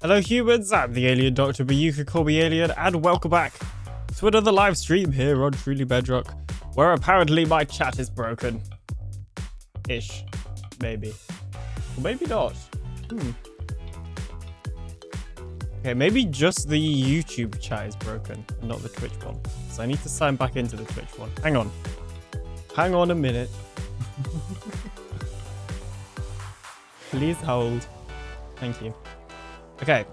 Hello humans, I'm the AlienDoctor, but you could call me Alien, and welcome back to another live stream here on Truly Bedrock, where apparently my chat is broken. Ish. Maybe. Or maybe not. Okay, maybe just the YouTube chat is broken, and not the Twitch one. So I need to sign back into the Twitch one. Hang on. Hang on a minute. Please hold. Thank you. Okay.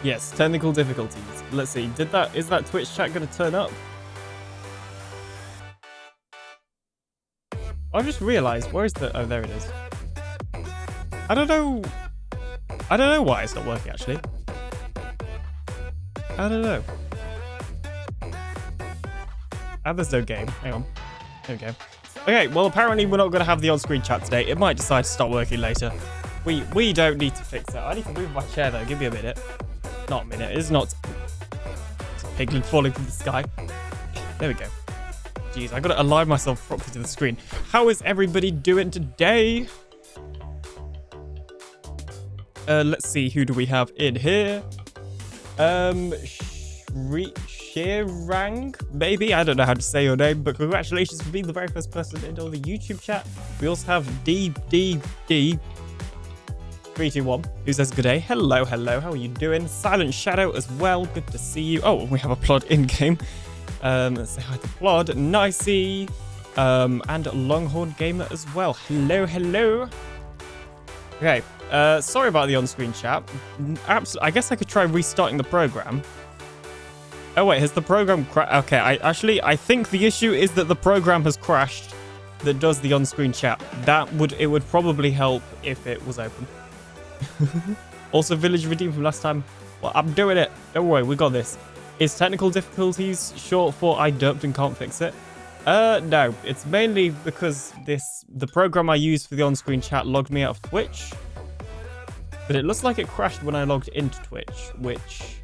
Yes, technical difficulties. Let's see. Is that Twitch chat gonna turn up? I just realized, where is the... Oh, there it is. I don't know why it's not working, actually. I don't know. And there's no game. Hang on. There we go. Okay, well, apparently we're not going to have the on-screen chat today. It might decide to stop working later. We don't need to fix it. I need to move my chair, though. Give me a minute. Not a minute. It's not... It's a piglet falling from the sky. There we go. Jeez, I got to align myself properly to the screen. How is everybody doing today? Let's see. Who do we have in here? Shirang, maybe? I don't know how to say your name, but congratulations for being the very first person into the YouTube chat. We also have DDD321, who says good day. Hello, hello, how are you doing? Silent Shadow as well, good to see you. Oh, we have a Plod in-game. Let's say hi to Plod, Nicey, and Longhorn Gamer as well. Hello, hello. Okay, sorry about the on-screen chat. I guess I could try restarting the program. Oh wait, has the program crashed? Okay, I think the issue is that the program has crashed that does the on-screen chat. It would probably help if it was open. Also, Village Redeemed from last time. Well, I'm doing it. Don't worry, we got this. Is technical difficulties short for I derped and can't fix it? No, it's mainly because the program I used for the on-screen chat logged me out of Twitch. But it looks like it crashed when I logged into Twitch, which...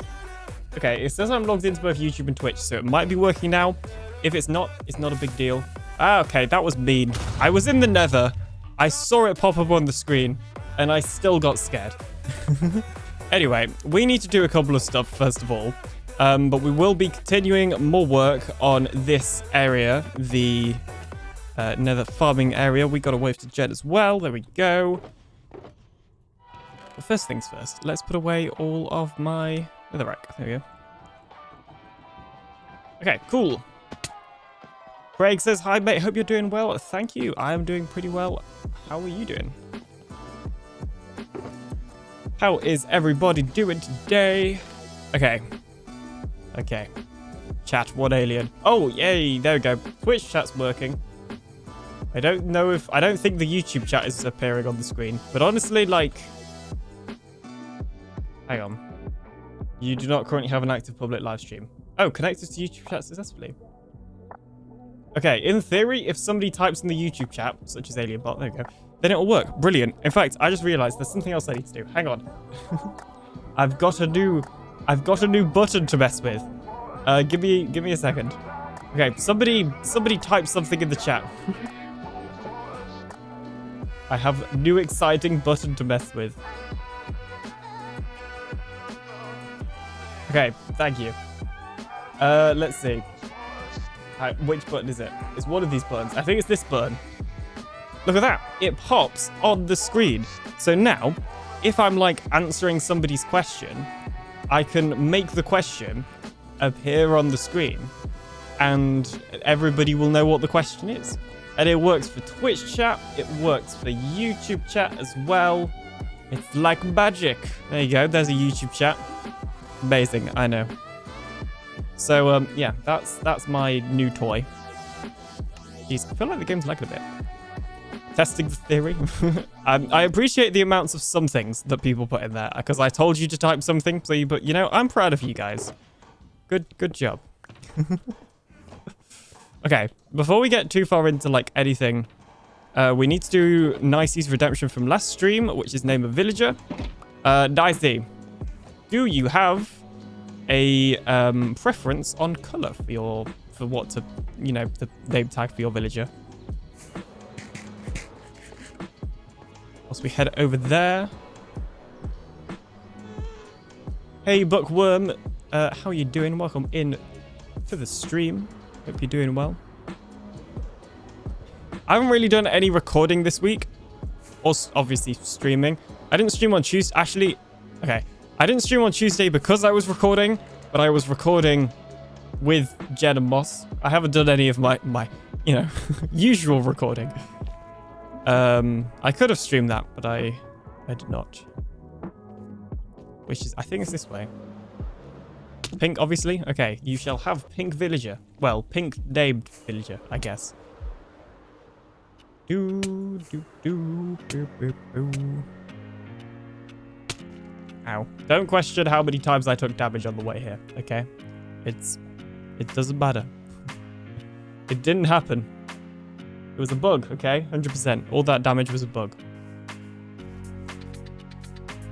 Okay, it says I'm logged into both YouTube and Twitch, so it might be working now. If it's not a big deal. Ah, okay, that was mean. I was in the Nether. I saw it pop up on the screen, and I still got scared. Anyway, we need to do a couple of stuff, first of all. But we will be continuing more work on this area, the Nether farming area. We got to wave to Jed as well. There we go. Well, first things first, let's put away all of my... Nether rack. There we go. Okay, cool. Craig says, hi, mate. Hope you're doing well. Thank you. I am doing pretty well. How are you doing? How is everybody doing today? Okay. Okay. Chat, one alien. Oh, yay. There we go. Twitch chat's working. I don't think the YouTube chat is appearing on the screen. But honestly, like... Hang on. You do not currently have an active public live stream. Oh, connected to YouTube chat successfully. Okay, in theory, if somebody types in the YouTube chat, such as AlienBot, there we go, then it'll work. Brilliant. In fact, I just realized there's something else I need to do. Hang on. I've got a new button to mess with. Give me a second. Okay, somebody type something in the chat. I have a new exciting button to mess with. Okay, thank you. Let's see. Which button is it? It's one of these buttons. I think it's this button. Look at that. It pops on the screen. So now, if I'm like answering somebody's question, I can make the question appear on the screen and everybody will know what the question is. And it works for Twitch chat. It works for YouTube chat as well. It's like magic. There you go. There's a YouTube chat. Amazing, I know. So, yeah, that's my new toy. Jeez, I feel like the game's lagging a bit. Testing the theory. I appreciate the amounts of some things that people put in there, because I told you to type something, so but you know, I'm proud of you guys. Good job. Okay, before we get too far into, like, anything, we need to do Nicey's redemption from last stream, which is name a villager. Nicey. Do you have a preference on color for what to, you know, the name tag for your villager? As we head over there. Hey, Bookworm. How are you doing? Welcome in to the stream. Hope you're doing well. I haven't really done any recording this week. Or obviously streaming. I didn't stream on Tuesday. Actually, okay. I didn't stream on Tuesday because I was recording. But I was recording with Jen and Moss. I haven't done any of my you know, usual recording. I could have streamed that, but I did not. Which is, I think it's this way. Pink, obviously. Okay, you shall have pink villager. Well, pink named villager, I guess. Ow. Don't question how many times I took damage on the way here, okay? It doesn't matter. It didn't happen. It was a bug, okay? 100%. All that damage was a bug.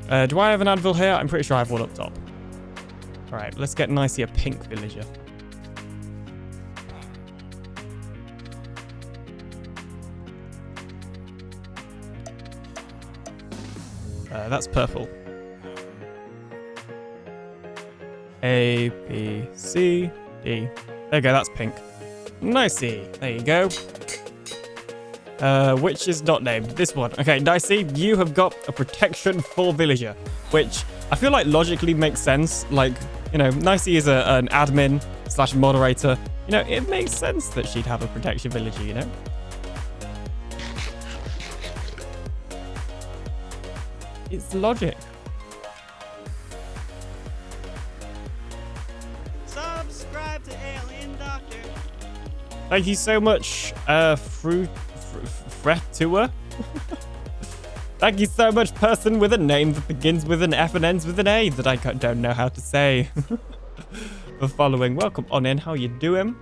Do I have an anvil here? I'm pretty sure I have one up top. Alright, let's get nicely a pink villager. That's purple. A, B, C, D. There you go, that's pink. Nicey. There you go. Which is not named. This one. Okay, Nicey, you have got a protection for villager, which I feel like logically makes sense. Like, you know, Nicey is an admin / moderator. You know, it makes sense that she'd have a protection villager, you know? It's logic. Subscribe to TheAlienDoctor. Thank you so much, Fretua. Thank you so much, person with a name that begins with an F and ends with an A that I don't know how to say. For following. Welcome on in. How you doing?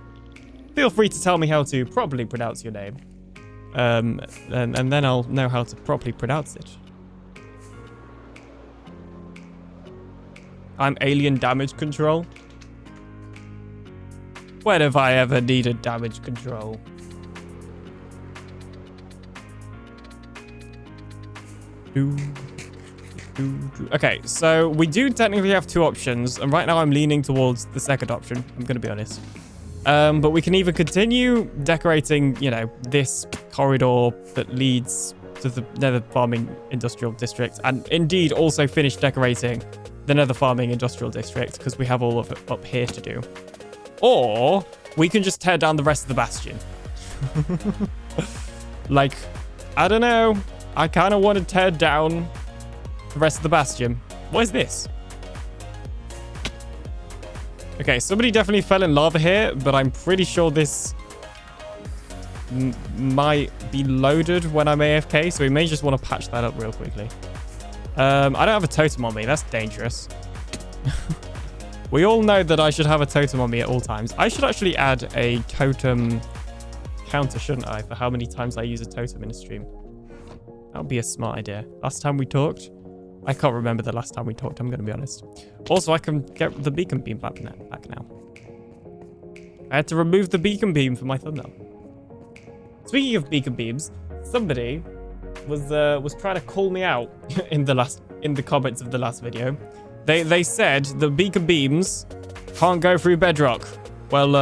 Feel free to tell me how to properly pronounce your name. And then I'll know how to properly pronounce it. I'm alien damage control. When have I ever needed damage control? Okay, so we do technically have two options, and right now I'm leaning towards the second option, I'm going to be honest. But we can either continue decorating, you know, this corridor that leads to the Nether Farming Industrial District, and indeed also finish decorating the Nether Farming Industrial District, because we have all of it up here to do. Or we can just tear down the rest of the bastion. Like, I don't know. I kind of want to tear down the rest of the bastion. What is this? Okay, somebody definitely fell in lava here, but I'm pretty sure this might be loaded when I'm AFK, so we may just want to patch that up real quickly. I don't have a totem on me. That's dangerous. We all know that I should have a totem on me at all times. I should actually add a totem counter, shouldn't I, for how many times I use a totem in a stream. That would be a smart idea. Last time we talked, I can't remember the last time we talked, I'm going to be honest. Also, I can get the beacon beam back now. I had to remove the beacon beam from my thumbnail. Speaking of beacon beams, somebody was trying to call me out in the comments of the last video. They said the beacon beams can't go through Bedrock. Well,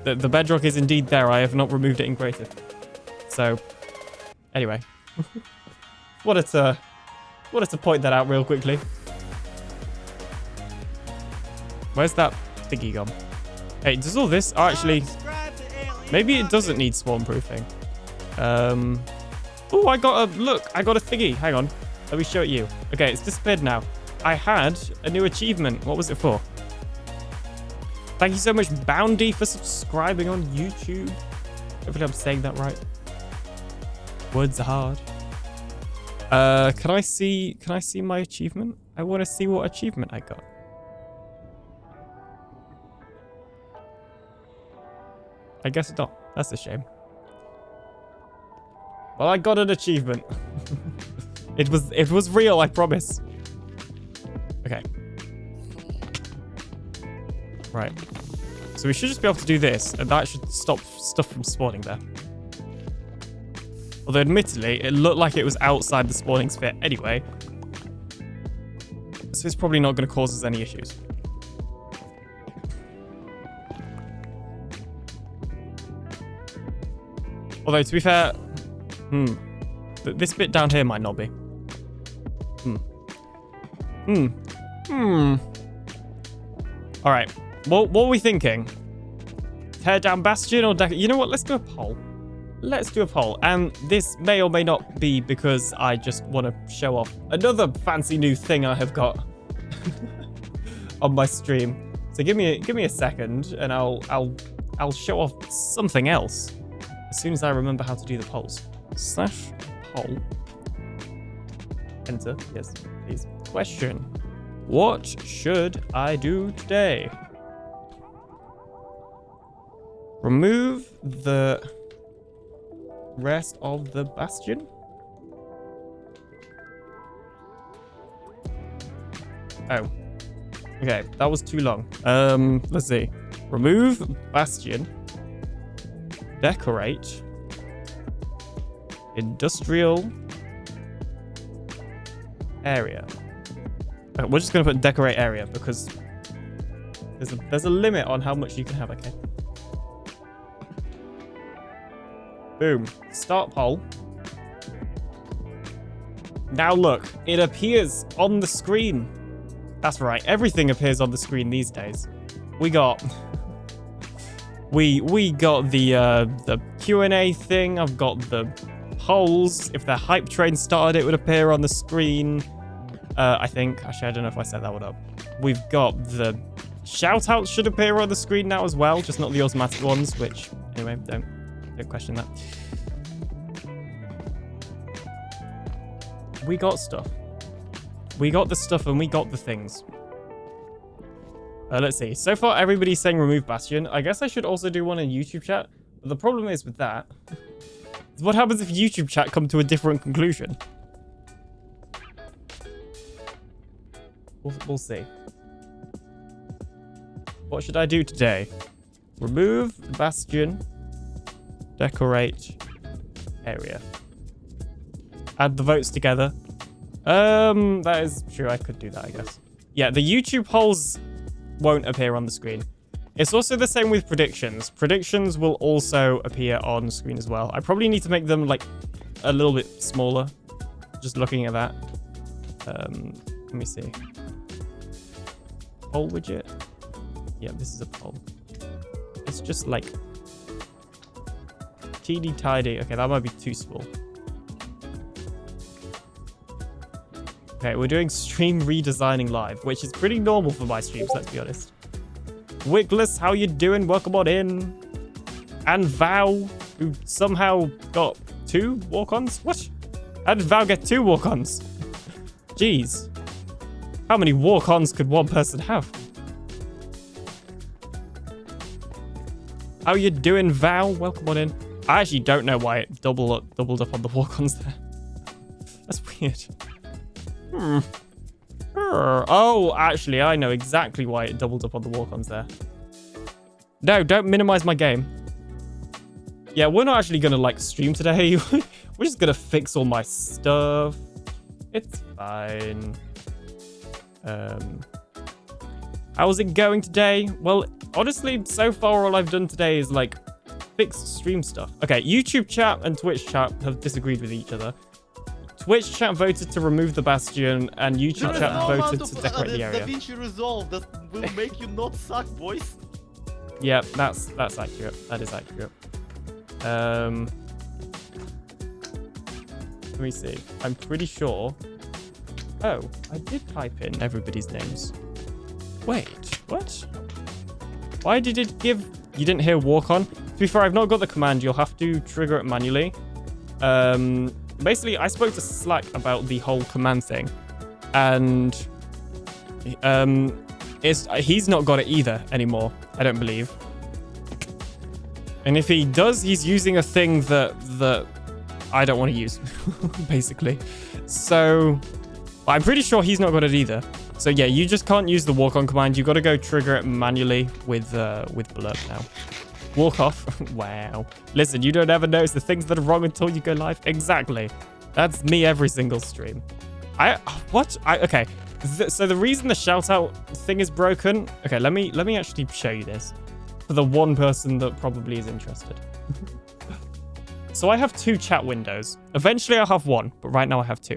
the Bedrock is indeed there. I have not removed it in creative. So, anyway, wanted to point that out real quickly. Where's that thingy gone? Hey, does all this actually? Maybe it doesn't need swarm proofing. Oh, I got a thingy. Hang on, let me show it you. Okay, it's disappeared now. I had a new achievement. What was it for? Thank you so much, Boundy, for subscribing on YouTube. Hopefully I'm saying that right. Words are hard. Can I see my achievement? I want to see what achievement I got. I guess not. That's a shame. Well, I got an achievement. It was real, I promise. Okay. Right. So we should just be able to do this, and that should stop stuff from spawning there. Although admittedly, it looked like it was outside the spawning sphere anyway. So it's probably not going to cause us any issues. Although, to be fair, this bit down here might not be. All right. What were we thinking? Tear down Bastion or You know what? Let's do a poll. Let's do a poll. And this may or may not be because I just want to show off another fancy new thing I have got on my stream. So give me a second, and I'll show off something else as soon as I remember how to do the polls. /poll. Enter. Yes, please. Question: what should I do today? Remove the rest of the bastion? Oh. Okay, that was too long. Let's see. Remove bastion. Decorate. Industrial area. Okay, we're just gonna put decorate area because there's a limit on how much you can have, okay? Boom. Start poll. Now look, it appears on the screen. That's right, everything appears on the screen these days. We got we got the Q&A thing. I've got the polls. If the hype train started, it would appear on the screen. I think. Actually, I don't know if I set that one up. We've got the shout-outs should appear on the screen now as well, just not the automatic ones, which, anyway, don't question that. We got stuff. We got the stuff and we got the things. Let's see. So far, everybody's saying remove Bastion. I guess I should also do one in YouTube chat. But the problem is with that, what happens if YouTube chat come to a different conclusion? We'll see. What should I do today? Remove Bastion. Decorate area. Add the votes together. That is true. I could do that, I guess. Yeah, the YouTube polls won't appear on the screen. It's also the same with predictions. Predictions will also appear on the screen as well. I probably need to make them like a little bit smaller. Just looking at that. Let me see. Poll widget. Yeah, this is a poll. It's just like teeny tiny. Okay, that might be too small. Okay, we're doing stream redesigning live, which is pretty normal for my streams, let's be honest. Wickless, how you doing? Welcome on in. And Vow, who somehow got 2 walk-ons? What? How did Vow get 2 walk-ons? Jeez. How many walk-ons could one person have? How you doing, Vow? Welcome on in. I actually don't know why it doubled up on the walk-ons there. That's weird. Oh, actually, I know exactly why it doubled up on the walk-ons there. No, don't minimize my game. Yeah, we're not actually going to, like, stream today. We're just going to fix all my stuff. It's fine. How's it going today? Well, honestly, so far all I've done today is, like, fix stream stuff. Okay, YouTube chat and Twitch chat have disagreed with each other. Twitch chat voted to remove the Bastion, and YouTube chat voted to decorate the area. DaVinci Resolve that will make you not suck, boys. Yeah, that's accurate. That is accurate. Let me see. I'm pretty sure. Oh, I did type in everybody's names. Wait, what? Why did it give? You didn't hear walk on? To be fair, I've not got the command. You'll have to trigger it manually. Basically, I spoke to Slack about the whole command thing, and he's not got it either anymore, I don't believe. And if he does, he's using a thing that I don't want to use, basically. So I'm pretty sure he's not got it either. So yeah, you just can't use the walk on command. You got to go trigger it manually with blurb now. Walk off. Wow. Listen, you don't ever notice the things that are wrong until you go live. Exactly. That's me every single stream. Okay. So the reason the shout out thing is broken. Okay, let me actually show you this for the one person that probably is interested. So I have 2 chat windows. Eventually I'll have 1, but right now I have 2.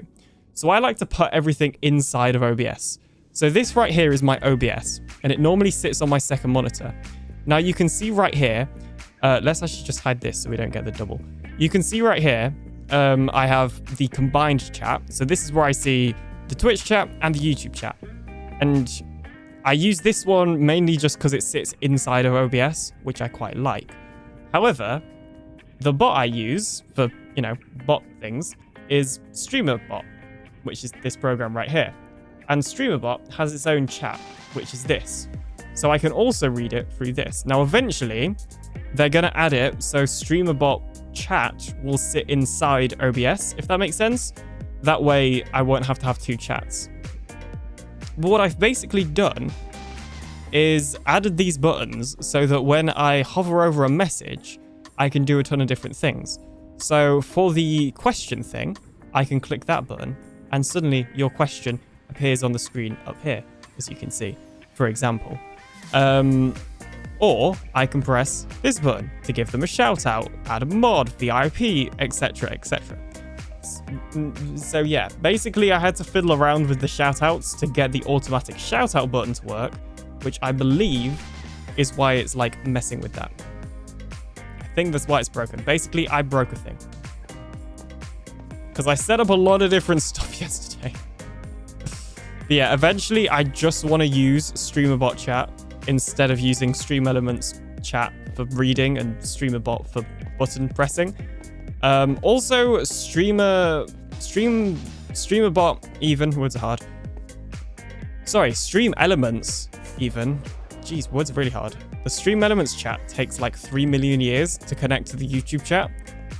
So I like to put everything inside of OBS. So this right here is my OBS, and it normally sits on my second monitor. Now you can see right here, let's actually just hide this so we don't get the double. You can see right here, I have the combined chat. So this is where I see the Twitch chat and the YouTube chat. And I use this one mainly just because it sits inside of OBS, which I quite like. However, the bot I use for, bot things is StreamerBot, which is this program right here. And StreamerBot has its own chat, which is this. So I can also read it through this. Now, eventually, they're going to add it so StreamerBot chat will sit inside OBS, if that makes sense. That way, I won't have to have 2 chats. But what I've basically done is added these buttons so that when I hover over a message, I can do a ton of different things. So for the question thing, I can click that button, and suddenly your question appears on the screen up here, as you can see, for example. Or I can press this button to give them a shout out, add a mod, VIP, etc, etc. So yeah, basically I had to fiddle around with the shout outs to get the automatic shout out button to work, which I believe is why it's like messing with that. I think that's why it's broken. Basically, I broke a thing. Because I set up a lot of different stuff yesterday. But yeah, eventually I just want to use StreamerBot chat instead of using StreamElements chat for reading and StreamerBot for button pressing. Also, StreamerBot even, words are hard. Sorry, StreamElements even. Jeez, words are really hard. The StreamElements chat takes like 3 million years to connect to the YouTube chat.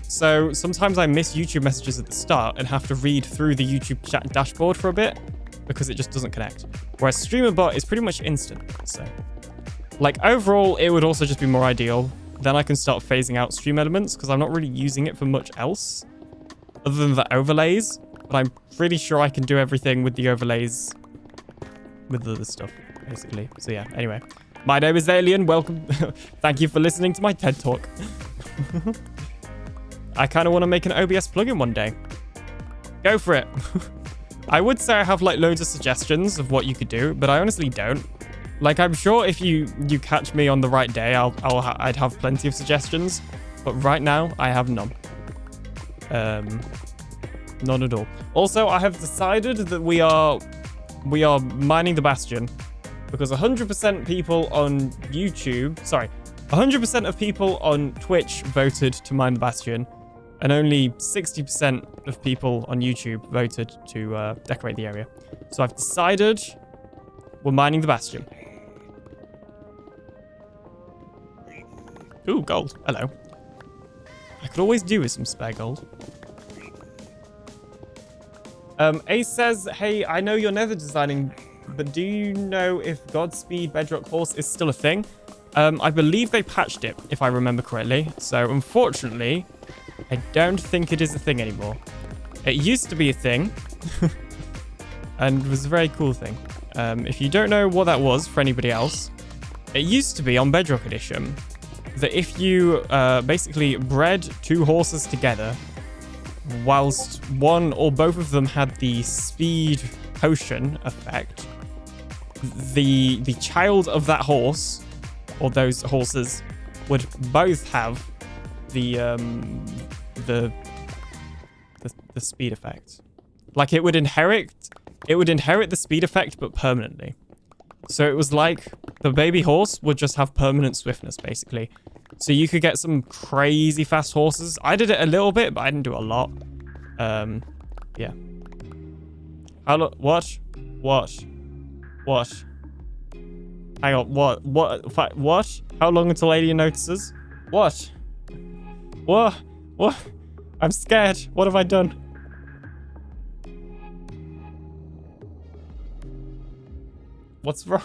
So sometimes I miss YouTube messages at the start and have to read through the YouTube chat dashboard for a bit because it just doesn't connect. Whereas StreamerBot is pretty much instant. So like overall, it would also just be more ideal. Then I can start phasing out StreamElements because I'm not really using it for much else other than the overlays. But I'm pretty sure I can do everything with the overlays with the other stuff, basically. So yeah, anyway. My name is Alien. Welcome. Thank you for listening to my TED Talk. I kind of want to make an OBS plugin one day. Go for it. I would say I have like loads of suggestions of what you could do, but I honestly don't. Like, I'm sure if you catch me on the right day, I'd have plenty of suggestions. But right now, I have none. None at all. Also, I have decided that we are mining the Bastion because 100% people on YouTube, 100% of people on Twitch voted to mine the Bastion, and only 60% of people on YouTube voted to decorate the area. So I've decided we're mining the Bastion. Ooh, gold. Hello. I could always do with some spare gold. Ace says, hey, I know you're nether designing, but do you know if Godspeed Bedrock Horse is still a thing? I believe they patched it, if I remember correctly. So, unfortunately, I don't think it is a thing anymore. It used to be a thing, and was a very cool thing. If you don't know what that was for anybody else, it used to be on Bedrock Edition that if you basically bred 2 horses together, whilst one or both of them had the speed potion effect, the child of that horse or those horses would both have the speed effect. Like it would inherit the speed effect, but permanently. So it was like the baby horse would just have permanent swiftness, basically. So you could get some crazy fast horses. I did it a little bit, but I didn't do a lot. Yeah. What? Hang on, what? How long until Alien notices? What? I'm scared. What have I done? What's wrong?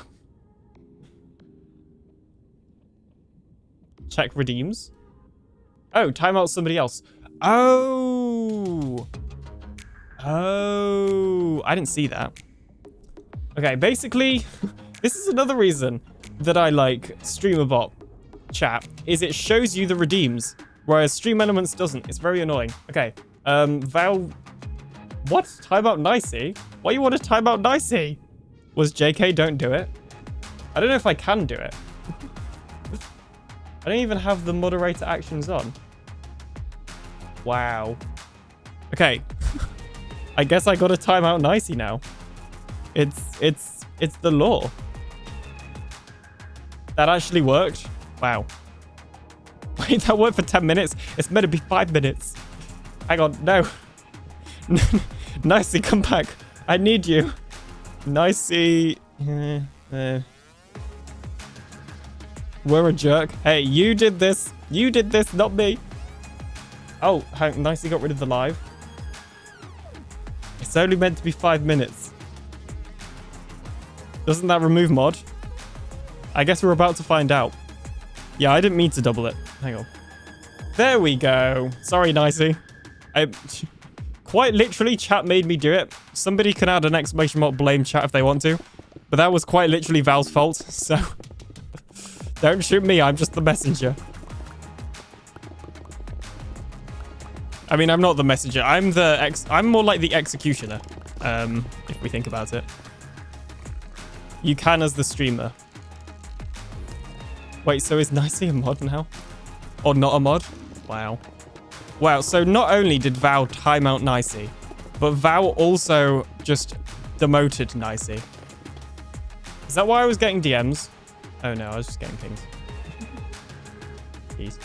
Check redeems. Oh, time out somebody else. Oh. Oh. I didn't see that. Okay, basically, this is another reason that I like StreamerBot chat, is it shows you the redeems, whereas Stream Elements doesn't. It's very annoying. Okay, Val... What? Timeout Nicey? Why you want to timeout Nicey? Was JK don't do it? I don't know if I can do it. I don't even have the moderator actions on. Wow. Okay. I guess I gotta timeout Nicey now. It's the law. That actually worked. Wow. Wait, that worked for 10 minutes? It's meant to be 5 minutes. Hang on, no. Nicey, come back. I need you. Nicey. We're a jerk. Hey, you did this. You did this, not me. Oh, Nicey got rid of the live. It's only meant to be 5 minutes. Doesn't that remove mod? I guess we're about to find out. Yeah, I didn't mean to double it. Hang on. There we go. Sorry, Nicey. Quite literally, chat made me do it. Somebody can add an exclamation mark blame chat if they want to. But that was quite literally Val's fault, so... Don't shoot me, I'm just the messenger. I mean, I'm not the messenger. I'm more like the executioner, if we think about it. You can as the streamer. Wait, so is Nicey a mod now? Or not a mod? Wow. Wow, so not only did Val time out Nicey, but Val also just demoted Nicey. Is that why I was getting DMs? Oh no, I was just getting pings. Jeez.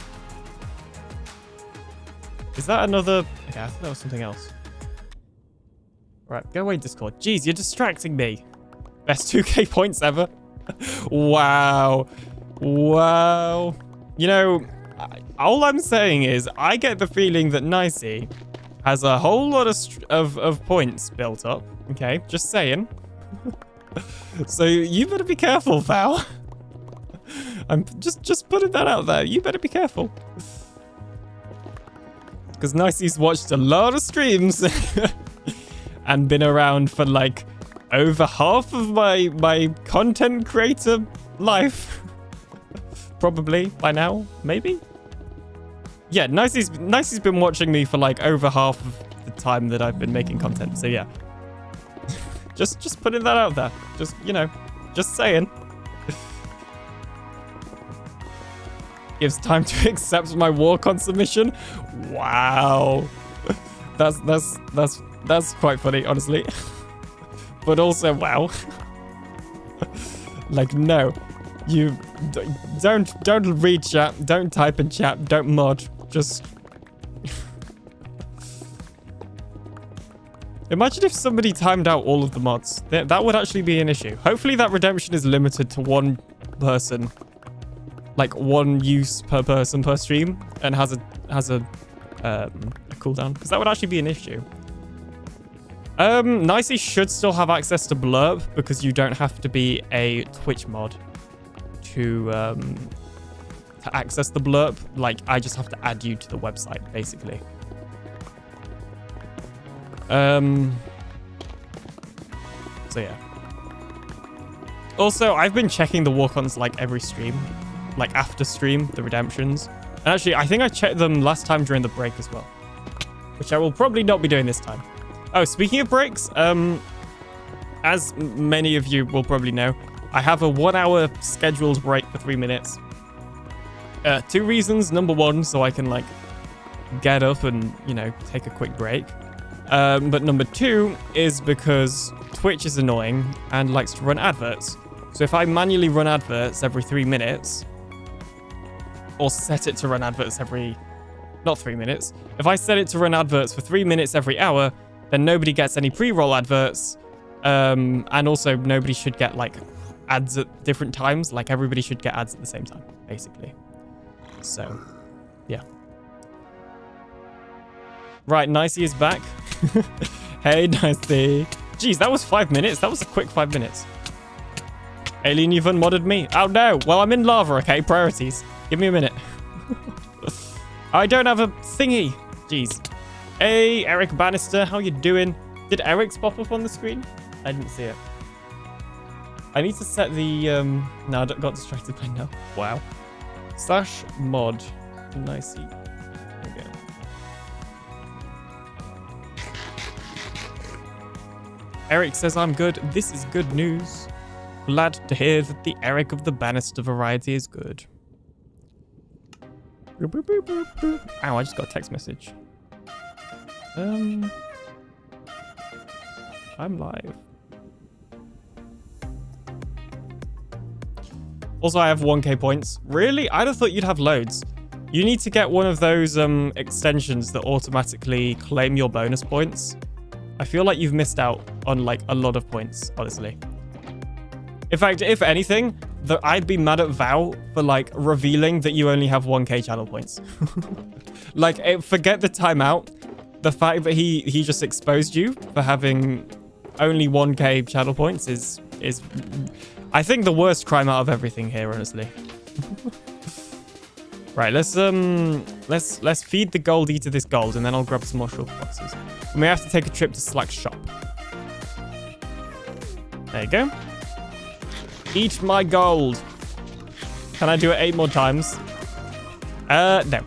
Is that another... Okay, I thought that was something else. Right, go away, Discord. Jeez, you're distracting me. Best 2k points ever. Wow. Wow. You know, all I'm saying is I get the feeling that Nicey has a whole lot of points built up. Okay, just saying. So you better be careful, Val. I'm just putting that out there. You better be careful. Because Nicey's watched a lot of streams and been around for like over half of my content creator life. Probably by now, maybe? Yeah, Nicey's been watching me for like over half of the time that I've been making content. So yeah. just putting that out there. Just, you know, just saying. Gives time to accept my Warcon submission. Wow. That's quite funny, honestly. But also, wow. Like, no. You don't read chat, don't type in chat, don't mod. Just imagine if somebody timed out all of the mods. That would actually be an issue. Hopefully that redemption is limited to one person. Like one use per person per stream, and has a cooldown, because that would actually be an issue. Nicey should still have access to Blurb, because you don't have to be a Twitch mod to access the Blurb. Like, I just have to add you to the website, basically. So yeah. Also, I've been checking the walk-ons like every stream. Like after stream, the redemptions. And actually, I think I checked them last time during the break as well. Which I will probably not be doing this time. Oh, speaking of breaks, as many of you will probably know, I have a 1 hour scheduled break for 3 minutes. 2 reasons. Number 1, so I can like get up and, you know, take a quick break. But number 2 is because Twitch is annoying and likes to run adverts. So if I manually run adverts every 3 minutes, or set it to run adverts every, not 3 minutes. If I set it to run adverts for 3 minutes every hour, then nobody gets any pre-roll adverts. And also nobody should get like ads at different times. Like everybody should get ads at the same time, basically. So, yeah. Right, Nicey is back. Hey, Nicey. Jeez, that was 5 minutes. That was a quick 5 minutes. Alien, you've unmodded me. Oh no. Well, I'm in lava, okay? Priorities. Give me a minute. I don't have a thingy. Jeez. Hey, Eric Bannister. How you doing? Did Eric's pop up on the screen? I didn't see it. I need to set the... No, I got distracted by now. Wow. / mod. Nice. There we go. Eric says I'm good. This is good news. Glad to hear that the Eric of the Bannister variety is good. Boop, boop, boop, boop, boop. Ow, I just got a text message. I'm live. Also, I have 1k points. Really? I'd have thought you'd have loads. You need to get one of those extensions that automatically claim your bonus points. I feel like you've missed out on like a lot of points, honestly. In fact, if anything, I'd be mad at Vow for like revealing that you only have 1k channel points. Like, forget the timeout. The fact that he just exposed you for having only 1k channel points is I think the worst crime out of everything here, honestly. Right, let's feed the goldie to this gold, and then I'll grab some more shulker boxes. We may have to take a trip to Slack's shop. There you go. Eat my gold. Can I do it 8 more times? No.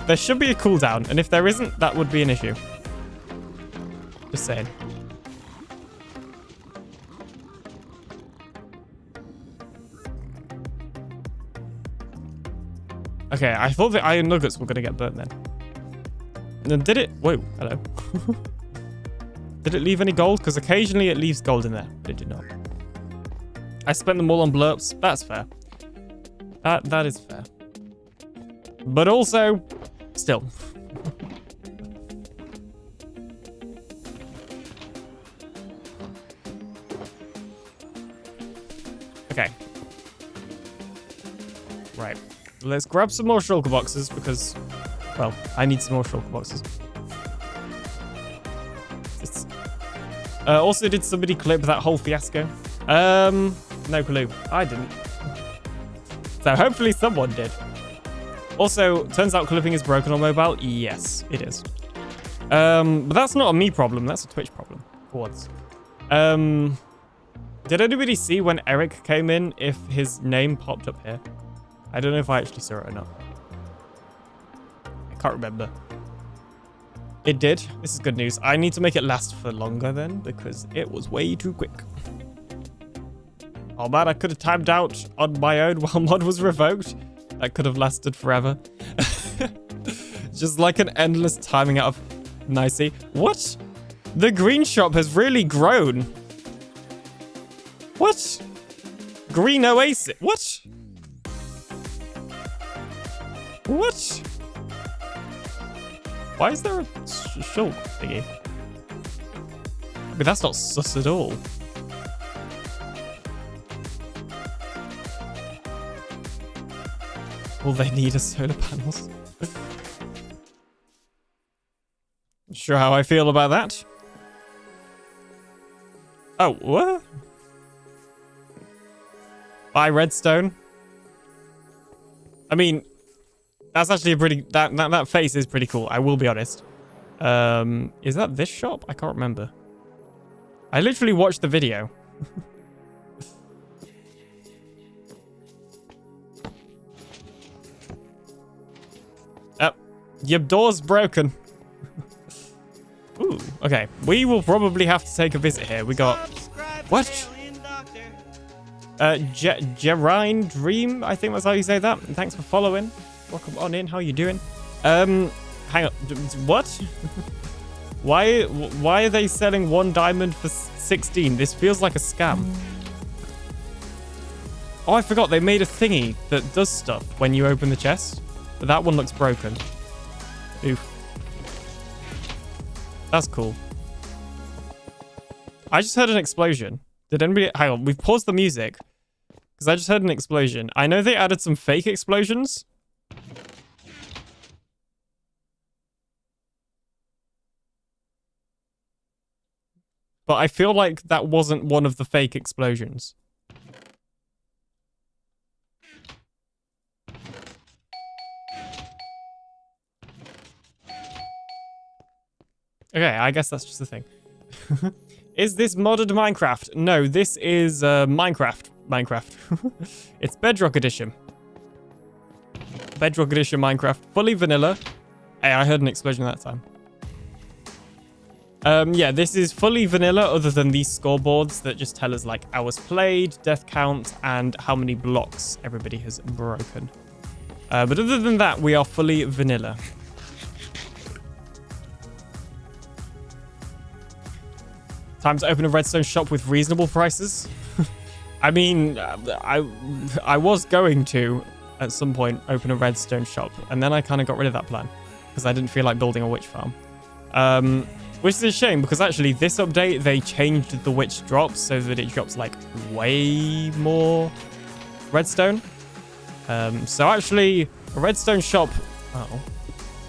There should be a cooldown, and if there isn't, that would be an issue. Just saying. Okay, I thought the iron nuggets were going to get burnt then. And then did it? Whoa, hello. Did it leave any gold? Because occasionally it leaves gold in there, but it did not. I spent them all on blurps. That's fair. That is fair. But also, still. Okay. Right. Let's grab some more shulker boxes because, well, I need some more shulker boxes. Also, did somebody clip that whole fiasco? No clue. I didn't. So hopefully someone did. Also, turns out clipping is broken on mobile. Yes, it is. But that's not a me problem. That's a Twitch problem. For once. Did anybody see when Eric came in if his name popped up here? I don't know if I actually saw it or not. I can't remember. It did. This is good news. I need to make it last for longer then because it was way too quick. Oh man, I could have timed out on my own while mod was revoked. That could have lasted forever. Just like an endless timing out of nicey. What? The green shop has really grown. What? Green oasis. What? What? Why is there a shulk thingy? I mean, that's not sus at all. Will they need a solar panels? Not sure how I feel about that. Oh, what? Buy redstone. I mean, that's actually a pretty... That face is pretty cool, I will be honest. Is that this shop? I can't remember. I literally watched the video. Oh, your door's broken. Ooh, okay. We will probably have to take a visit here. We got... What? Gerine Dream, I think that's how you say that. And thanks for following. Welcome on in. How you doing? Hang on. What? Why are they selling 1 diamond for 16? This feels like a scam. Oh, I forgot. They made a thingy that does stuff when you open the chest. But that one looks broken. Oof. That's cool. I just heard an explosion. Did anybody... Hang on. We've paused the music. Because I just heard an explosion. I know they added some fake explosions. But I feel like that wasn't one of the fake explosions. Okay, I guess that's just the thing. Is this modded Minecraft? No, this is Minecraft. It's Bedrock Edition. Bedrock Edition Minecraft. Fully vanilla. Hey, I heard an explosion that time. Yeah, this is fully vanilla other than these scoreboards that just tell us like hours played, death count, and how many blocks everybody has broken. But other than that, we are fully vanilla. Time to open a redstone shop with reasonable prices. I mean, I was going to, at some point, open a redstone shop. And then I kind of got rid of that plan. Because I didn't feel like building a witch farm. Which is a shame, because actually this update, they changed the witch drops so that it drops, like, way more redstone. So actually, a redstone shop... Oh.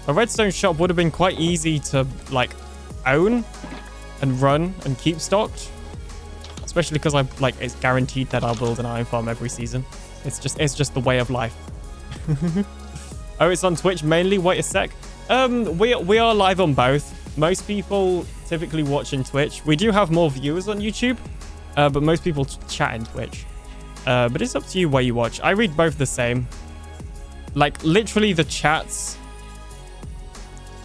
A redstone shop would have been quite easy to, like, own and run and keep stocked. Especially because it's guaranteed that I'll build an iron farm every season. It's just the way of life. Oh, it's on Twitch mainly? Wait a sec. We are live on both. Most people typically watch in Twitch. We do have more viewers on YouTube, but most people chat in Twitch. But it's up to you where you watch. I read both the same. Like, literally the chats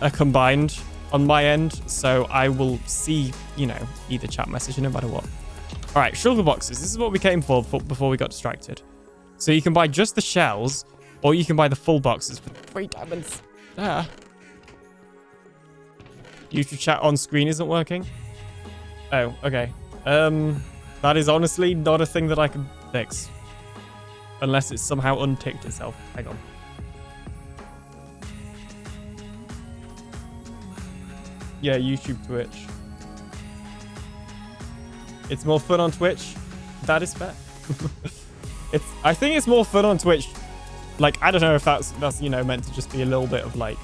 are combined on my end, so I will see, you know, either chat message no matter what. All right, sugar boxes. This is what we came for before we got distracted. So you can buy just the shells, or you can buy the full boxes for 3 diamonds. Ah. YouTube chat on screen isn't working. Oh, okay. That is honestly not a thing that I can fix. Unless it's somehow unticked itself. Hang on. Yeah, YouTube, Twitch. It's more fun on Twitch. That is fair. I think it's more fun on Twitch. Like, I don't know if that's you know, meant to just be a little bit of like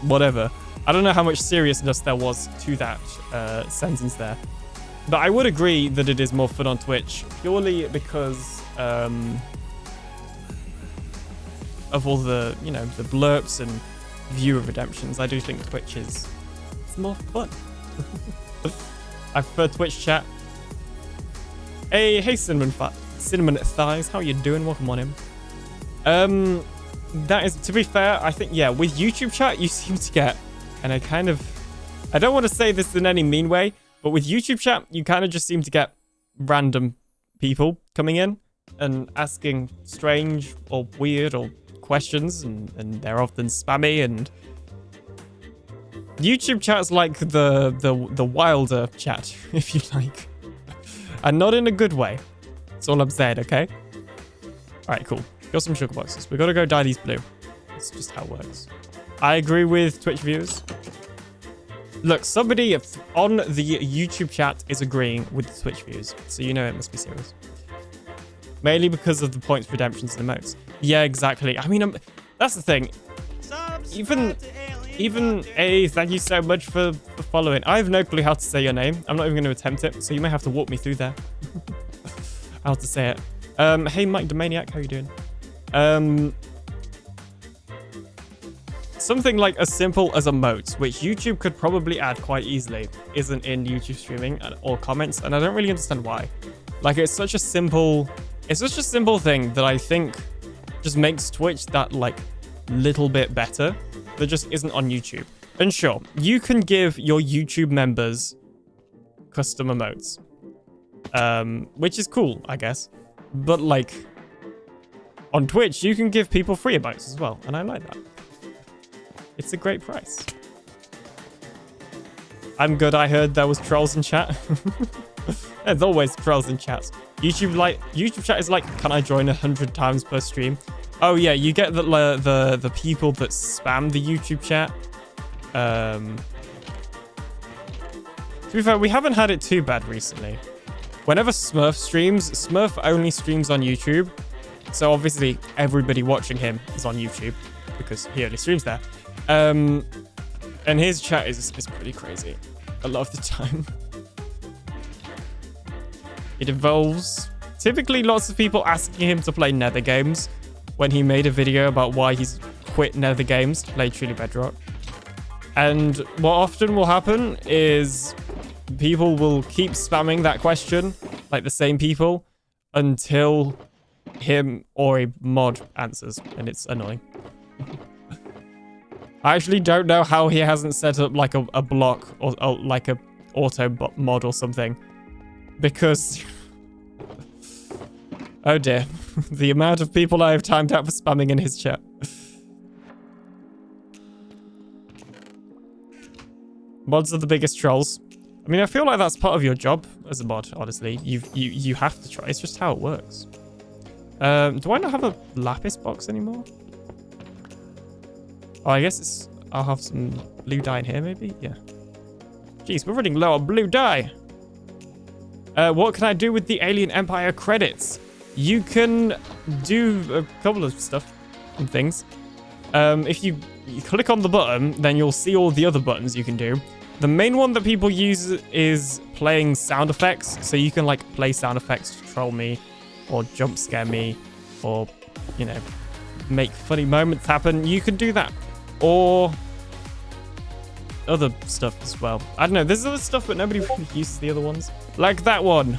whatever. I don't know how much seriousness there was to that sentence there. But I would agree that it is more fun on Twitch purely because of all the, you know, the blurps and viewer redemptions. I do think Twitch it's more fun. I prefer Twitch chat. Hey, Cinnamon Thighs, how you doing? Welcome on in. That is, to be fair, I think, yeah, with YouTube chat, you seem to get, and I don't want to say this in any mean way, but with YouTube chat, you kind of just seem to get random people coming in and asking strange or weird or questions, and they're often spammy, and YouTube chat's like the wilder chat, if you like. And not in a good way. That's all I'm saying, okay? Alright, cool. Got some sugar boxes. We gotta go dye these blue. That's just how it works. I agree with Twitch viewers. Look, somebody on the YouTube chat is agreeing with the Twitch views, so you know it must be serious. Mainly because of the points, redemptions, and emotes. Yeah, exactly. I mean, that's the thing. Even A, thank you so much for following. I have no clue how to say your name. I'm not even going to attempt it, so you may have to walk me through there. How to say it. Hey, Mike the Maniac, how you doing? Something like as simple as emotes, which YouTube could probably add quite easily, isn't in YouTube streaming or comments, and I don't really understand why. Like, it's such a simple thing that I think just makes Twitch that, like, little bit better that just isn't on YouTube. And sure, you can give your YouTube members custom emotes, which is cool, I guess. But, like, on Twitch, you can give people free emotes as well, and I like that. It's a great price. I'm good. I heard there was trolls in chat. There's always trolls in chats. YouTube chat is like, can I join 100 times per stream? Oh yeah, you get the people that spam the YouTube chat. To be fair, we haven't had it too bad recently. Whenever Smurf streams, Smurf only streams on YouTube. So obviously everybody watching him is on YouTube because he only streams there. And his chat is pretty crazy a lot of the time. It involves typically lots of people asking him to play Nether games when he made a video about why he's quit Nether games to play Truly Bedrock. And what often will happen is people will keep spamming that question, like the same people, until him or a mod answers, and it's annoying. I actually don't know how he hasn't set up like a block or like a auto mod or something, because oh dear, the amount of people I have timed out for spamming in his chat. Mods are the biggest trolls. I mean, I feel like that's part of your job as a mod, honestly. You have to try. It's just how it works. Do I not have a lapis box anymore? Oh, I guess it's... I'll have some blue dye in here, maybe? Yeah. Jeez, we're running low on blue dye. What can I do with the Alien Empire credits? You can do a couple of stuff and things. If you click on the button, then you'll see all the other buttons you can do. The main one that people use is playing sound effects. So you can like play sound effects to troll me or jump scare me or, you know, make funny moments happen. You can do that. Or other stuff as well. I don't know. There's other stuff, but nobody really uses the other ones. Like that one.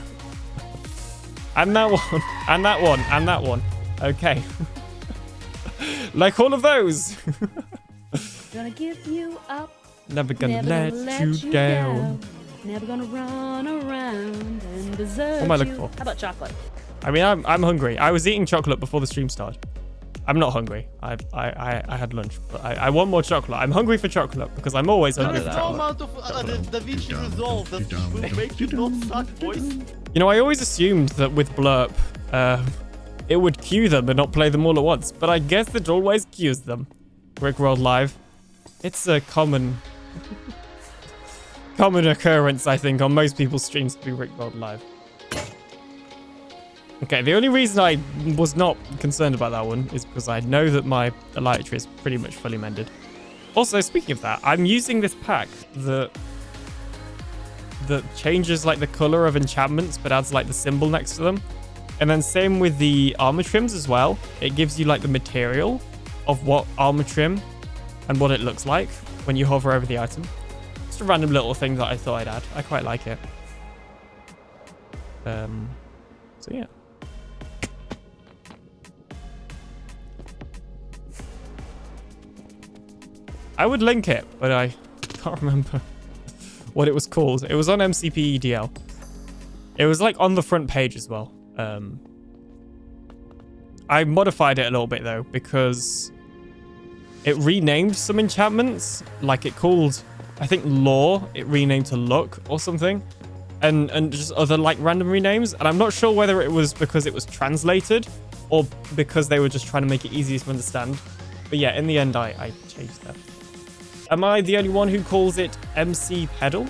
And that one. And that one. And that one. Okay. Like all of those. Gonna give you up. Never gonna let you down. Never gonna run around and desert What am I looking for? How about chocolate? I mean, I'm hungry. I was eating chocolate before the stream started. I'm not hungry. I had lunch, but I want more chocolate. I'm hungry for chocolate because I'm always hungry for There's no chocolate. amount of Da Vinci Resolve that will make you not suck, boys. You know, I always assumed that with Blurp, it would queue them and not play them all at once, but I guess it always queues them. Rickrolled Live. It's a common occurrence, I think, on most people's streams to be Rickrolled Live. Okay, the only reason I was not concerned about that one is because I know that my elytra is pretty much fully mended. Also, speaking of that, I'm using this pack that changes like the color of enchantments but adds like the symbol next to them. And then same with the armor trims as well. It gives you like the material of what armor trim and what it looks like when you hover over the item. Just a random little thing that I thought I'd add. I quite like it. So yeah. I would link it, but I can't remember what it was called. It was on MCP EDL. It was like on the front page as well. I modified it a little bit though because it renamed some enchantments. Like it called, I think Law, it renamed to Look or something. And just other like random renames. And I'm not sure whether it was because it was translated or because they were just trying to make it easier to understand. But yeah, in the end, I changed that. Am I the only one who calls it MC Pedal?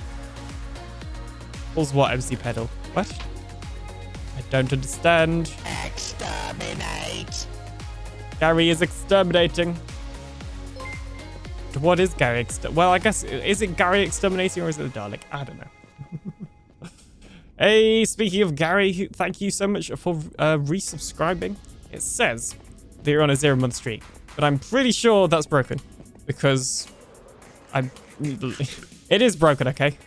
Calls what MC Pedal? What? I don't understand. Exterminate. Gary is exterminating. What is Gary well, I guess, is it Gary exterminating or is it the Dalek? I don't know. Hey, speaking of Gary, thank you so much for resubscribing. It says that you're on a 0-month streak, but I'm pretty sure that's broken because it is broken, okay?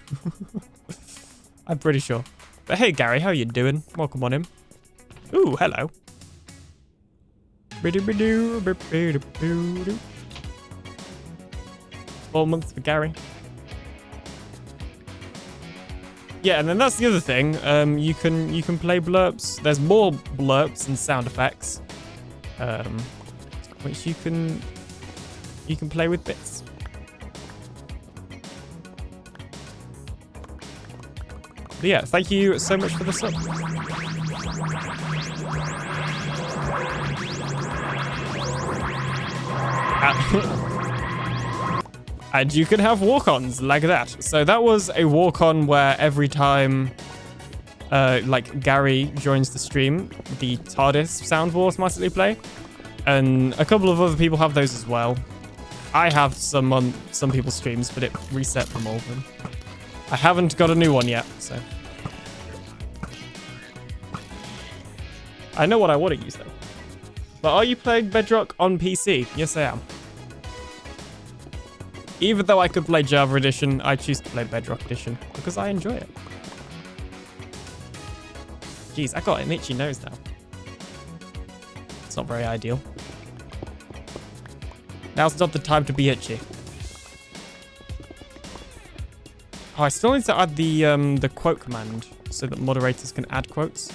I'm pretty sure. But hey, Gary, how you doing? Welcome on in. Ooh, hello. 4 months for Gary. Yeah, and then that's the other thing. You can play blurps. There's more blurps and sound effects, which you can play with bits. But yeah, thank you so much for the sub. And you can have walk-ons like that. So that was a walk-on where every time like Gary joins the stream, the TARDIS sound will automatically play. And a couple of other people have those as well. I have some on some people's streams, but it reset from all of them. I haven't got a new one yet, so. I know what I want to use though. But are you playing Bedrock on PC? Yes, I am. Even though I could play Java Edition, I choose to play Bedrock Edition because I enjoy it. Jeez, I got an itchy nose now. It's not very ideal. Now's not the time to be itchy. Oh, I still need to add the quote command so that moderators can add quotes.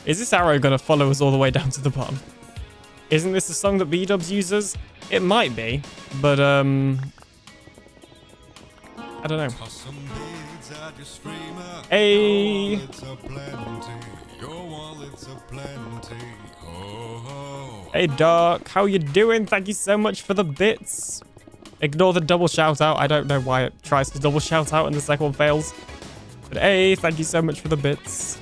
Is this arrow going to follow us all the way down to the bottom? Isn't this a song that B-dubs uses? It might be, but I don't know. Hey! Hey, Doc, how you doing? Thank you so much for the bits. Ignore the double shout out. I don't know why it tries to double shout out and the second one fails. But hey, thank you so much for the bits.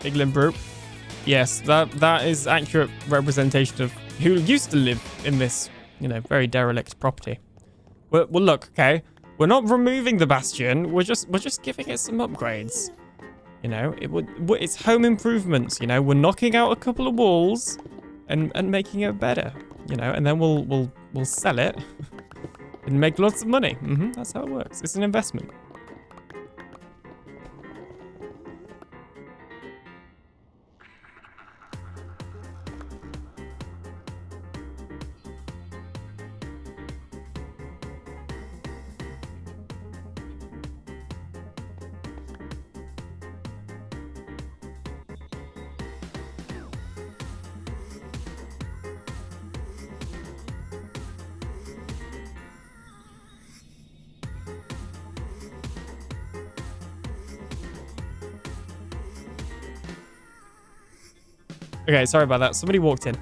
Piglin Brew. Yes, that is accurate representation of who used to live in this, you know, very derelict property. Well, look, okay, we're not removing the bastion. We're just giving it some upgrades. You know, it's home improvements. You know, we're knocking out a couple of walls and making it better. You know, and then we'll sell it and make lots of money. That's how it works. It's an investment. Okay, sorry about that. Somebody walked in.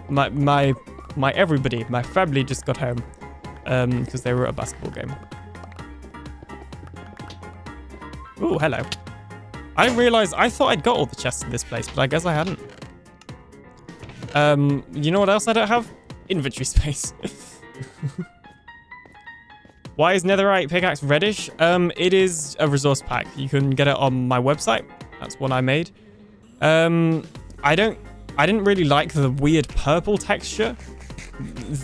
my everybody, my family just got home because they were at a basketball game. Ooh, hello. I didn't realize. I thought I'd got all the chests in this place, but I guess I hadn't. You know what else I don't have? Inventory space. Why is netherite pickaxe reddish? It is a resource pack. You can get it on my website. That's one I made. I didn't really like the weird purple texture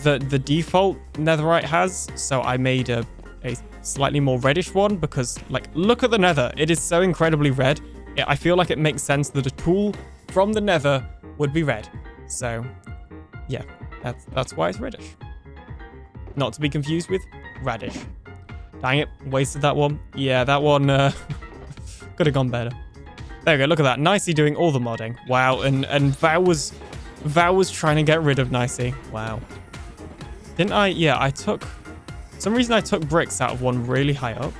that the default netherite has, so I made a slightly more reddish one because, like, look at the nether. It is so incredibly red. I feel like it makes sense that a tool from the nether would be red. So, yeah, that's why it's reddish. Not to be confused with radish. Dang it, wasted that one. Yeah, that one could have gone better. There we go, look at that. Nicey doing all the modding. Wow, and Val was trying to get rid of Nicey. Wow. Didn't I? Yeah, I took... For some reason I took bricks out of one really high up.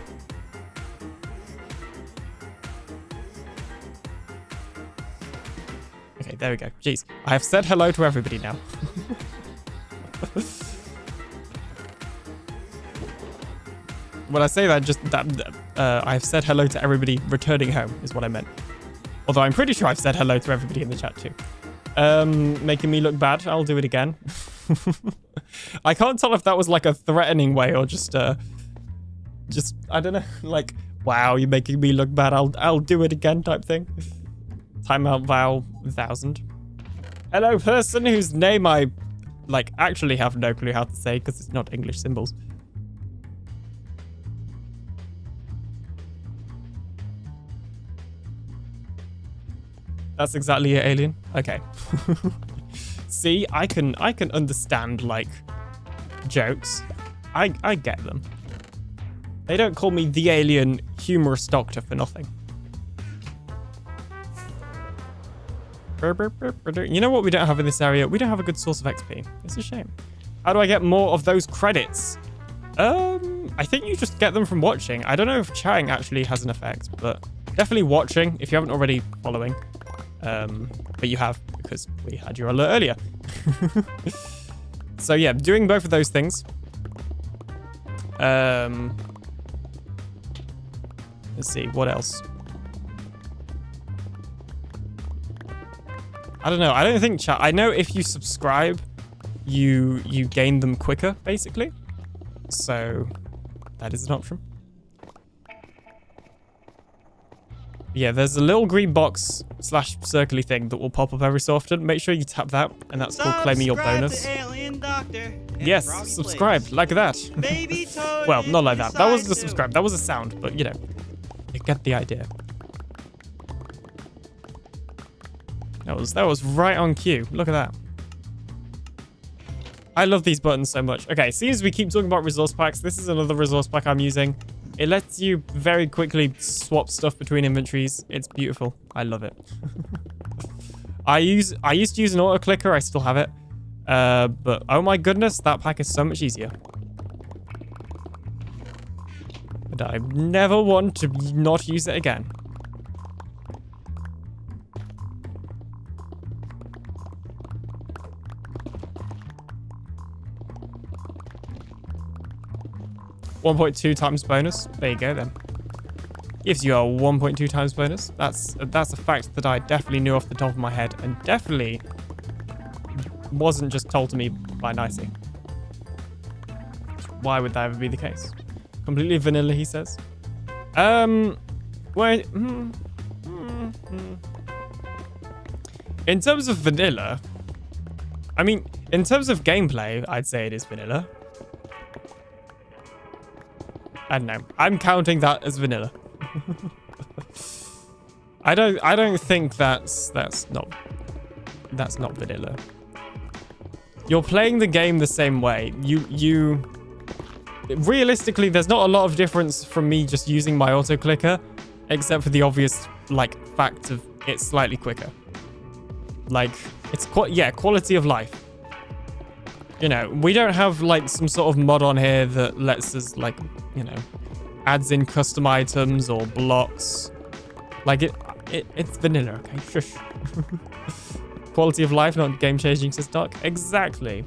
Okay, there we go. Jeez. I have said hello to everybody now. When I say that, just that I've said hello to everybody returning home is what I meant. Although I'm pretty sure I've said hello to everybody in the chat too. Making me look bad. I'll do it again. I can't tell if that was like a threatening way or just I don't know, like, wow, you're making me look bad. I'll do it again type thing. Timeout Vow 1000. Hello, person whose name I like actually have no clue how to say because it's not English symbols. That's exactly it, Alien. Okay. See, I can understand, like, jokes. I get them. They don't call me the Alien humorous doctor for nothing. You know what we don't have in this area? We don't have a good source of XP. It's a shame. How do I get more of those credits? I think you just get them from watching. I don't know if chatting actually has an effect, but definitely watching if you haven't already following. But you have, because we had your alert earlier. So yeah, doing both of those things. Let's see, what else? I don't know. I don't think chat. I know if you subscribe, you gain them quicker, basically. So that is an option. Yeah, there's a little green box / circly thing that will pop up every so often. Make sure you tap that, and that's called claiming your bonus. To TheAlienDoctor and Yes, Froggy subscribe, Plays. like that. Baby Toad Well, not like that. That wasn't a inside subscribe. That was a sound, but you know, you get the idea. That was right on cue. Look at that. I love these buttons so much. Okay, seeing as we keep talking about resource packs, this is another resource pack I'm using. It lets you very quickly swap stuff between inventories. It's beautiful. I love it. I used to use an auto clicker. I still have it. But oh my goodness, that pack is so much easier. And I never want to not use it again. .2 times bonus. There you go then. Gives you a 1.2 times bonus. That's a fact that I definitely knew off the top of my head and definitely wasn't just told to me by Nicey. Why would that ever be the case? Completely vanilla, he says. Wait. In terms of vanilla, I mean, in terms of gameplay, I'd say it is vanilla. I don't know. I'm counting that as vanilla. I don't think that's not vanilla. You're playing the game the same way. You realistically, there's not a lot of difference from me just using my auto clicker, except for the obvious like fact of it's slightly quicker. Like it's quality of life. You know, we don't have like some sort of mod on here that lets us like, you know, adds in custom items or blocks. Like it's vanilla, okay? Shush. Quality of life, not game changing, says Dark. Exactly.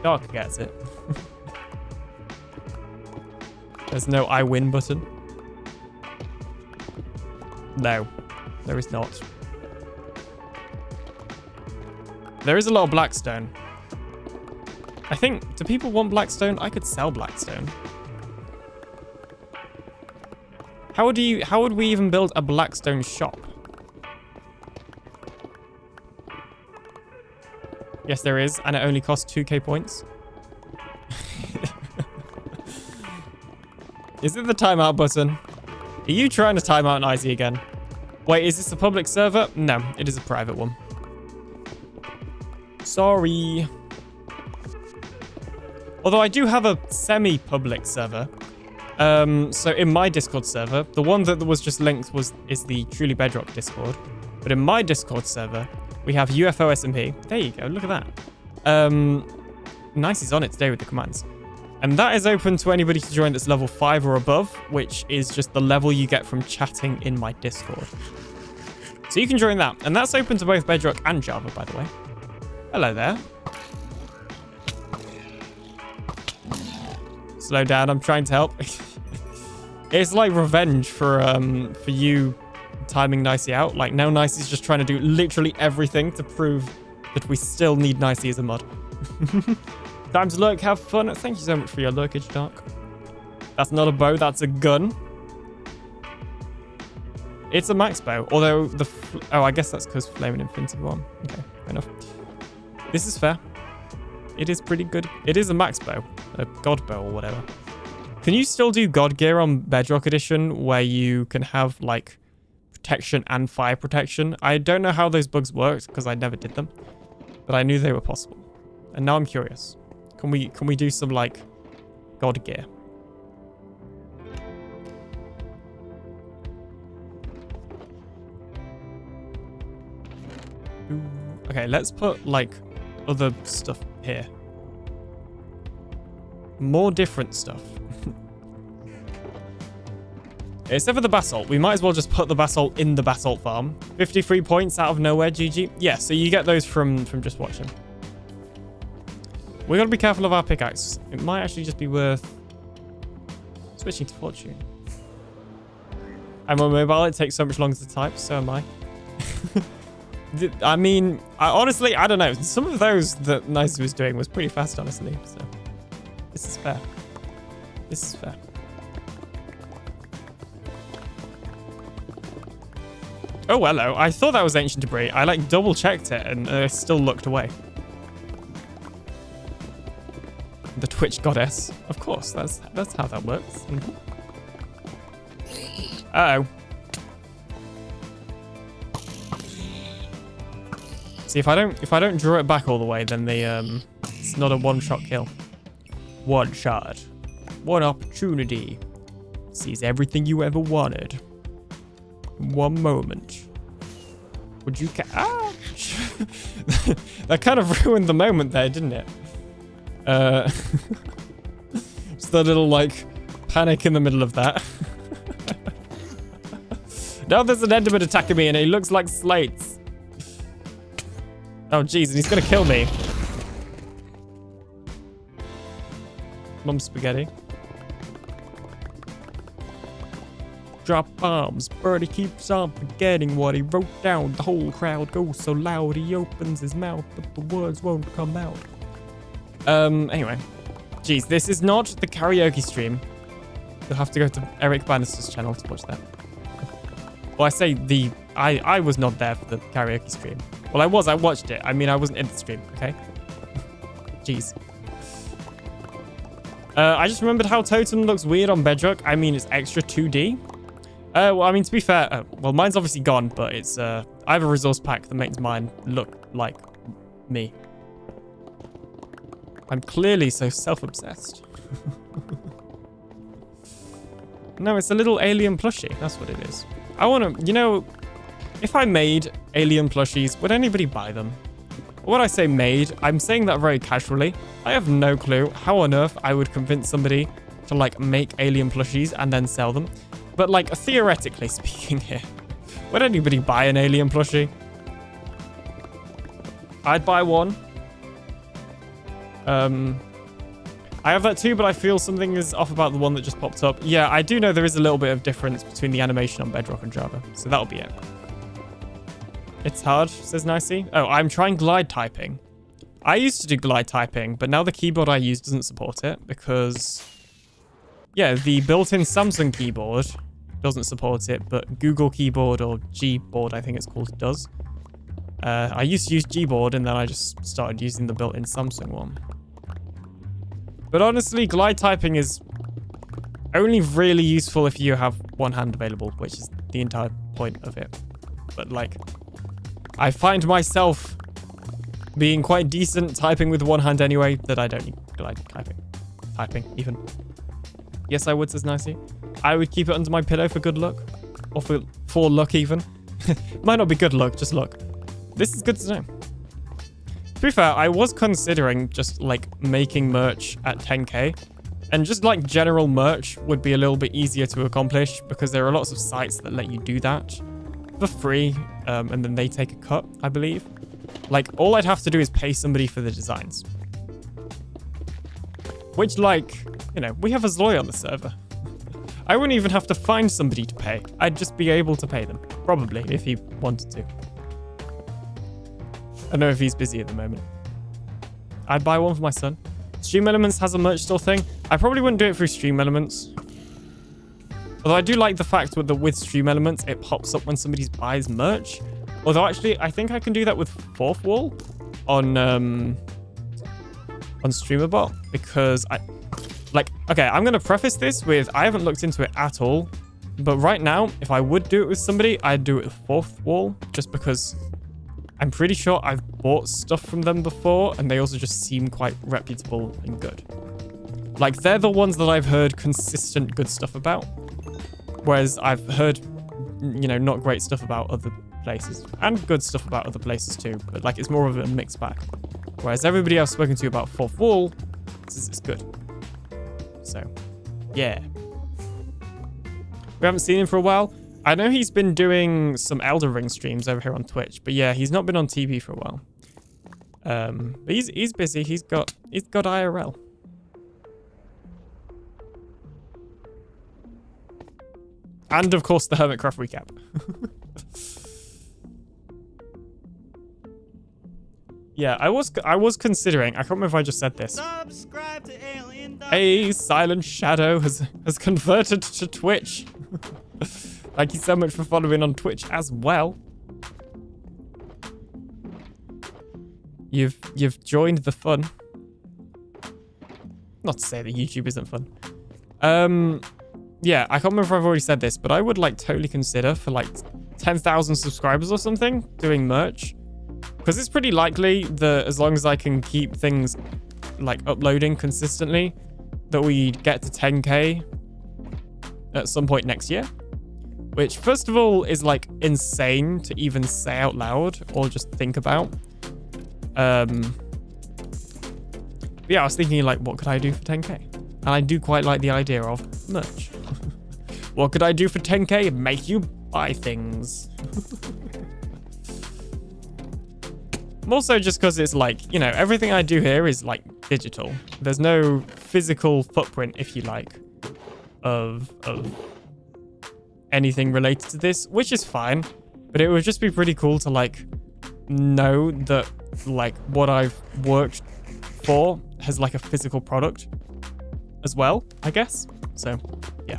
Dark gets it. There's no I win button. No, there is not. There is a lot of blackstone. I think, do people want blackstone? I could sell blackstone. How would we even build a blackstone shop? Yes, there is, and it only costs 2k points. Is it the timeout button? Are you trying to time out Nicey again? Wait, is this a public server? No, it is a private one. Sorry. Although I do have a semi-public server. So in my Discord server, the one that was just linked is the Truly Bedrock Discord. But in my Discord server, we have UFO SMP. There you go, look at that. Nicey's on it today with the commands. And that is open to anybody to join that's level 5 or above, which is just the level you get from chatting in my Discord. So you can join that. And that's open to both Bedrock and Java, by the way. Hello there. Slow down, I'm trying to help. It's like revenge for you timing Nicey out. Like now Nicey's just trying to do literally everything to prove that we still need Nicey as a mod. Time to lurk, have fun. Thank you so much for your lurkage, Dark. That's not a bow, that's a gun. It's a max bow, although I guess that's because Flame and Infinity one. Okay, fair enough. This is fair. It is pretty good. It is a max bow, a god bow or whatever. Can you still do god gear on Bedrock Edition where you can have like protection and fire protection? I don't know how those bugs worked because I never did them, but I knew they were possible. And now I'm curious. Can we do some like god gear? Ooh. Okay, let's put like other stuff here. More different stuff. Except for the basalt. We might as well just put the basalt in the basalt farm. 53 points out of nowhere, GG. Yeah, so you get those from just watching. We gotta be careful of our pickaxe. It might actually just be worth switching to fortune. I'm on mobile, it takes so much longer to type, so am I. I mean, honestly, I don't know. Some of those that Nicey was doing was pretty fast, honestly. So this is fair. This is fair. Oh, hello. I thought that was ancient debris. I like double checked it and still looked away. The Twitch goddess. Of course, that's how that works. Uh-oh. See, if I don't draw it back all the way, then it's not a one-shot kill. One shot. One opportunity. Sees everything you ever wanted. In one moment. Would you ouch! That kind of ruined the moment there, didn't it? Just a little, like, panic in the middle of that. Now there's an Enderman attacking me and he looks like slates. Oh, jeez, and he's gonna kill me. Mum spaghetti. Drop bombs. Birdie keeps on forgetting what he wrote down. The whole crowd goes so loud he opens his mouth, but the words won't come out. Anyway. Jeez, this is not the karaoke stream. You'll have to go to Eric Bannister's channel to watch that. Well, I say I was not there for the karaoke stream. Well, I watched it. I mean, I wasn't in the stream, okay? Jeez. I just remembered how Totem looks weird on Bedrock. I mean, it's extra 2D. Well, I mean, to be fair, well, mine's obviously gone, but it's, I have a resource pack that makes mine look like me. I'm clearly so self-obsessed. No, it's a little alien plushie. That's what it is. I want to, you know, if I made alien plushies, would anybody buy them? When I say made, I'm saying that very casually. I have no clue how on earth I would convince somebody to, like, make alien plushies and then sell them. But, like, theoretically speaking here, would anybody buy an alien plushie? I'd buy one. I have that too, but I feel something is off about the one that just popped up. Yeah, I do know there is a little bit of difference between the animation on Bedrock and Java, so that'll be it. It's hard, says Nicey. Oh, I'm trying glide typing. I used to do glide typing, but now the keyboard I use doesn't support it because, yeah, the built-in Samsung keyboard doesn't support it, but Google keyboard or Gboard, I think it's called, does. I used to use Gboard and then I just started using the built-in Samsung one. But honestly, glide typing is only really useful if you have one hand available, which is the entire point of it. But, like, I find myself being quite decent typing with one hand anyway, that I don't need glide typing even. Yes, I would, says Nicey. I would keep it under my pillow for good luck. Or for luck even. Might not be good luck, just luck. This is good to know. To be fair, I was considering just, like, making merch at 10k. And just, like, general merch would be a little bit easier to accomplish because there are lots of sites that let you do that for free. And then they take a cut, I believe. Like, all I'd have to do is pay somebody for the designs. Which, like, you know, we have a Zloy on the server. I wouldn't even have to find somebody to pay. I'd just be able to pay them. Probably, if he wanted to. I don't know if he's busy at the moment. I'd buy one for my son. Stream Elements has a merch store thing. I probably wouldn't do it through Stream Elements. Although I do like the fact that with Stream Elements, it pops up when somebody buys merch. Although actually, I think I can do that with Fourth Wall on StreamerBot because okay, I'm gonna preface this with I haven't looked into it at all, but right now, if I would do it with somebody, I'd do it with Fourth Wall just because I'm pretty sure I've bought stuff from them before, and they also just seem quite reputable and good. Like, they're the ones that I've heard consistent good stuff about, whereas I've heard, you know, not great stuff about other places, and good stuff about other places too, but, like, it's more of a mixed bag. Whereas everybody I've spoken to about Fourth Wall says it's good. So, yeah. We haven't seen him for a while. I know he's been doing some Elden Ring streams over here on Twitch, but yeah, he's not been on TV for a while. But he's busy. He's got IRL. And of course the Hermitcraft recap. Yeah, I was considering. I can't remember if I just said this. Subscribe to AlienDoctor. Hey, Silent Shadow has converted to Twitch. Thank you so much for following on Twitch as well. You've joined the fun. Not to say that YouTube isn't fun. Yeah, I can't remember if I've already said this, but I would like totally consider for like 10,000 subscribers or something doing merch. Because it's pretty likely that as long as I can keep things like uploading consistently, that we get to 10k at some point next year. Which, first of all, is like insane to even say out loud or just think about. But yeah, I was thinking like, what could I do for 10k? And I do quite like the idea of merch. What could I do for 10k? Make you buy things. Also just because it's like, you know, everything I do here is like digital. There's no physical footprint, if you like, of anything related to this, which is fine. But it would just be pretty cool to like know that like what I've worked for has like a physical product as well, I guess. So yeah,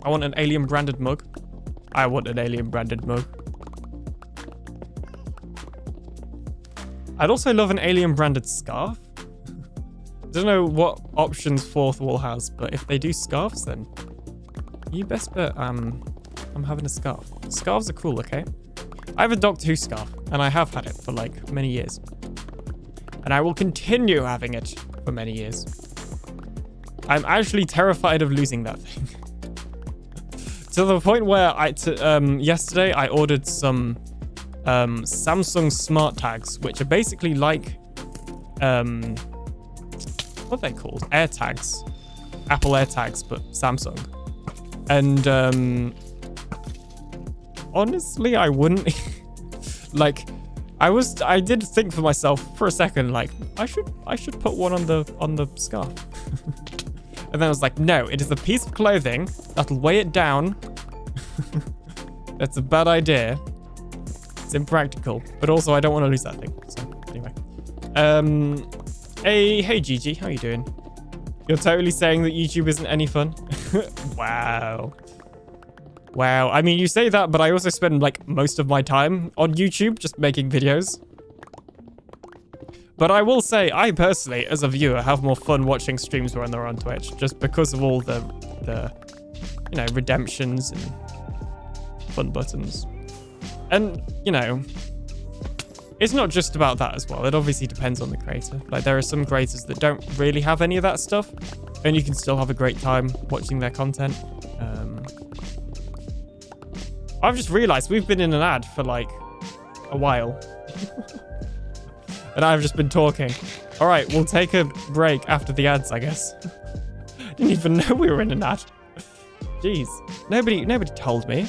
I want an alien branded mug. I want an alien branded mug. I'd also love an alien branded scarf. Don't know what options Fourth Wall has, but if they do scarves, then you best bet I'm having a scarf. Scarves are cool, okay? I have a Doctor Who scarf, and I have had it for like many years. And I will continue having it for many years. I'm actually terrified of losing that thing. To the point where yesterday I ordered some Samsung smart tags, which are basically like what are they called? Air tags. Apple Air tags, but Samsung. And honestly, I wouldn't like I did think for myself for a second, like I should put one on the scarf. And then I was like, no, it is a piece of clothing that'll weigh it down. That's a bad idea. It's impractical, but also I don't want to lose that thing. So anyway, hey Gigi, how you doing? You're totally saying that YouTube isn't any fun. Wow. I mean, you say that, but I also spend like most of my time on YouTube just making videos. But I will say, I personally, as a viewer, have more fun watching streams when they're on Twitch, just because of all the you know, redemptions and fun buttons. And, you know, it's not just about that as well. It obviously depends on the creator. Like, there are some creators that don't really have any of that stuff, and you can still have a great time watching their content. I've just realized we've been in an ad for, like, a while. And I've just been talking. All right, we'll take a break after the ads, I guess. Didn't even know we were in an ad. Jeez. Nobody told me.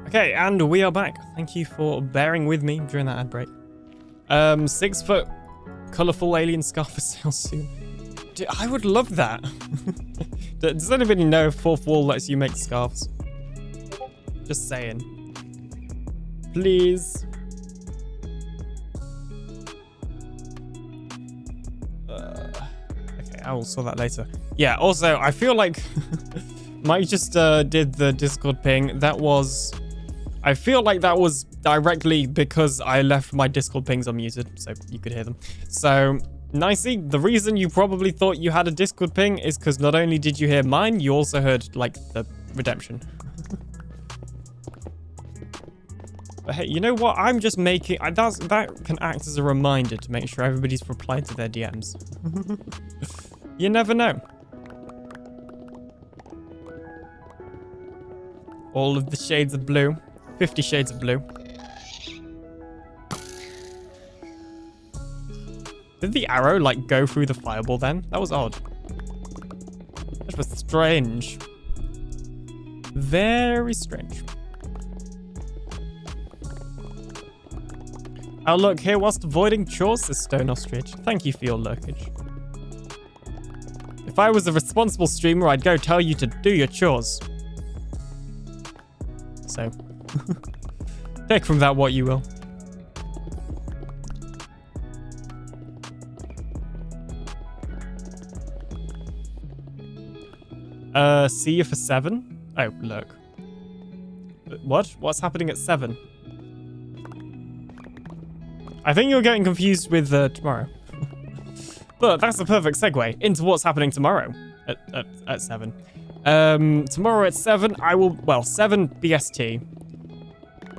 Okay, and we are back. Thank you for bearing with me during that ad break. 6 foot colourful alien scarf for sale soon. Dude, I would love that. Does anybody know if Fourth Wall lets you make scarves? Just saying. Please. Okay, I will sort that later. Yeah, also, I feel like Mike just did the Discord ping. That was... I feel like that was directly because I left my Discord pings unmuted, so you could hear them. So, nicely, the reason you probably thought you had a Discord ping is because not only did you hear mine, you also heard, like, the redemption. But hey, you know what? I'm just making... that can act as a reminder to make sure everybody's replied to their DMs. You never know. All of the shades of blue. 50 shades of blue. Did the arrow, like, go through the fireball then? That was odd. That was strange. Very strange. I'll lurk here whilst avoiding chores, says Stone Ostrich. Thank you for your lurkage. If I was a responsible streamer, I'd go tell you to do your chores. So, take from that what you will. See you for 7? Oh, look. What? What's happening at 7? I think you're getting confused with tomorrow. But that's the perfect segue into what's happening tomorrow at 7. Tomorrow at 7, I will, well, 7 BST.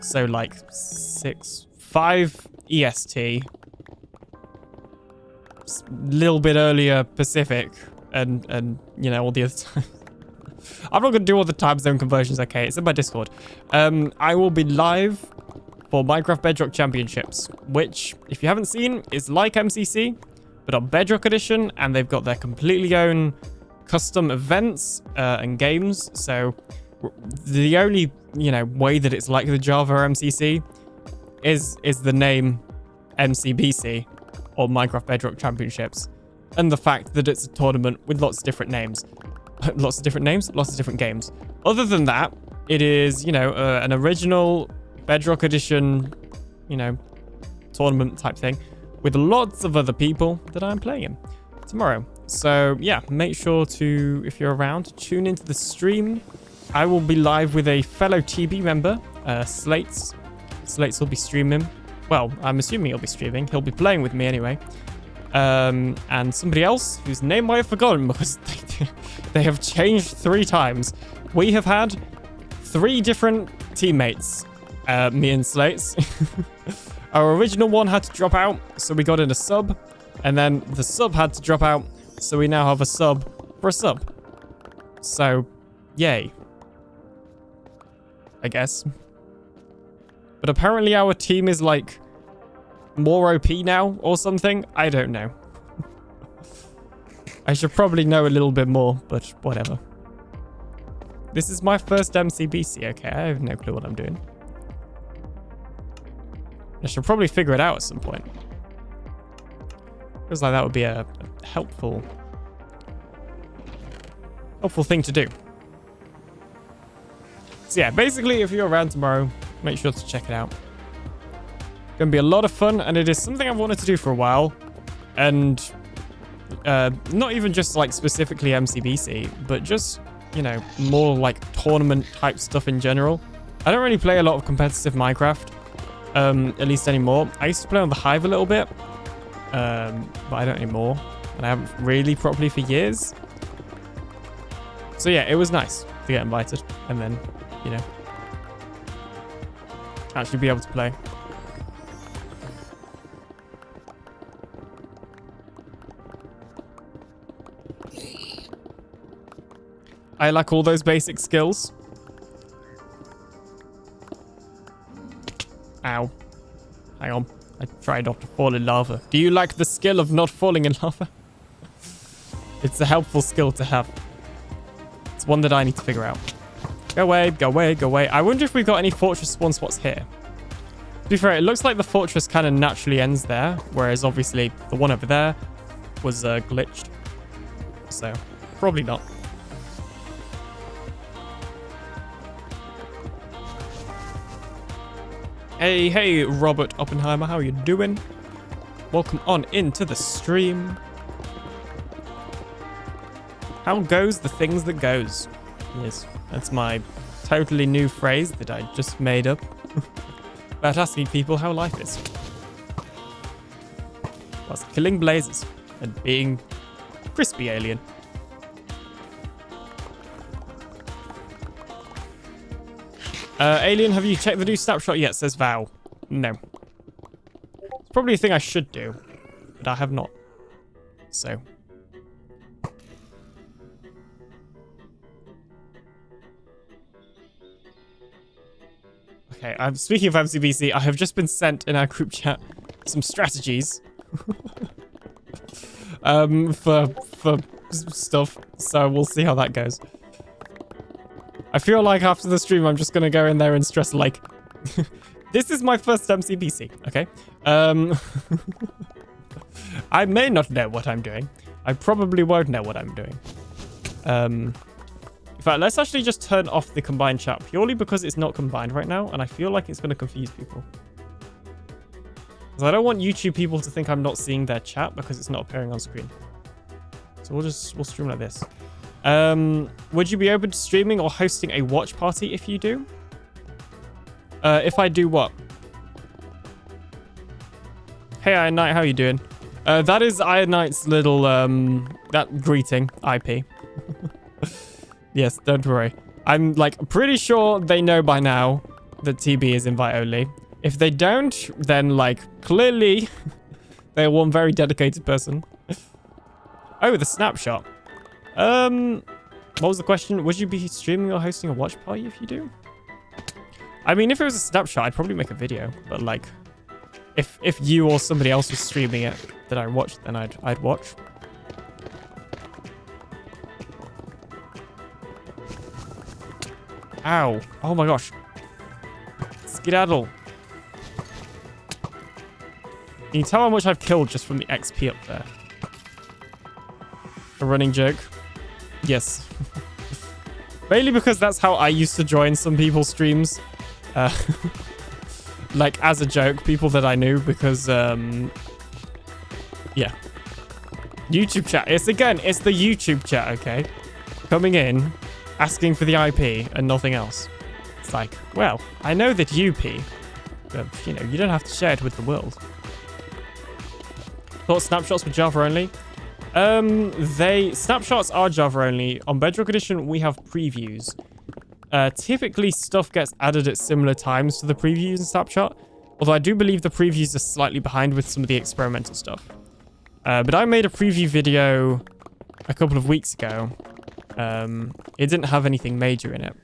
So like 5 EST. Little bit earlier Pacific and you know, all the other times. I'm not going to do all the time zone conversions, okay? It's in my Discord. I will be live for Minecraft Bedrock Championships, which, if you haven't seen, is like MCC, but on Bedrock Edition, and they've got their completely own custom events and games. So the only, you know, way that it's like the Java MCC is the name MCBC, or Minecraft Bedrock Championships, and the fact that it's a tournament with lots of different names. Lots of different names, lots of different games. Other than that, it is, you know, an original Bedrock Edition, you know, tournament type thing with lots of other people that I'm playing in tomorrow. So yeah, make sure to, if you're around, tune into the stream. I will be live with a fellow TB member, Slates. Slates will be streaming. Well, I'm assuming he'll be streaming. He'll be playing with me anyway. And somebody else whose name I have forgotten because they have changed 3 times. We have had 3 different teammates, me and Slates. Our original one had to drop out, so we got in a sub. And then the sub had to drop out, so we now have a sub for a sub. So, yay. I guess. But apparently our team is like more OP now or something. I don't know. I should probably know a little bit more, but whatever. This is my first MCBC, okay? I have no clue what I'm doing. I should probably figure it out at some point. Feels like that would be a helpful thing to do. So yeah, basically, if you're around tomorrow, make sure to check it out. It's going to be a lot of fun, and it is something I've wanted to do for a while. And not even just like specifically MCBC, but just, you know, more like tournament type stuff in general. I don't really play a lot of competitive Minecraft, at least anymore. I used to play on the Hive a little bit, but I don't anymore. And I haven't really properly for years. So yeah, it was nice to get invited and then, you know, actually be able to play. I lack all those basic skills. Ow. Hang on. I try not to fall in lava. Do you like the skill of not falling in lava? It's a helpful skill to have. It's one that I need to figure out. Go away, go away, go away. I wonder if we've got any fortress spawn spots here. To be fair, it looks like the fortress kind of naturally ends there, whereas obviously the one over there was glitched. So, probably not. Hey, hey, Robert Oppenheimer, how you doing? Welcome on into the stream. How goes the things that goes? Yes, that's my totally new phrase that I just made up about asking people how life is. Whilst killing blazes and being crispy alien. Alien, have you checked the new snapshot yet? Says Val. No. It's probably a thing I should do, but I have not. So. Okay, speaking of MCBC, I have just been sent in our group chat some strategies for stuff, so we'll see how that goes. I feel like after the stream, I'm just gonna go in there and stress like, this is my first MCBC, okay? I may not know what I'm doing. I probably won't know what I'm doing. In fact, let's actually just turn off the combined chat purely because it's not combined right now, and I feel like it's gonna confuse people. Because I don't want YouTube people to think I'm not seeing their chat because it's not appearing on screen. So we'll stream like this. Would you be open to streaming or hosting a watch party if you do? If I do what? Hey Iron Knight, how you doing? That is Iron Knight's little that greeting IP. Yes, don't worry. I'm like pretty sure they know by now that TB is invite only. If they don't, then like clearly they're one very dedicated person. Oh, the snapshot. What was the question? Would you be streaming or hosting a watch party if you do? I mean, if it was a snapshot, I'd probably make a video. But like, if you or somebody else was streaming it that I watched, then I'd watch. Ow! Oh my gosh! Skedaddle! Can you tell how much I've killed just from the XP up there? A running joke. Yes. Mainly because that's how I used to join some people's streams. Like, as a joke, people that I knew because, yeah. YouTube chat. It's the YouTube chat, okay? Coming in, asking for the IP and nothing else. It's like, well, I know that you P, but, you know, you don't have to share it with the world. Thought snapshots were Java only? Snapshots are Java only. On Bedrock Edition, we have previews. Typically, stuff gets added at similar times to the previews and snapshot. Although I do believe the previews are slightly behind with some of the experimental stuff. But I made a preview video a couple of weeks ago. It didn't have anything major in it.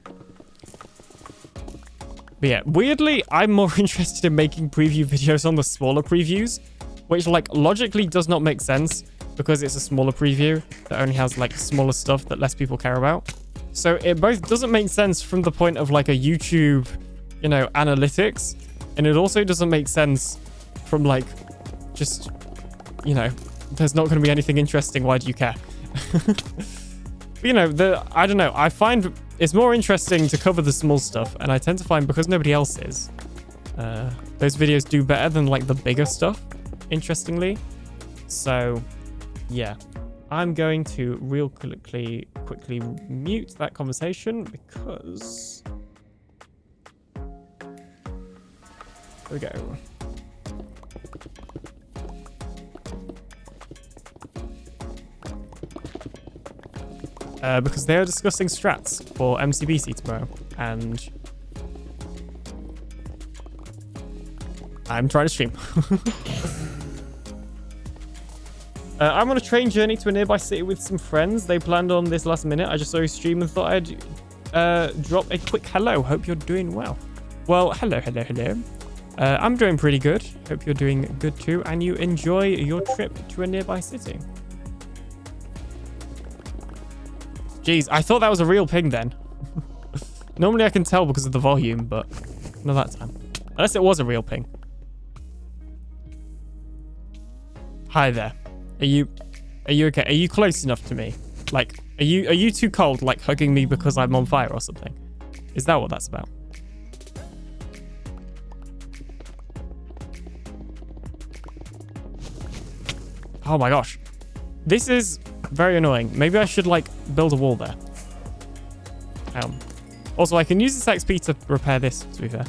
But yeah, weirdly, I'm more interested in making preview videos on the smaller previews, which like logically does not make sense because it's a smaller preview that only has like smaller stuff that less people care about. So it both doesn't make sense from the point of like a YouTube, you know, analytics, and it also doesn't make sense from like just, you know, there's not going to be anything interesting. Why do you care? You know, I don't know. I find it's more interesting to cover the small stuff, and I tend to find because nobody else is, those videos do better than like the bigger stuff, interestingly. So yeah, I'm going to real quickly mute that conversation because there we go. Because they are discussing strats for MCBC tomorrow, and I'm trying to stream. I'm on a train journey to a nearby city with some friends. They planned on this last minute. I just saw you stream and thought I'd drop a quick hello. Hope you're doing well. Well, hello. I'm doing pretty good. Hope you're doing good too, and you enjoy your trip to a nearby city. Jeez, I thought that was a real ping then. Normally I can tell because of the volume, but not that time. Unless it was a real ping. Hi there. Are you okay? Are you close enough to me? Like, are you too cold, like hugging me because I'm on fire or something? Is that what that's about? Oh my gosh. This is very annoying. Maybe I should like build a wall there. Also, I can use this XP to repair this, to be fair.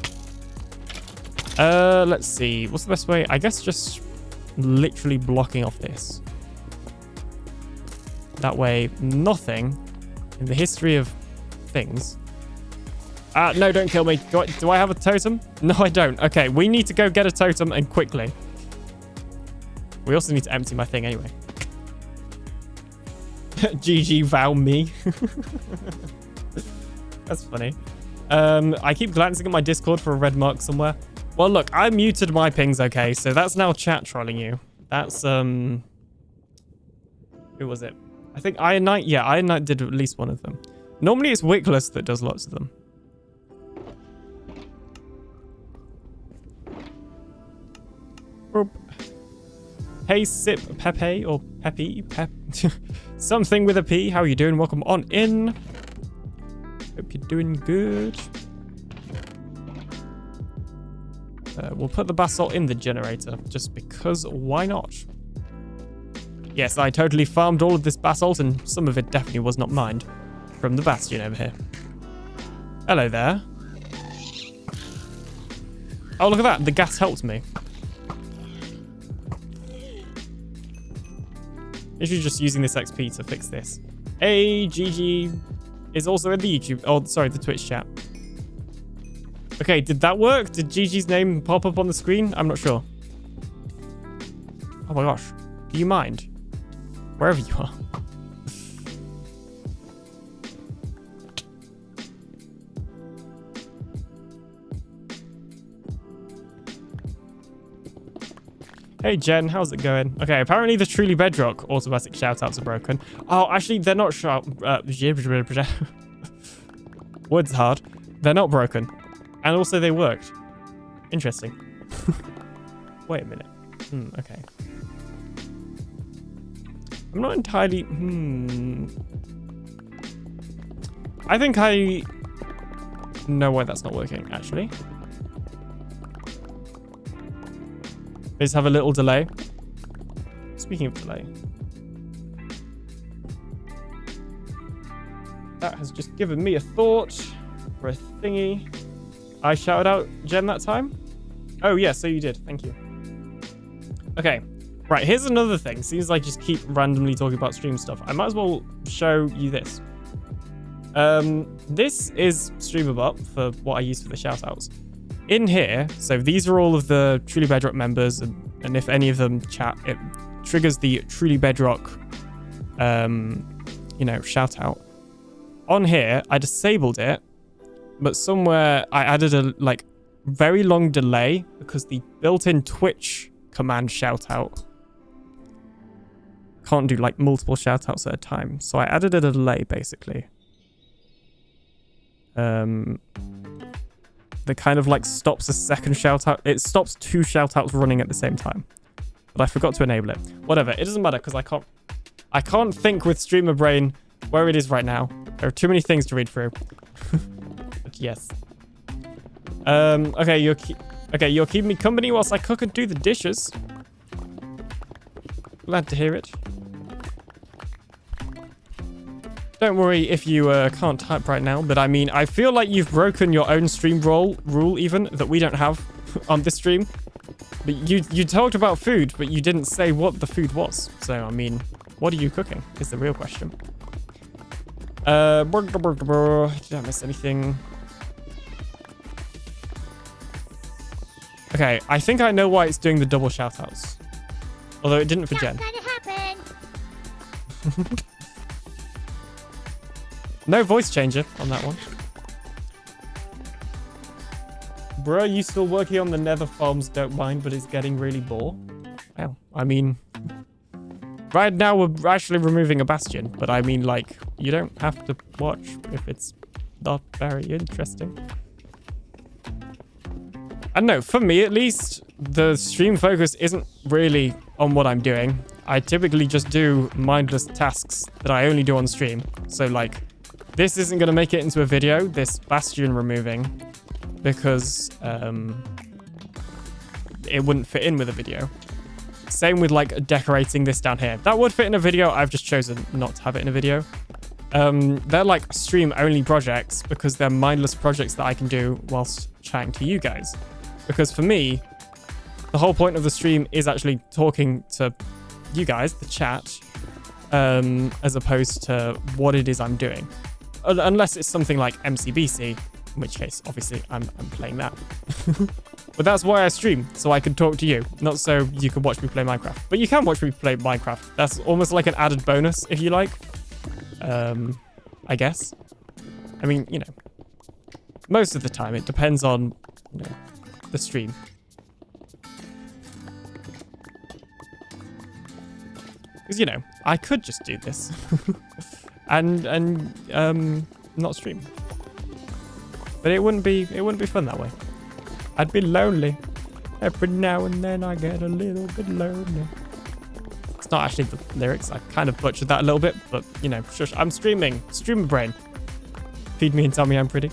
Let's see. What's the best way? I guess just literally blocking off this. That way, nothing in the history of things. No, don't kill me. Do I have a totem? No, I don't. Okay, we need to go get a totem and quickly. We also need to empty my thing anyway. GG vow me. That's funny. I keep glancing at my Discord for a red mark somewhere. Well, look, I muted my pings, okay? So that's now chat trolling you. That's, who was it? I think Iron Knight. Yeah, Iron Knight did at least one of them. Normally it's whitelisted that does lots of them. Boop. Hey, Sip Pepe or Pepe. Something with a P. How are you doing? Welcome on in. Hope you're doing good. We'll put the basalt in the generator just because why not? Yes, I totally farmed all of this basalt and some of it definitely was not mined from the bastion over here. Hello there. Oh, look at that. The gas helped me. Literally just using this XP to fix this. Hey, GG is also in the YouTube. Oh, sorry, the Twitch chat. Okay, did that work? Did GG's name pop up on the screen? I'm not sure. Oh my gosh. Do you mind? Wherever you are. Hey Jen, how's it going? Okay, apparently the Truly Bedrock automatic shoutouts are broken. Oh, actually, they're not Word's hard. They're not broken. And also they worked. Interesting. Wait a minute. Okay. I'm not entirely... I think I know why that's not working, actually. We just have a little delay. Speaking of delay. That has just given me a thought for a thingy. I shouted out Jen that time? Oh, yeah, so you did. Thank you. Okay. Right, here's another thing. Seems like I just keep randomly talking about stream stuff. I might as well show you this. This is StreamerBot for what I use for the shoutouts. In here, so these are all of the Truly Bedrock members, and if any of them chat, it triggers the Truly Bedrock, shout out. On here, I disabled it, but somewhere I added a very long delay because the built-in Twitch command shout out can't do multiple shout outs at a time. So I added a delay basically. That kind of stops a second shout out. It stops two shout outs running at the same time. But I forgot to enable it. Whatever, it doesn't matter because I can't think with streamer brain where it is right now. There are too many things to read through. But yes. Okay, you're keeping me company whilst I cook and do the dishes. Glad to hear it. Don't worry if you can't type right now, but I mean, I feel like you've broken your own stream rule even that we don't have on this stream. But you talked about food, but you didn't say what the food was. So, I mean, what are you cooking is the real question. Did I miss anything? Okay, I think I know why it's doing the double shoutouts. Although it didn't for Jen. That's gonna happen. No voice changer on that one. Bruh, you still working on the nether farms? Don't mind, but it's getting really bored. Well, I mean, right now we're actually removing a bastion, but I mean, you don't have to watch if it's not very interesting. And no, for me at least, the stream focus isn't really on what I'm doing. I typically just do mindless tasks that I only do on stream. So like, this isn't going to make it into a video, this bastion removing, because it wouldn't fit in with a video. Same with like decorating this down here. That would fit in a video, I've just chosen not to have it in a video. They're like stream only projects because they're mindless projects that I can do whilst chatting to you guys. Because for me, the whole point of the stream is actually talking to you guys, the chat, as opposed to what it is I'm doing. Unless it's something like MCBC, in which case, obviously, I'm playing that. But that's why I stream, so I can talk to you, not so you can watch me play Minecraft. But you can watch me play Minecraft. That's almost like an added bonus, if you like. I guess. I mean, you know, most of the time, it depends on, you know, the stream. Because, you know, I could just do this and not stream. But it wouldn't be fun that way. I'd be lonely. Every now and then I get a little bit lonely. It's not actually the lyrics. I kind of butchered that a little bit, but you know, shush, I'm streaming. Streamer brain. Feed me and tell me I'm pretty.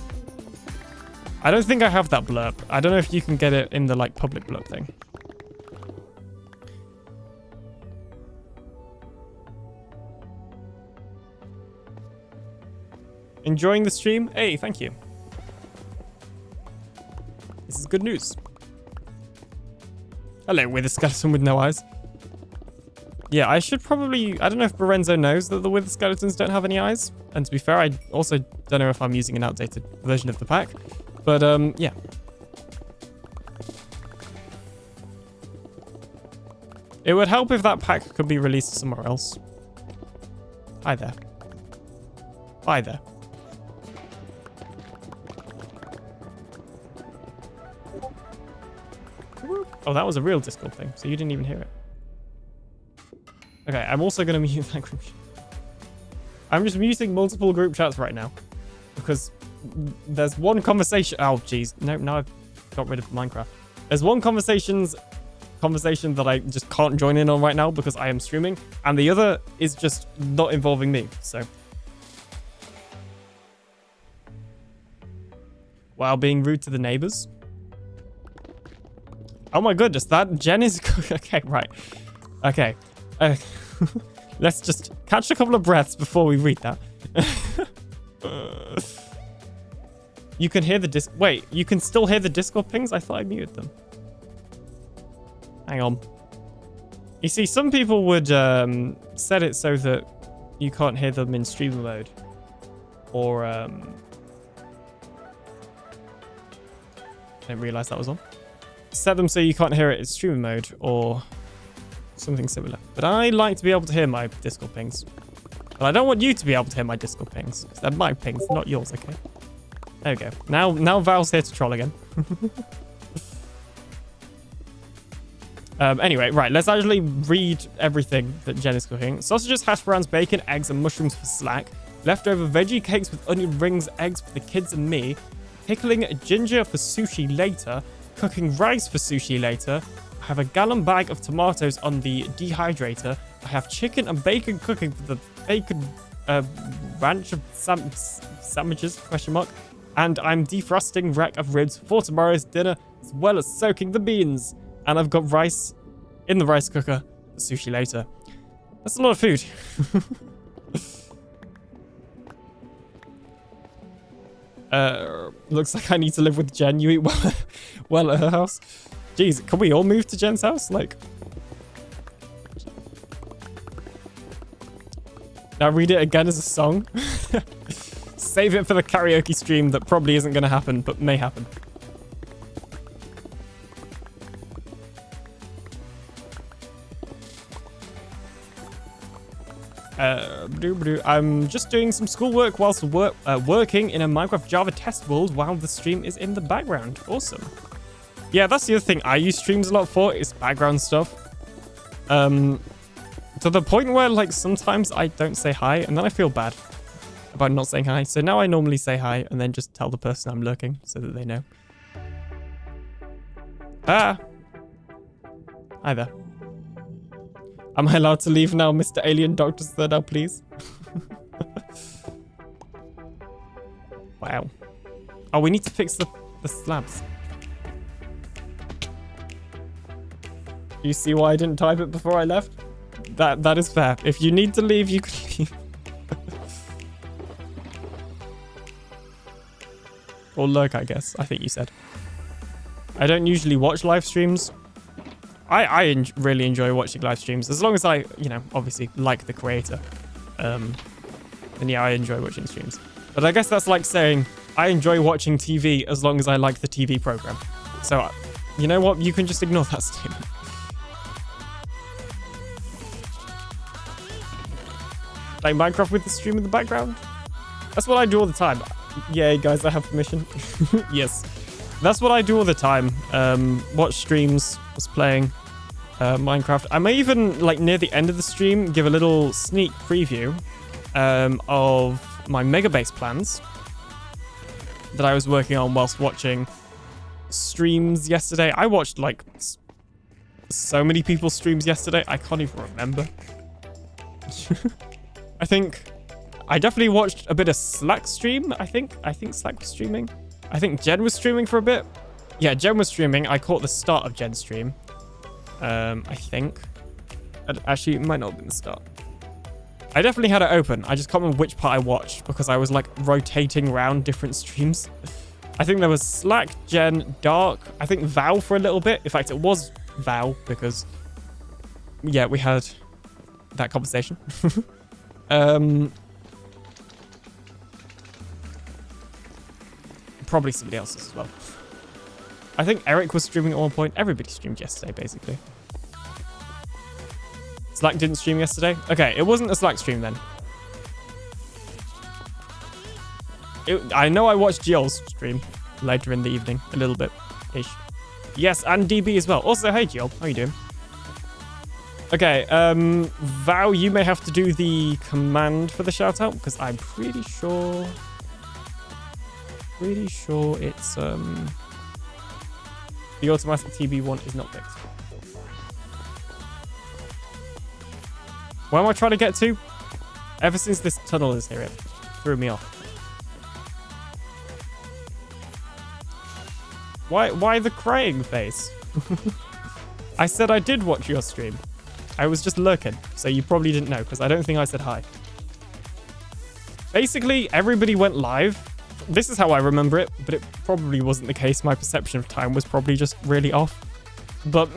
I don't think I have that blurb. I don't know if you can get it in the like public blurb thing. Enjoying the stream? Hey, thank you. This is good news. Hello, wither skeleton with no eyes. Yeah, I should probably... I don't know if Lorenzo knows that the wither skeletons don't have any eyes. And to be fair, I also don't know if I'm using an outdated version of the pack. But, yeah. It would help if that pack could be released somewhere else. Hi there. Hi there. Oh, that was a real Discord thing, so you didn't even hear it. Okay, I'm also going to mute that group chat. I'm just muting multiple group chats right now. Because there's one conversation... Oh, jeez. No, now I've got rid of Minecraft. There's one conversation that I just can't join in on right now because I am streaming. And the other is just not involving me, so... While being rude to the neighbors. Oh my goodness, that Jen is... Okay, right. Okay. Let's just catch a couple of breaths before we read that. You can hear the disc... Wait, you can still hear the Discord pings? I thought I muted them. Hang on. You see, some people would set it so that you can't hear them in streamer mode. Or... I didn't realize that was on. Set them so you can't hear it in streamer mode or something similar. But I like to be able to hear my Discord pings. But I don't want you to be able to hear my Discord pings. They're my pings, not yours, okay? There we go. Now Val's here to troll again. Anyway, right, let's actually read everything that Jen is cooking. Sausages, hash browns, bacon, eggs, and mushrooms for slack. Leftover veggie cakes with onion rings, eggs for the kids and me. Pickling ginger for sushi later. Cooking rice for sushi later. I have a gallon bag of tomatoes on the dehydrator. I have chicken and bacon cooking for the bacon ranch of sandwiches, question mark. And I'm defrosting rack of ribs for tomorrow's dinner, as well as soaking the beans. And I've got rice in the rice cooker for sushi later. That's a lot of food. Looks like I need to live with Jen. You eat well at her house. Jeez, can we all move to Jen's house? Like, now read it again as a song. Save it for the karaoke stream that probably isn't going to happen, but may happen. I'm just doing some schoolwork whilst working in a Minecraft Java test world while the stream is in the background. Awesome. Yeah, that's the other thing I use streams a lot for, is background stuff. To the point where, like, sometimes I don't say hi, and then I feel bad by not saying hi. So now I normally say hi and then just tell the person I'm lurking so that they know. Ah! Hi there. Am I allowed to leave now, Mr. AlienDoctor, sir, now, please? Wow. Oh, we need to fix the slabs. You see why I didn't type it before I left? That is fair. If you need to leave, you can leave. Or lurk, I guess. I think you said. I don't usually watch live streams. I really enjoy watching live streams. As long as I, you know, obviously like the creator. Then yeah, I enjoy watching streams. But I guess that's like saying I enjoy watching TV as long as I like the TV program. So, you know what? You can just ignore that statement. Like Minecraft with the stream in the background? That's what I do all the time. Yay, guys, I have permission. Yes. That's what I do all the time. Watch streams, was playing Minecraft. I may even, like, near the end of the stream, give a little sneak preview of my mega base plans that I was working on whilst watching streams yesterday. I watched, like, so many people's streams yesterday, I can't even remember. I think I definitely watched a bit of Slack stream, I think Slack was streaming. I think Jen was streaming for a bit. Yeah, Jen was streaming. I caught the start of Jen's stream. I think. Actually, it might not have been the start. I definitely had it open. I just can't remember which part I watched because I was like rotating around different streams. I think there was Slack, Jen, Dark. I think Val for a little bit. In fact, it was Val because, yeah, we had that conversation. Probably somebody else's as well. I think Eric was streaming at one point. Everybody streamed yesterday, basically. Slack didn't stream yesterday. Okay, it wasn't a Slack stream then. I know I watched Jiol's stream later in the evening, a little bit-ish. Yes, and DB as well. Also, hey Jiol, how you doing? Okay, Val, you may have to do the command for the shout-out, because I'm pretty sure it's, the automatic TB one is not fixed. Where am I trying to get to? Ever since this tunnel is here, it threw me off. Why the crying face? I said I did watch your stream. I was just lurking, so you probably didn't know, because I don't think I said hi. Basically, everybody went live. This is how I remember it, but it probably wasn't the case. My perception of time was probably just really off. But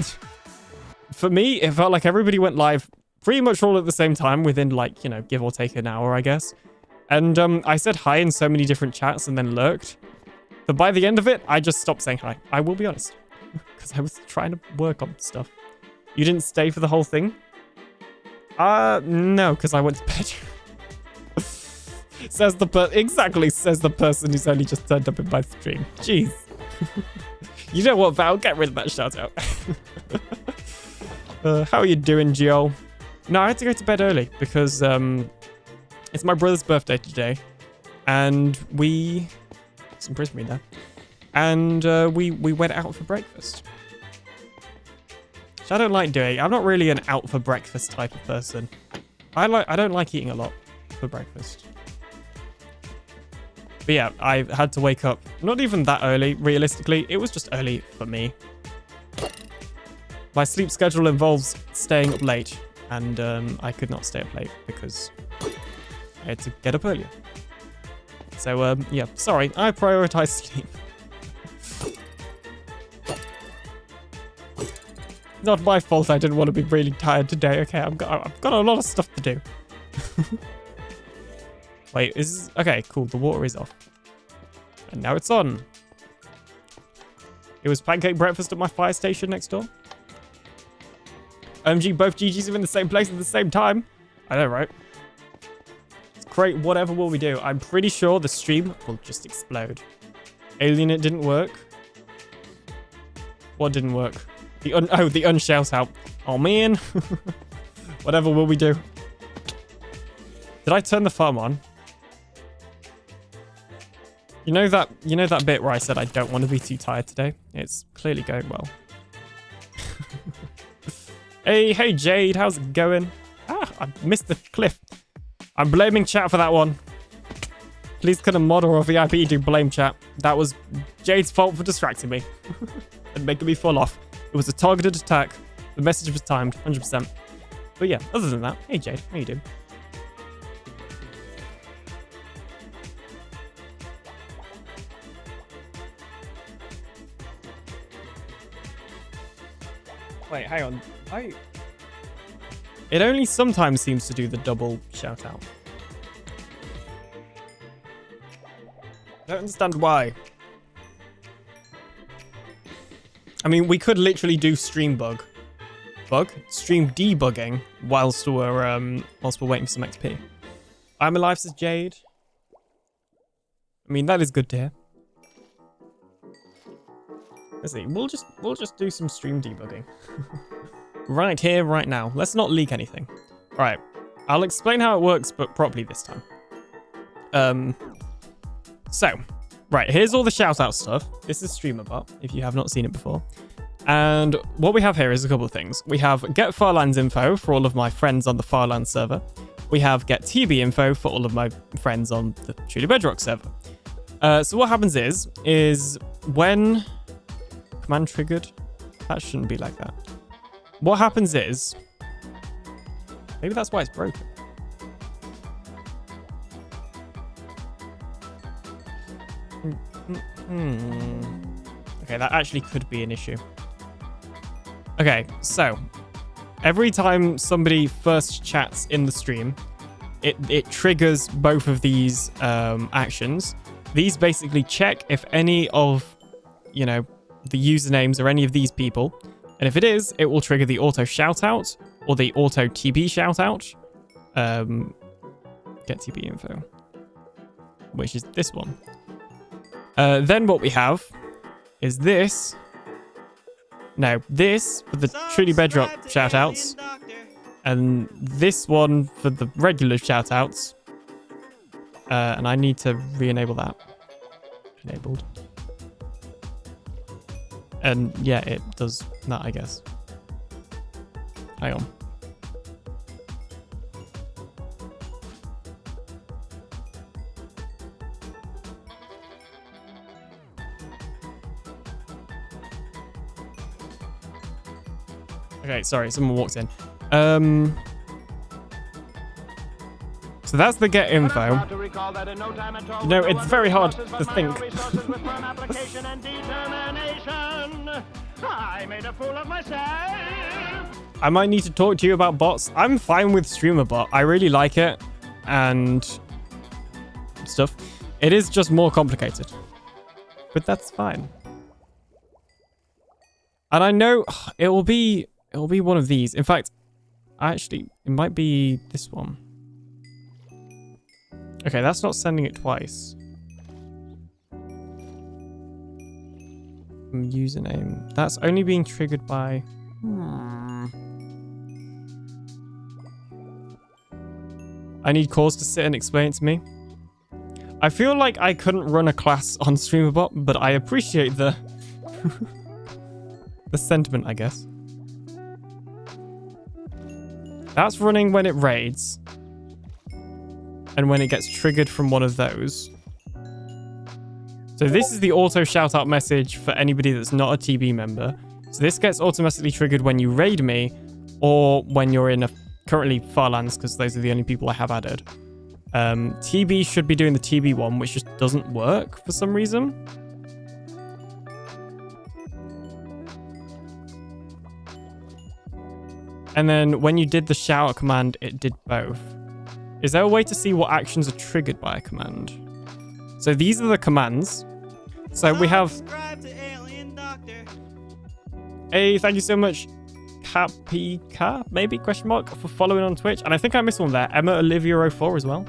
for me, it felt like everybody went live pretty much all at the same time within, like, you know, give or take an hour, I guess. And I said hi in so many different chats and then lurked. But by the end of it, I just stopped saying hi. I will be honest. Because I was trying to work on stuff. You didn't stay for the whole thing? No, because I went to bed. Says the person who's only just turned up in my stream. Jeez. You know what, Val? Get rid of that shout out. How are you doing, Gio? No, I had to go to bed early because it's my brother's birthday today. And we... Some prisoners there. And we went out for breakfast. Which I don't like doing. I'm not really an out for breakfast type of person. I don't like eating a lot for breakfast. But yeah, I had to wake up not even that early, realistically. It was just early for me. My sleep schedule involves staying up late, and I could not stay up late because I had to get up earlier. So, yeah, sorry, I prioritize sleep. Not my fault I didn't want to be really tired today, okay? I've got a lot of stuff to do. Wait, okay, cool, the water is off. And now it's on. It was pancake breakfast at my fire station next door. OMG, both GGs are in the same place at the same time. I know, right? It's great, whatever will we do? I'm pretty sure the stream will just explode. Alien, it didn't work. What didn't work? The unshout out. Oh, man. Whatever will we do? Did I turn the farm on? You know that bit where I said I don't want to be too tired today? It's clearly going well. Hey Jade, how's it going? Ah, I missed the cliff. I'm blaming chat for that one. Please can a mod or a VIP do blame chat? That was Jade's fault for distracting me and making me fall off. It was a targeted attack. The message was timed, 100%. But yeah, other than that, hey Jade, how you doing? Wait, hang on. It only sometimes seems to do the double shout out. I don't understand why. I mean, we could literally do stream stream debugging whilst we're waiting for some XP. I'm alive, says Jade. I mean, that is good to hear. Let's see. We'll just do some stream debugging. Right here, right now. Let's not leak anything. All right. I'll explain how it works, but properly this time. So, right, here's all the shout-out stuff. This is StreamerBot, if you have not seen it before. And what we have here is a couple of things. We have get Farlands info for all of my friends on the Farlands server. We have get TB info for all of my friends on the Truly Bedrock server. So what happens is when command triggered, that shouldn't be like that. What happens is, maybe that's why it's broken. Okay, that actually could be an issue. Okay, so every time somebody first chats in the stream, it triggers both of these actions. These basically check if any of, you know, the usernames are any of these people. And if it is, it will trigger the auto shoutout or the auto TB shoutout. Get TB info, which is this one. Then what we have is this. No, this for the Truly Bedrock shoutouts. And this one for the regular shoutouts. And I need to re-enable that. Enabled. And yeah, it does that, I guess. Hang on. Okay, sorry, someone walked in. So that's the get info. You know, it's very hard to think. I made a fool of myself. I might need to talk to you about bots. I'm fine with StreamerBot. I really like it and stuff. It is just more complicated, but that's fine. And I know it will be one of these. In fact, actually, it might be this one. Okay, that's not sending it twice. Username. That's only being triggered by... I need Cause to sit and explain it to me. I feel like I couldn't run a class on StreamerBot, but I appreciate the... the sentiment, I guess. That's running when it raids. And when it gets triggered from one of those. So this is the auto shout out message for anybody that's not a TB member. So this gets automatically triggered when you raid me or when you're in a currently Farlands, because those are the only people I have added. TB should be doing the TB one, which just doesn't work for some reason. And then when you did the shout out command, it did both. Is there a way to see what actions are triggered by a command? So these are the commands. So we have... Subscribe to TheAlienDoctor. Hey, thank you so much, Kapika, maybe, question mark, for following on Twitch. And I think I missed one there. Emma Olivia 04 as well.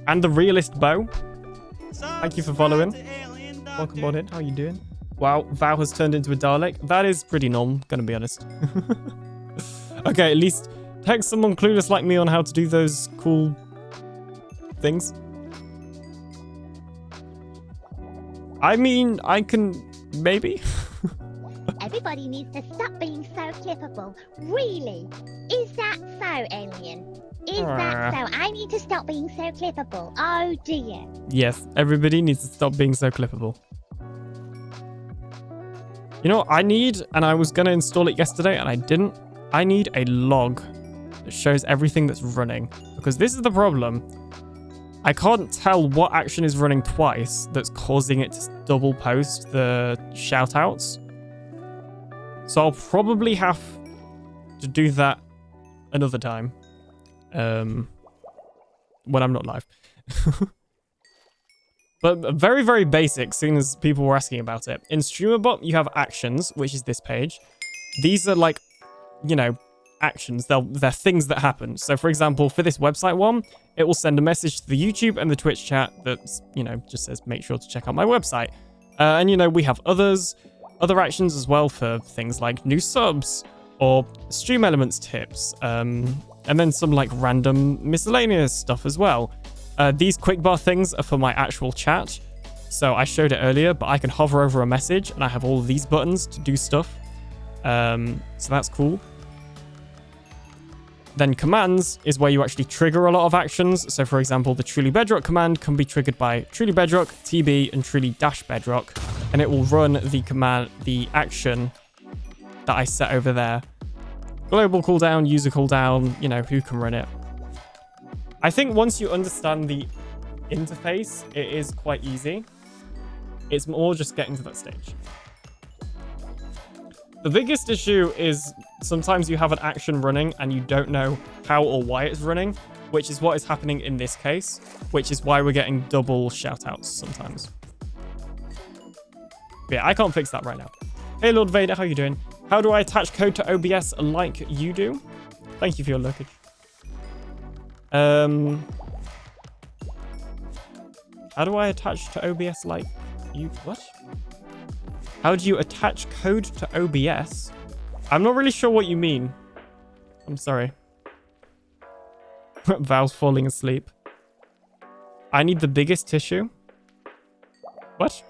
And the Realist Bow. Thank you for following. Welcome on in. How are you doing? Wow, Val has turned into a Dalek. That is pretty normal, gonna be honest. Okay, at least text someone clueless like me on how to do those cool things. I mean, I can maybe. Everybody needs to stop being so clippable. Really? Is that so, Alien? Is that so? I need to stop being so clippable. Oh dear. Yes, everybody needs to stop being so clippable. You know what I need, and I was going to install it yesterday and I didn't. I need a log that shows everything that's running, because this is the problem. I can't tell what action is running twice that's causing it to double post the shoutouts. So I'll probably have to do that another time. When I'm not live. But very, very basic, seeing as people were asking about it. In StreamerBot, you have actions, which is this page. These are like, you know, actions. They're things that happen. So, for example, for this website one, it will send a message to the YouTube and the Twitch chat that's, you know, just says, make sure to check out my website. And, you know, we have other actions as well for things like new subs or stream elements tips. And then some like random miscellaneous stuff as well. These quick bar things are for my actual chat. So I showed it earlier, but I can hover over a message and I have all of these buttons to do stuff. So that's cool. Then commands is where you actually trigger a lot of actions. So for example, the Truly Bedrock command can be triggered by Truly Bedrock, TB, and Truly-Bedrock. And it will run the action that I set over there. Global cooldown, user cooldown, you know, who can run it. I think once you understand the interface, it is quite easy. It's more just getting to that stage. The biggest issue is sometimes you have an action running and you don't know how or why it's running, which is what is happening in this case, which is why we're getting double shoutouts sometimes. But yeah, I can't fix that right now. Hey, Lord Vader, how you doing? How do I attach code to OBS like you do? Thank you for your lookage. How do I attach to OBS like you? What? How do you attach code to OBS? I'm not really sure what you mean. I'm sorry. Val's falling asleep. I need the biggest tissue. What?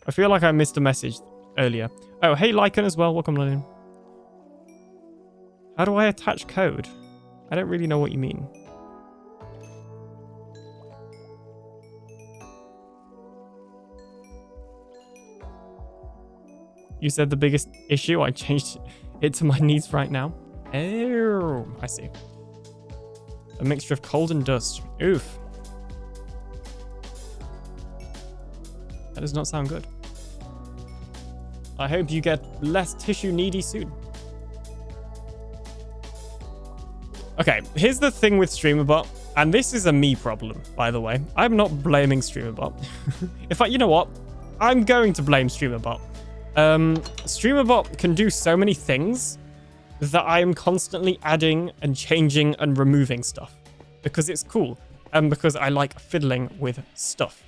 I feel like I missed a message earlier. Oh, hey, Lycan as well. Welcome on in. How do I attach code? I don't really know what you mean. You said the biggest issue. I changed it to my needs right now. Oh, I see. A mixture of cold and dust. Oof. That does not sound good. I hope you get less tissue needy soon. Okay, here's the thing with StreamerBot, and this is a me problem, by the way. I'm not blaming StreamerBot. In fact, you know what? I'm going to blame StreamerBot. StreamerBot can do so many things that I am constantly adding and changing and removing stuff because it's cool and because I like fiddling with stuff.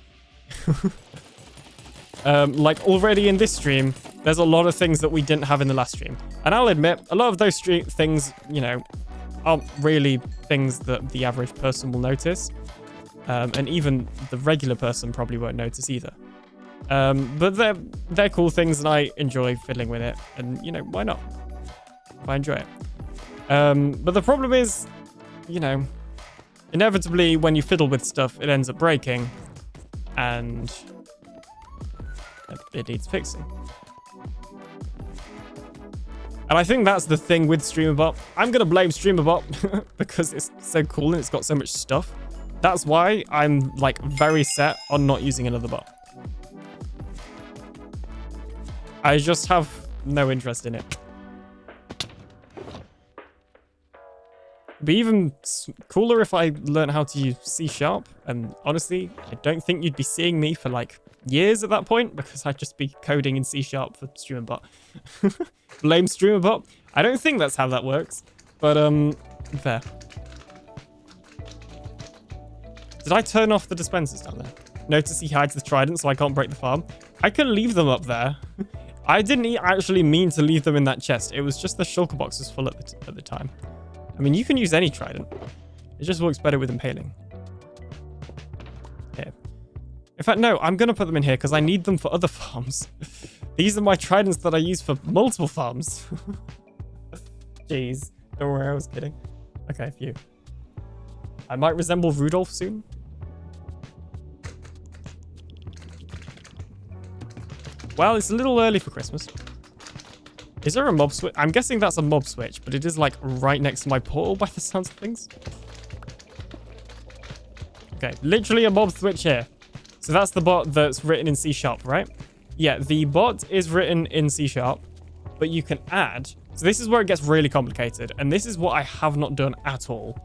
Like already in this stream, there's a lot of things that we didn't have in the last stream. And I'll admit, a lot of those things, you know, aren't really things that the average person will notice. And even the regular person probably won't notice either. But they're cool things and I enjoy fiddling with it. And, you know, why not? If I enjoy it. But the problem is, you know, inevitably when you fiddle with stuff, it ends up breaking. And it needs fixing. And I think that's the thing with StreamerBot. I'm going to blame StreamerBot because it's so cool and it's got so much stuff. That's why I'm like very set on not using another bot. I just have no interest in it. It'd be even cooler if I learned how to use C#. And honestly, I don't think you'd be seeing me for like years at that point because I'd just be coding in C# for StreamerBot. Blame StreamerBot. I don't think that's how that works, but fair. Did I turn off the dispensers down there? Notice he hides the trident so I can't break the farm. I can leave them up there. I didn't actually mean to leave them in that chest. It was just the shulker box was full at the time. I mean, you can use any trident. It just works better with impaling. Here. In fact, no, I'm going to put them in here because I need them for other farms. These are my tridents that I use for multiple farms. Jeez. Don't worry, I was kidding. Okay, phew. I might resemble Rudolph soon. Well, it's a little early for Christmas. Is there a mob switch? I'm guessing that's a mob switch, but it is like right next to my portal by the sounds of things. Okay, literally a mob switch here. So that's the bot that's written in C#, right? Yeah, the bot is written in C#, but you can add... So this is where it gets really complicated, and this is what I have not done at all,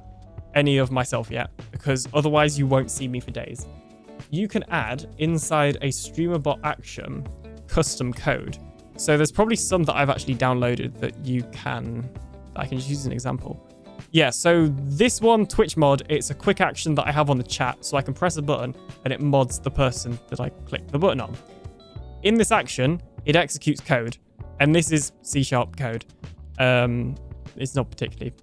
any of myself yet, because otherwise you won't see me for days. You can add inside a streamer bot action custom code. So there's probably some that I've actually downloaded that I can just use as an example. Yeah, so this one, Twitch mod, it's a quick action that I have on the chat, so I can press a button and it mods the person that I click the button on. In this action, it executes code, and this is C# code. It's not particularly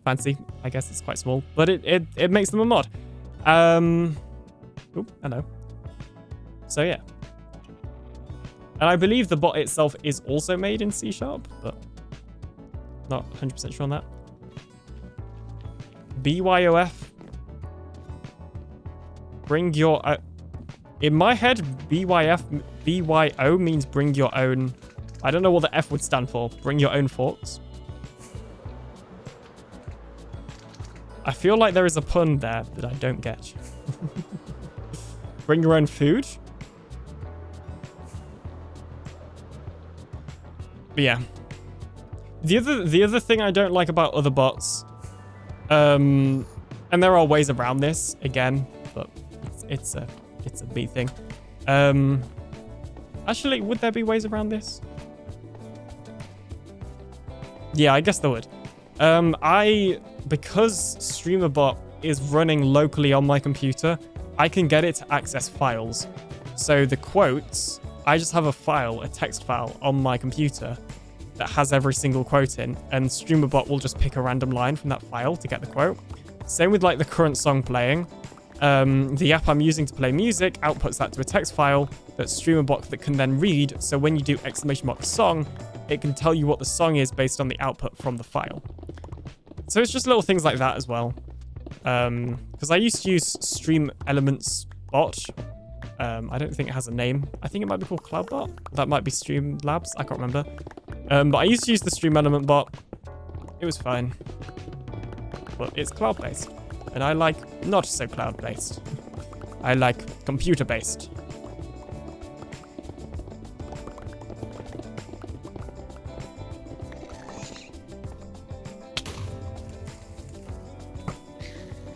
fancy. I guess it's quite small, but it makes them a mod. Oop, hello. So yeah. And I believe the bot itself is also made in C#, but not 100% sure on that. BYOF. Bring your... in my head, BYO means bring your own... I don't know what the F would stand for. Bring your own forks. I feel like there is a pun there that I don't get. Bring your own food? But yeah. The other thing I don't like about other bots... and there are ways around this, again, but it's a B thing. Actually, would there be ways around this? Yeah, I guess there would. Because StreamerBot is running locally on my computer, I can get it to access files. So the quotes, I just have a file, a text file on my computer that has every single quote in, and StreamerBot will just pick a random line from that file to get the quote. Same with like the current song playing. The app I'm using to play music outputs that to a text file that's StreamerBot that can then read. So when you do !song, it can tell you what the song is based on the output from the file. So it's just little things like that as well. Because I used to use Stream Elements bot. I don't think it has a name. I think it might be called CloudBot. That might be Streamlabs. I can't remember. But I used to use the Stream Element bot. It was fine. But it's cloud-based. And I like not so cloud-based. I like computer-based.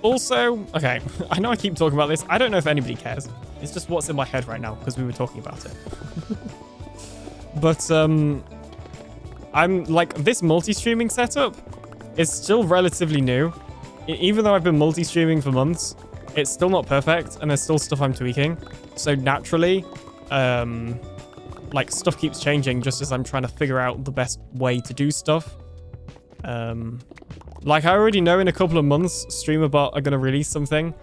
Also, okay, I know I keep talking about this. I don't know if anybody cares. It's just what's in my head right now because we were talking about it. But I'm like, this multi-streaming setup is still relatively new. Even though I've been multi-streaming for months, it's still not perfect and there's still stuff I'm tweaking. So naturally, like stuff keeps changing just as I'm trying to figure out the best way to do stuff. Like I already know in a couple of months, StreamerBot are going to release something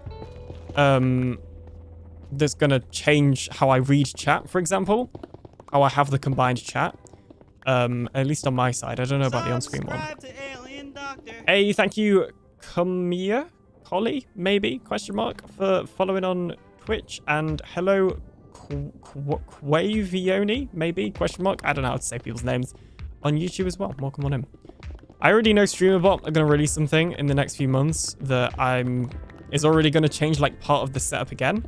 that's going to change how I read chat, for example. How I have the combined chat. At least on my side. I don't know about the on-screen one. To TheAlienDoctor. Hey, thank you, Kamia? Collie, maybe? Question mark, for following on Twitch. And hello, Quavioni, maybe? Question mark. I don't know how to say people's names. On YouTube as well. Welcome on in. I already know StreamerBot are going to release something in the next few months that is already going to change like part of the setup again.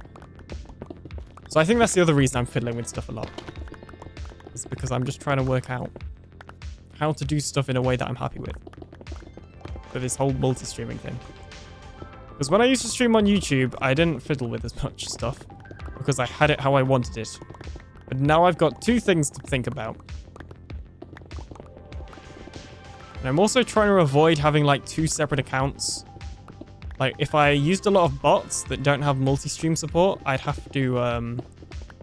So I think that's the other reason I'm fiddling with stuff a lot. It's because I'm just trying to work out how to do stuff in a way that I'm happy with. For this whole multi-streaming thing. Because when I used to stream on YouTube, I didn't fiddle with as much stuff. Because I had it how I wanted it. But now I've got two things to think about. And I'm also trying to avoid having like two separate accounts. Like if I used a lot of bots that don't have multi-stream support, I'd have to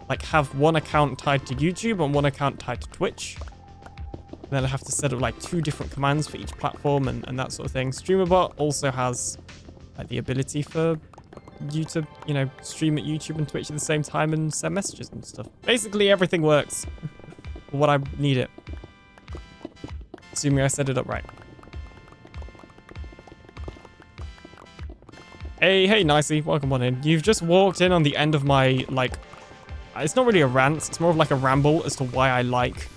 like have one account tied to YouTube and one account tied to Twitch. And then I have to set up like two different commands for each platform and that sort of thing. StreamerBot also has like the ability for you to, you know, stream at YouTube and Twitch at the same time and send messages and stuff. Basically, everything works for what I need it. Assuming I set it up right. Hey, Nicey, welcome on in. You've just walked in on the end of my, like, it's not really a rant, it's more of like a ramble as to why I like,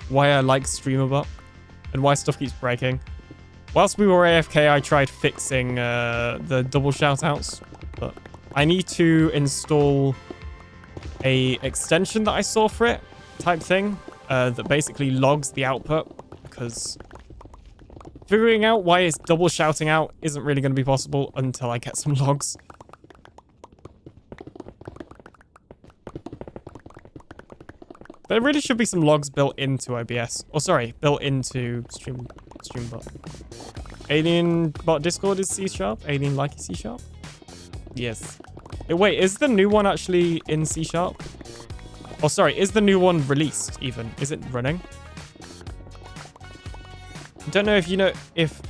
StreamerBot and why stuff keeps breaking. Whilst we were AFK, I tried fixing the double shoutouts, but I need to install a extension that I saw for it, type thing, that basically logs the output, because figuring out why it's double shouting out isn't really going to be possible until I get some logs. There really should be some logs built into OBS. Or sorry, built into StreamBot. AlienBot Discord is C#? Alien like C#? Yes. Wait, is the new one actually in C#? Oh, sorry, is the new one released even? Is it running? I don't know if you know,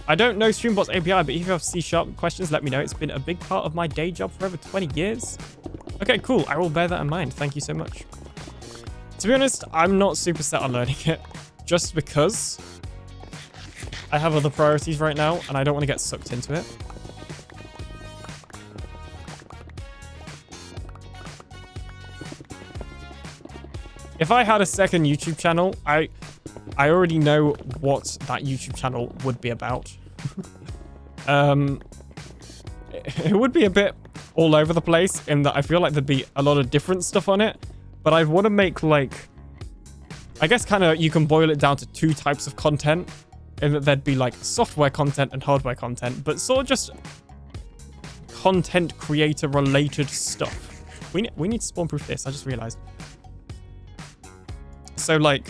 I don't know StreamBot's API, but if you have C# questions, let me know. It's been a big part of my day job for over 20 years. Okay, cool. I will bear that in mind. Thank you so much. To be honest, I'm not super set on learning it, just because I have other priorities right now, and I don't want to get sucked into it. If I had a second YouTube channel, I already know what that YouTube channel would be about. It would be a bit all over the place in that I feel like there'd be a lot of different stuff on it, but I'd want to make, like, I guess kind of you can boil it down to two types of content, in that there'd be like software content and hardware content, but sort of just content creator related stuff. We need to spawn proof this, I just realized. So, like,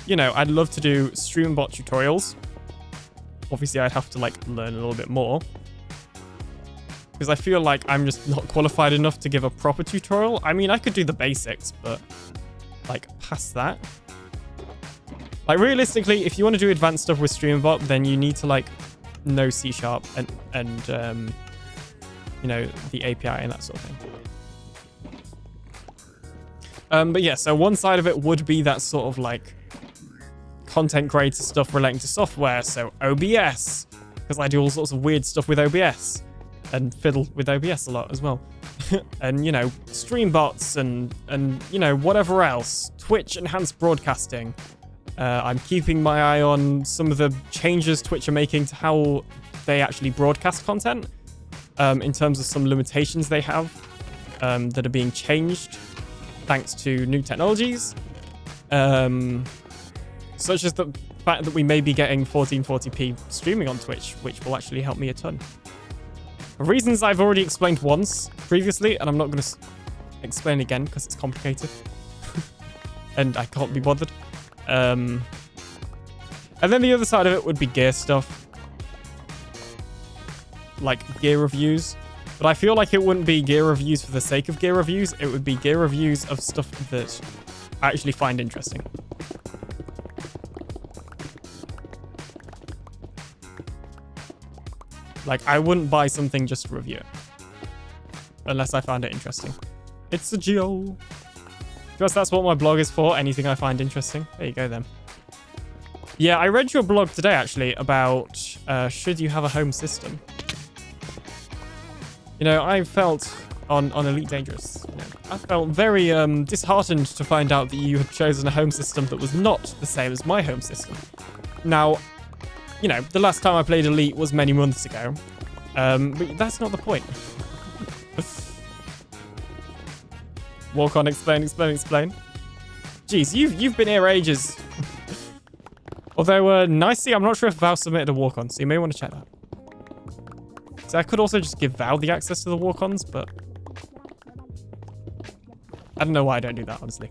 you know, I'd love to do StreamBot tutorials. Obviously, I'd have to, like, learn a little bit more, because I feel like I'm just not qualified enough to give a proper tutorial. I mean, I could do the basics, but, like, past that. Like, realistically, if you want to do advanced stuff with StreamBot, then you need to, like, know C# and you know, the API and that sort of thing. But yeah, so one side of it would be that sort of, like, content creator stuff relating to software. So OBS, because I do all sorts of weird stuff with OBS and fiddle with OBS a lot as well. And, you know, stream bots and, you know, whatever else. Twitch enhanced broadcasting. I'm keeping my eye on some of the changes Twitch are making to how they actually broadcast content, in terms of some limitations they have that are being changed thanks to new technologies, such as the fact that we may be getting 1440p streaming on Twitch, which will actually help me a ton. For reasons I've already explained once previously, and I'm not going to explain again because it's complicated and I can't be bothered. And then the other side of it would be gear stuff, like gear reviews. But I feel like it wouldn't be gear reviews for the sake of gear reviews. It would be gear reviews of stuff that I actually find interesting. Like, I wouldn't buy something just to review it, unless I found it interesting. It's a Geo. Because that's what my blog is for, anything I find interesting. There you go then. Yeah, I read your blog today, actually, about should you have a home system. You know, I felt on Elite Dangerous, you know, I felt very disheartened to find out that you had chosen a home system that was not the same as my home system. Now, you know, the last time I played Elite was many months ago, but that's not the point. Walk on, explain. Jeez, you've been here ages. Although, nicely, I'm not sure if Val submitted a walk-on, so you may want to check that. So I could also just give Val the access to the walk-ons, but I don't know why I don't do that, honestly.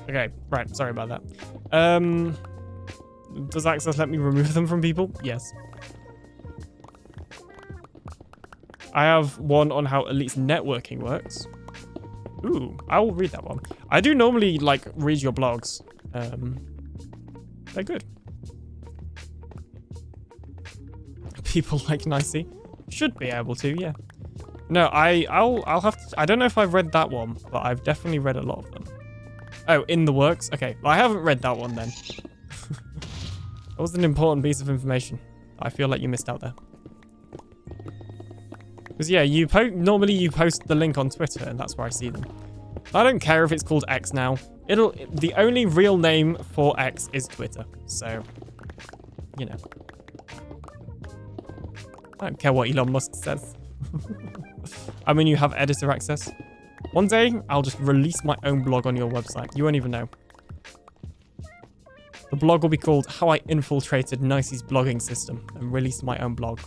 Okay, right. Sorry about that. Does access let me remove them from people? Yes. I have one on how Elite's networking works. Ooh, I will read that one. I do normally, like, read your blogs. They're good. People like Nicey. Should be able to, yeah. No, I'll have to... I don't know if I've read that one, but I've definitely read a lot of them. Oh, in the works? Okay, well, I haven't read that one then. That was an important piece of information. I feel like you missed out there. Because, yeah, normally you post the link on Twitter, and that's where I see them. I don't care if it's called X now. The only real name for X is Twitter. So, you know. I don't care what Elon Musk says. I mean, you have editor access. One day, I'll just release my own blog on your website. You won't even know. The blog will be called How I Infiltrated Nicey's Blogging System and Released My Own Blog.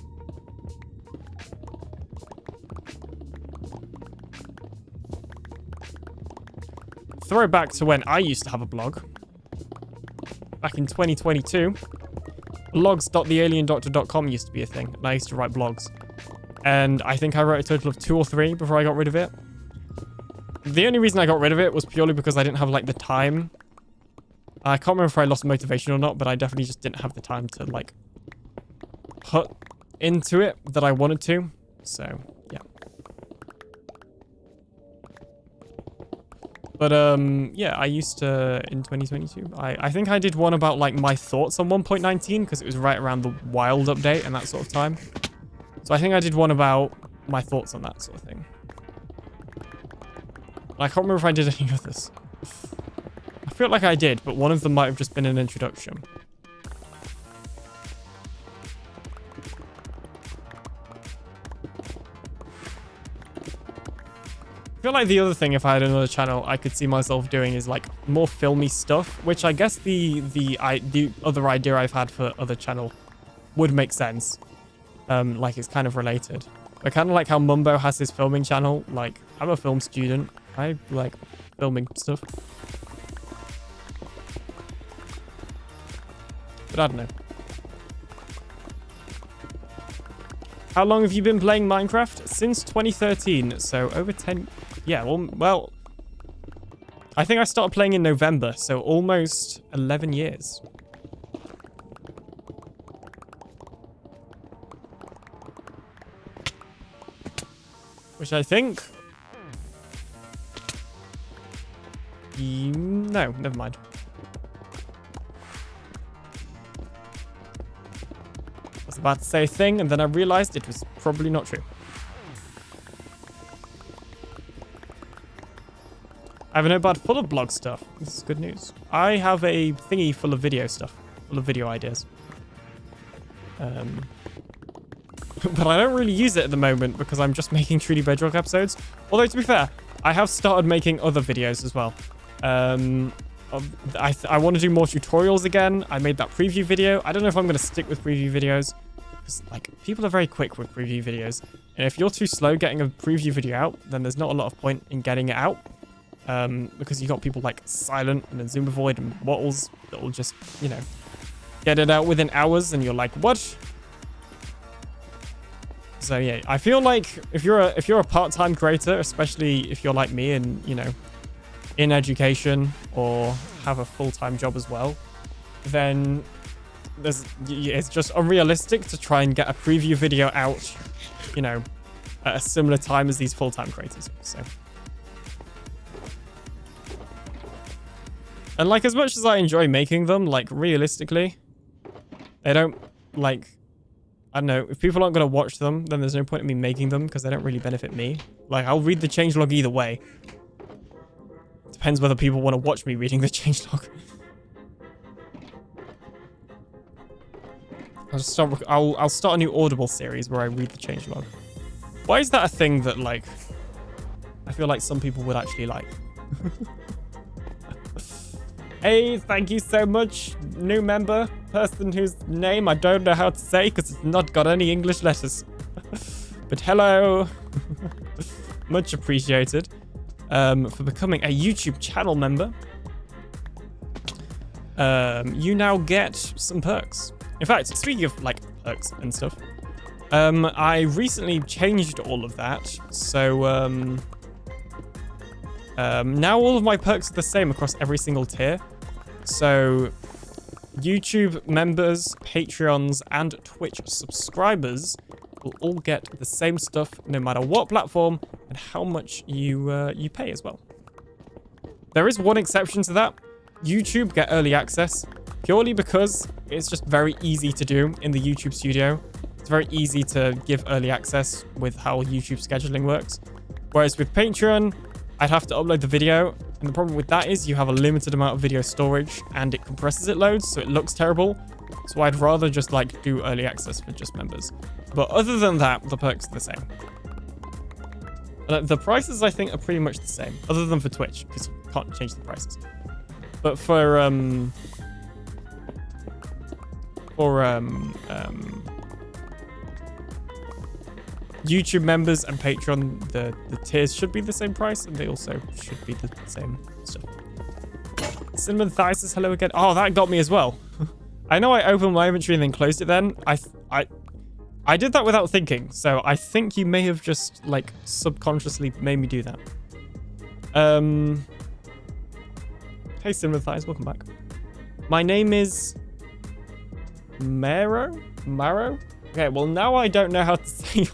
Throw back to when I used to have a blog. Back in 2022, blogs.TheAlienDoctor.com used to be a thing, and I used to write blogs. And I think I wrote a total of 2 or 3 before I got rid of it. The only reason I got rid of it was purely because I didn't have, like, the time. I can't remember if I lost motivation or not, but I definitely just didn't have the time to, like, put into it that I wanted to. So, yeah. But, yeah, I used to, in 2022, I think I did one about, like, my thoughts on 1.19, because it was right around the wild update and that sort of time. So I think I did one about my thoughts on that sort of thing. I can't remember if I did any others. I feel like I did, but one of them might have just been an introduction. I feel like the other thing, if I had another channel, I could see myself doing is like more filmy stuff, which I guess the other idea I've had for other channel would make sense. Like it's kind of related. But kind of like how Mumbo has his filming channel. Like, I'm a film student. I like filming stuff. But I don't know. How long have you been playing Minecraft? Since 2013, so over 10... Yeah, well... I think I started playing in November, so almost 11 years. Which I think... No, never mind. I was about to say a thing, and then I realized it was probably not true. I have a notepad full of blog stuff. This is good news. I have a thingy full of video stuff. Full of video ideas. But I don't really use it at the moment because I'm just making Truly Bedrock episodes. Although, to be fair, I have started making other videos as well. I want to do more tutorials again. I made that preview video. I don't know if I'm going to stick with preview videos. Because, like, people are very quick with preview videos. And if you're too slow getting a preview video out, then there's not a lot of point in getting it out. Because you got people like Silent and then Zoomovoid and Wattles that will just, you know, get it out within hours. And you're like, what? So yeah, I feel like if you're a part-time creator, especially if you're like me and, you know, in education or have a full-time job as well, then it's just unrealistic to try and get a preview video out, you know, at a similar time as these full-time creators. So, and like, as much as I enjoy making them, like, realistically, they don't, like, I don't know, if people aren't going to watch them, then there's no point in me making them because they don't really benefit me. Like, I'll read the changelog either way. Depends whether people want to watch me reading the changelog. I'll start a new Audible series where I read the changelog. Why is that a thing that, like, I feel like some people would actually like? Hey, thank you so much, new member, person whose name I don't know how to say because it's not got any English letters. But hello. Much appreciated for becoming a YouTube channel member. you now get some perks. In fact, speaking of like perks and stuff, I recently changed all of that. So now all of my perks are the same across every single tier. So YouTube members, Patreons, and Twitch subscribers will all get the same stuff no matter what platform and how much you pay as well. There is one exception to that. YouTube get early access purely because it's just very easy to do in the YouTube studio. It's very easy to give early access with how YouTube scheduling works. Whereas with Patreon, I'd have to upload the video. And the problem with that is you have a limited amount of video storage and it compresses it loads, so it looks terrible. So I'd rather just like do early access for just members. But other than that, the perks are the same. The prices I think are pretty much the same, other than for Twitch, because you can't change the prices. But for YouTube members and Patreon, the tiers should be the same price, and they also should be the same stuff. Cinnamon Thigh says hello again. Oh, that got me as well. I know I opened my inventory and then closed it then. I did that without thinking, so I think you may have just, like, subconsciously made me do that. Hey, Cinnamon Thighs, welcome back. My name is... Maro? Okay, well, now I don't know how to say...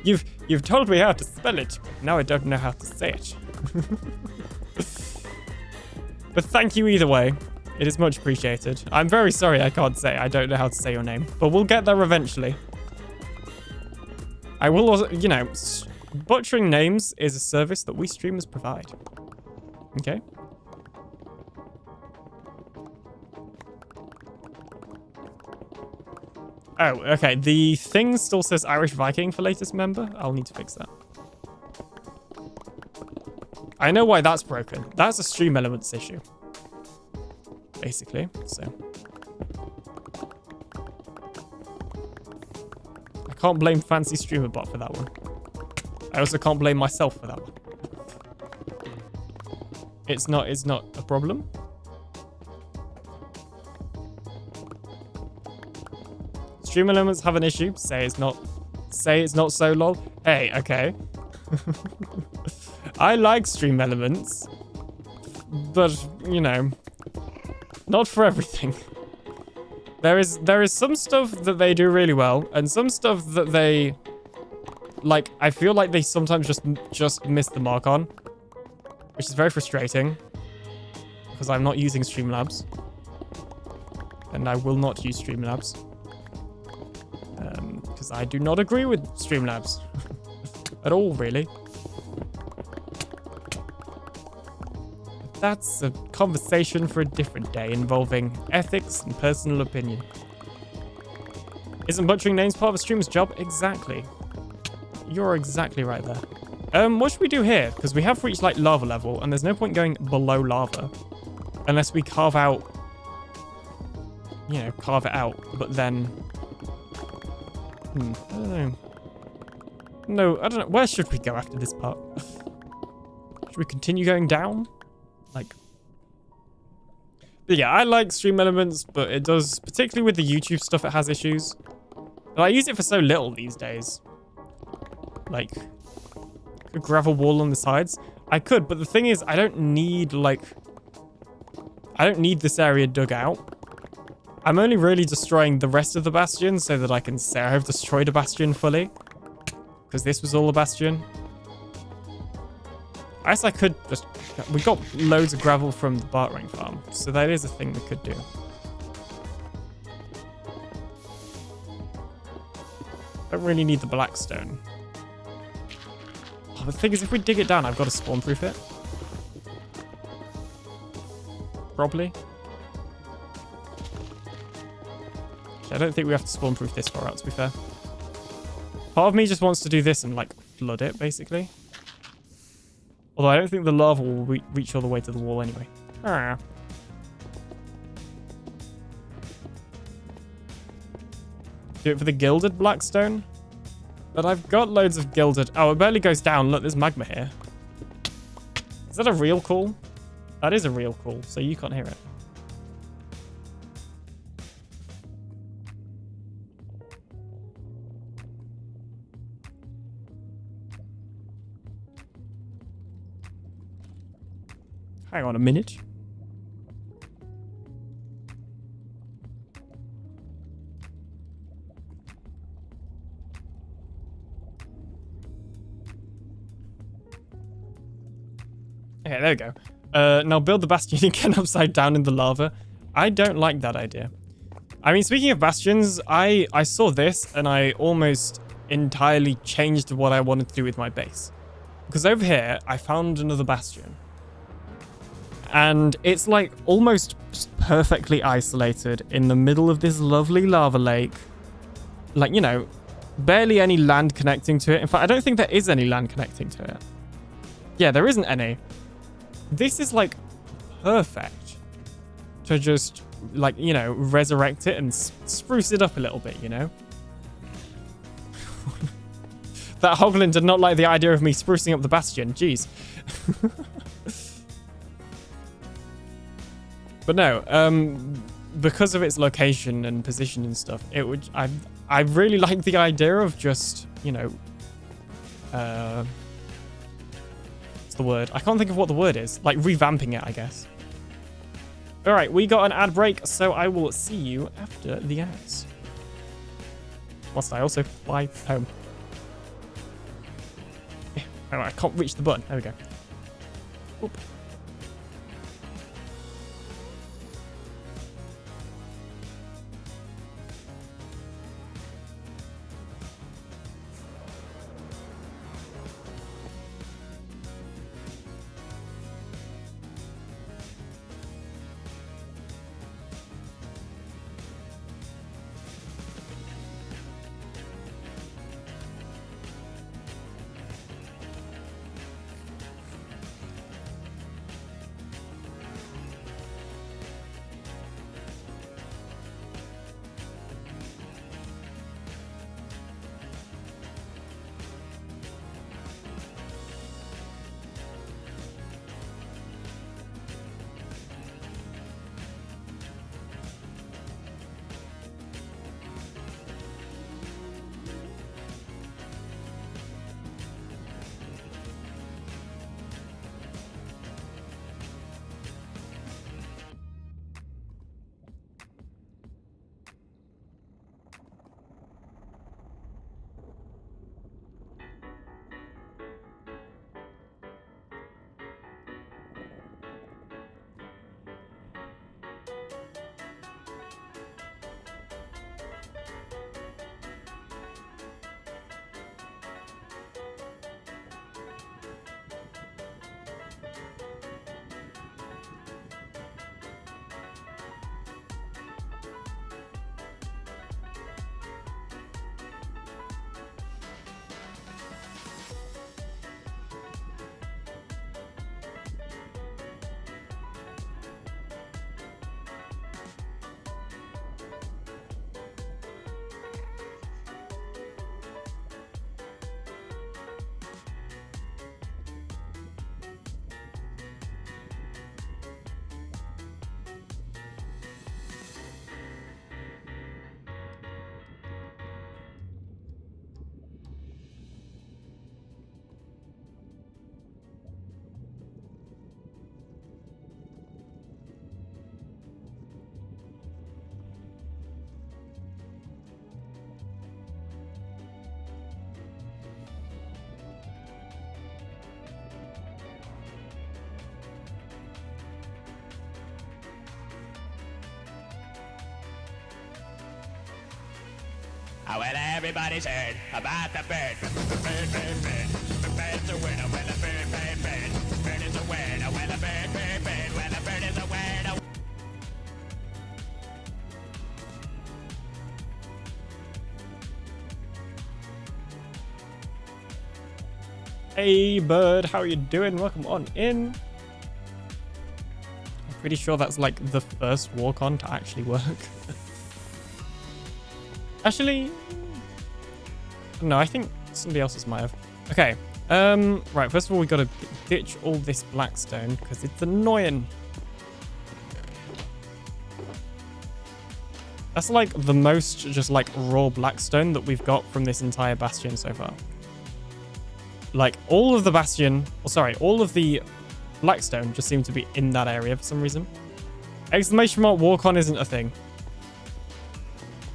You've told me how to spell it. Now I don't know how to say it. But thank you either way. It is much appreciated. I'm very sorry I can't say. I don't know how to say your name. But we'll get there eventually. I will also, you know, butchering names is a service that we streamers provide. Okay? Oh, okay. The thing still says Irish Viking for latest member. I'll need to fix that. I know why that's broken. That's a stream elements issue. Basically, so. I can't blame Fancy Streamer Bot for that one. I also can't blame myself for that one. It's not a problem. Stream elements have an issue. Say it's not so lol. Hey, okay. I like stream elements, but you know, not for everything. There is some stuff that they do really well, and some stuff that they like. I feel like they sometimes just miss the mark on, which is very frustrating because I'm not using Streamlabs, and I will not use Streamlabs because I do not agree with Streamlabs at all, really. That's a conversation for a different day involving ethics and personal opinion. Isn't butchering names part of a streamer's job? Exactly. You're exactly right there. What should we do here? Because we have reached like lava level and there's no point going below lava unless we carve out, you know, carve it out, but then, I don't know. No, I don't know. Where should we go after this part? Should we continue going down? Like, but yeah, I like stream elements, but it does, particularly with the YouTube stuff, it has issues. But I use it for so little these days. Like, a gravel wall on the sides. I could, but the thing is, I don't need this area dug out. I'm only really destroying the rest of the bastion so that I can say I've destroyed a bastion fully. Because this was all a bastion. I guess I could just... We got loads of gravel from the bartering farm, so that is a thing we could do. Don't really need the black stone. Oh, the thing is, if we dig it down, I've got to spawn-proof it. Probably. I don't think we have to spawn-proof this far out, to be fair. Part of me just wants to do this and, like, flood it, basically. Although I don't think the lava will reach all the way to the wall anyway. Ah. Do it for the gilded blackstone. But I've got loads of gilded... Oh, it barely goes down. Look, there's magma here. Is that a real call? That is a real call, so you can't hear it. hang on a minute. Okay, there we go. Now build the bastion again upside down in the lava. I don't like that idea. I mean, speaking of bastions, I saw this and I almost entirely changed what I wanted to do with my base. Because over here, I found another bastion. And it's like almost perfectly isolated in the middle of this lovely lava lake. Like, you know, barely any land connecting to it. In fact, I don't think there is any land connecting to it. Yeah, there isn't any. This is like perfect to just like, you know, resurrect it and spruce it up a little bit, you know? That hoglin did not like the idea of me sprucing up the bastion. Jeez. But no, because of its location and position and stuff, it would. I really like the idea of just, you know, what's the word? I can't think of what the word is. Like revamping it, I guess. All right, we got an ad break, so I will see you after the ads. Whilst I also fly home. Oh, I can't reach the button. There we go. Oop. Oh, well, everybody's heard about the bird. The bird's a winner, well, a bird. Bird is a winner, well, a bird. Well, a bird is a winner. Hey, bird, how are you doing? Welcome on in. I'm pretty sure that's like the first walk-on to actually work. Actually, no, I think somebody else's might have. Okay, right, first of all, we got to ditch all this blackstone because it's annoying. That's like the most just like raw blackstone that we've got from this entire bastion so far. Like all of the bastion, or sorry, all of the Blackstone just seem to be in that area for some reason. Exclamation mark walk on isn't a thing.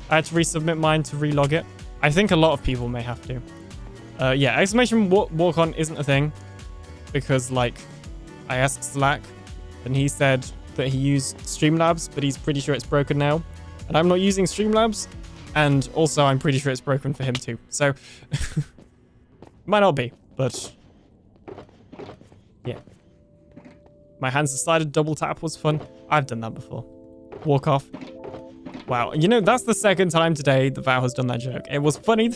I had to resubmit mine to relog it. I think a lot of people may have to. Yeah, exclamation walk on isn't a thing because like I asked Slack and he said that he used Streamlabs, but he's pretty sure it's broken now. And I'm not using Streamlabs. And also I'm pretty sure it's broken for him too. So might not be, but yeah. My hands decided double tap was fun. I've done that before. Walk off. Wow. You know, that's the second time today that Val has done that joke. It was funny.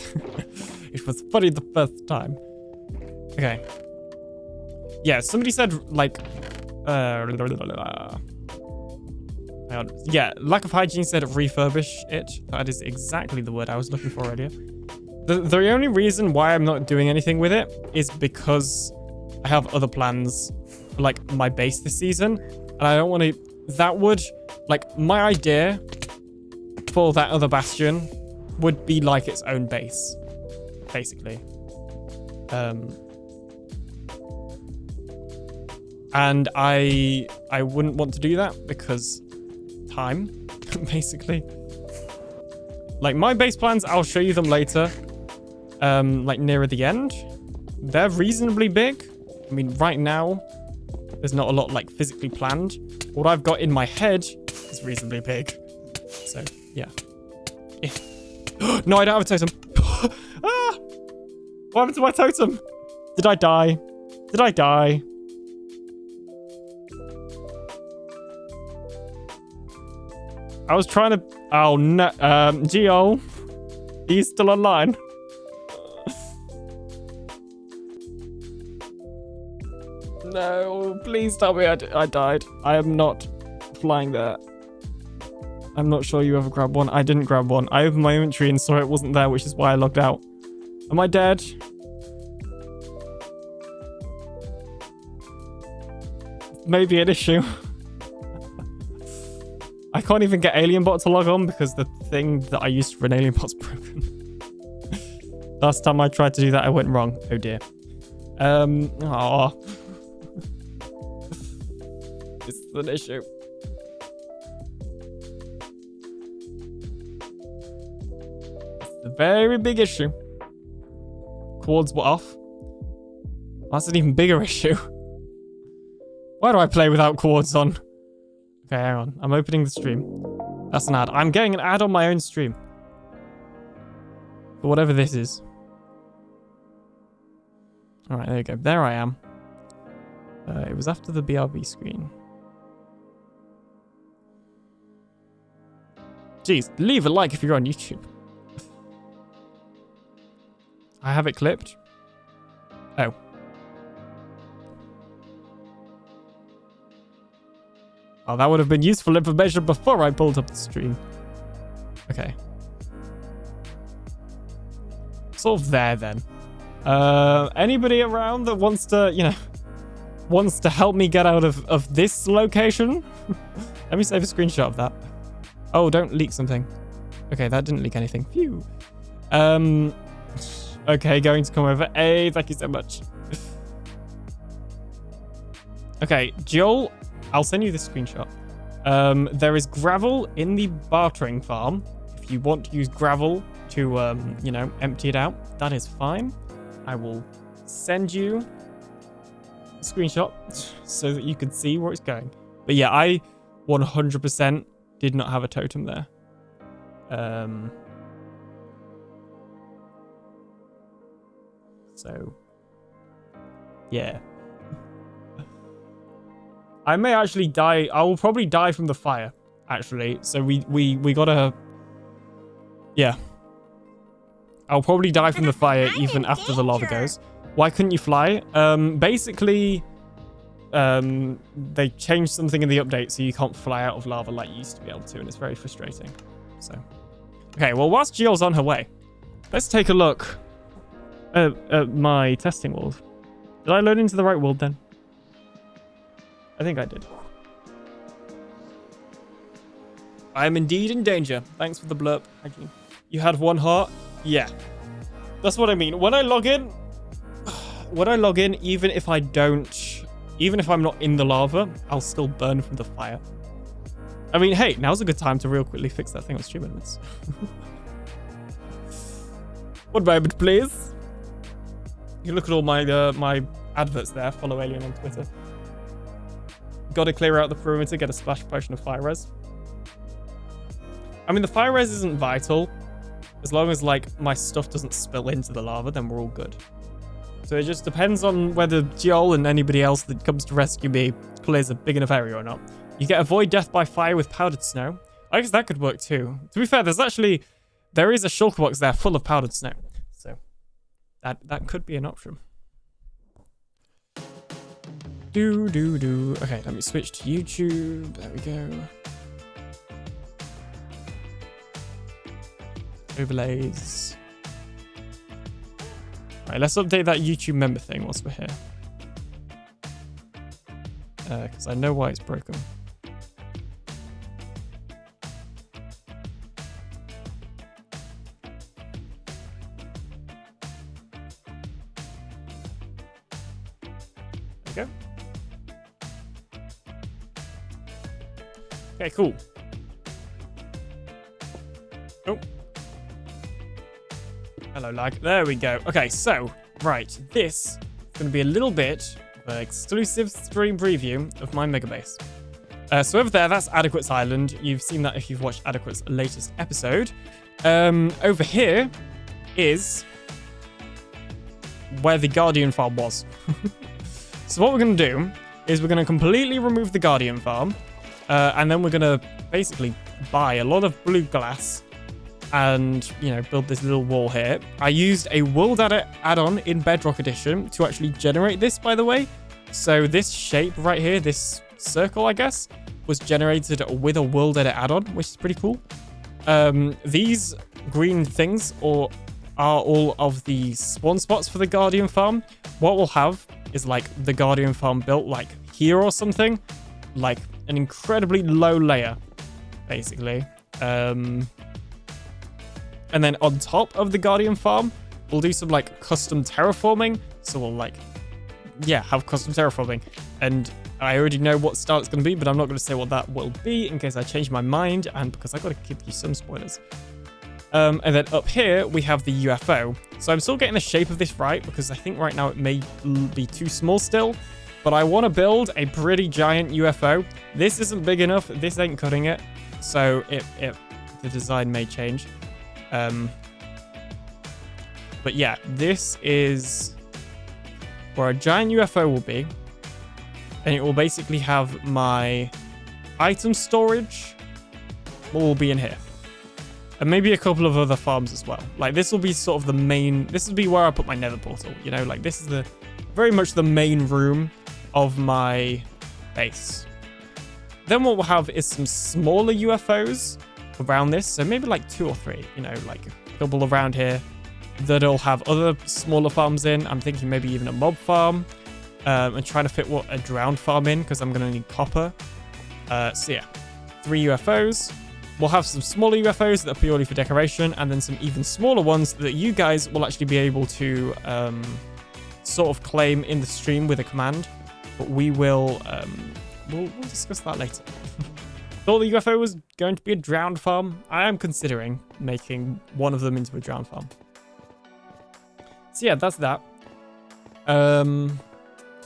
It was funny the first time. Okay. Yeah, somebody said, like... yeah, lack of hygiene said refurbish it. That is exactly the word I was looking for earlier. The only reason why I'm not doing anything with it is because I have other plans for, like, my base this season. And I don't want to... That would... Like, my idea for that other bastion would be like its own base, basically. And I wouldn't want to do that because time, basically. Like, my base plans, I'll show you them later, like nearer the end. They're reasonably big. I mean, right now, there's not a lot, like, physically planned. What I've got in my head is reasonably big. So, yeah. No, I don't have a totem. Ah! What happened to my totem? Did I die? Did I die? I was trying to... Oh, no. Geo. He's still online. No, please tell me I died. I am not flying there. I'm not sure you ever grabbed one. I didn't grab one. I opened my inventory and saw it wasn't there, which is why I logged out. Am I dead? Maybe an issue. I can't even get AlienBot to log on because the thing that I used for an AlienBot's broken. Last time I tried to do that, I went wrong. Oh dear. Aww. This is an issue. It's a very big issue. Cords were off. That's an even bigger issue. Why do I play without cords on? Okay, hang on. I'm opening the stream. That's an ad. I'm getting an ad on my own stream. For whatever this is. Alright, there you go. There I am. It was after the BRB screen. Jeez, leave a like if you're on YouTube. I have it clipped. Oh. Oh, that would have been useful information before I pulled up the stream. Okay. Sort of there, then. Anybody around that wants to, you know, wants to help me get out of this location? Let me save a screenshot of that. Oh, don't leak something. Okay, that didn't leak anything. Phew. Okay, going to come over. Hey, thank you so much. Okay, Joel, I'll send you this screenshot. There is gravel in the bartering farm. If you want to use gravel to, you know, empty it out, that is fine. I will send you a screenshot so that you can see where it's going. But yeah, I 100% did not have a totem there. So, yeah. I may actually die. I will probably die from the fire, actually. So we gotta... Yeah. I'll probably die from the fire even after the lava goes. Why couldn't you fly? Basically, they changed something in the update so you can't fly out of lava like you used to be able to, and it's very frustrating. So, okay, well, whilst Gio's on her way, let's take a look at my testing world. Did I load into the right world then? I think I did. I am indeed in danger. Thanks for the blurb, Hygiene. You had one heart? Yeah. That's what I mean. When I log in, even if I don't even if I'm not in the lava, I'll still burn from the fire. I mean, hey, now's a good time to real quickly fix that thing on stream elements. One moment, please. You can look at all my my adverts there. Follow Alien on Twitter. Got to clear out the perimeter, get a splash potion of fire res. I mean, the fire res isn't vital. As long as, like, my stuff doesn't spill into the lava, then we're all good. So it just depends on whether Joel and anybody else that comes to rescue me clears a big enough area or not. You get avoid death by fire with powdered snow. I guess that could work too. To be fair, there is a shulker box there full of powdered snow. So that could be an option. Okay, let me switch to YouTube. There we go. Overlays. Right, let's update that YouTube member thing whilst we're here. Because I know why it's broken. There we go. Okay, cool. Oh. Hello, lag. There we go. Okay, so, right. This is going to be a little bit of an exclusive stream preview of my mega base. So over there, that's Adequate's Island. You've seen that if you've watched Adequate's latest episode. Over here is where the Guardian farm was. So what we're going to do is we're going to completely remove the Guardian farm. And then we're going to basically buy a lot of blue glass and, you know, build this little wall here. I used a world edit add-on in Bedrock Edition to actually generate this, by the way. So this shape right here, this circle, I guess, was generated with a world edit add-on, which is pretty cool. These green things are all of the spawn spots for the Guardian farm. What we'll have is like the Guardian farm built like here or something, like an incredibly low layer, basically. And then on top of the Guardian farm, we'll do some like custom terraforming. So we'll like, yeah, have custom terraforming. And I already know what style it's going to be, but I'm not going to say what that will be in case I change my mind and because I've got to give you some spoilers. And then up here, we have the UFO. So I'm still getting the shape of this right because I think right now it may be too small still. But I want to build a pretty giant UFO. This isn't big enough. This ain't cutting it. So the design may change. But yeah, this is where a giant UFO will be. And it will basically have my item storage will be in here. And maybe a couple of other farms as well. Like this will be sort of the main, this will be where I put my nether portal, you know, like this is very much the main room of my base. Then what we'll have is some smaller UFOs around this. So maybe like 2 or 3, you know, like a couple around here that'll have other smaller farms in. I'm thinking maybe even a mob farm. And trying to fit a drowned farm in because I'm going to need copper. So yeah, 3 UFOs. We'll have some smaller UFOs that are purely for decoration, and then some even smaller ones that you guys will actually be able to sort of claim in the stream with a command. But we will we'll discuss that later. Thought the UFO was going to be a drowned farm. I am considering making one of them into a drowned farm. So yeah, that's that.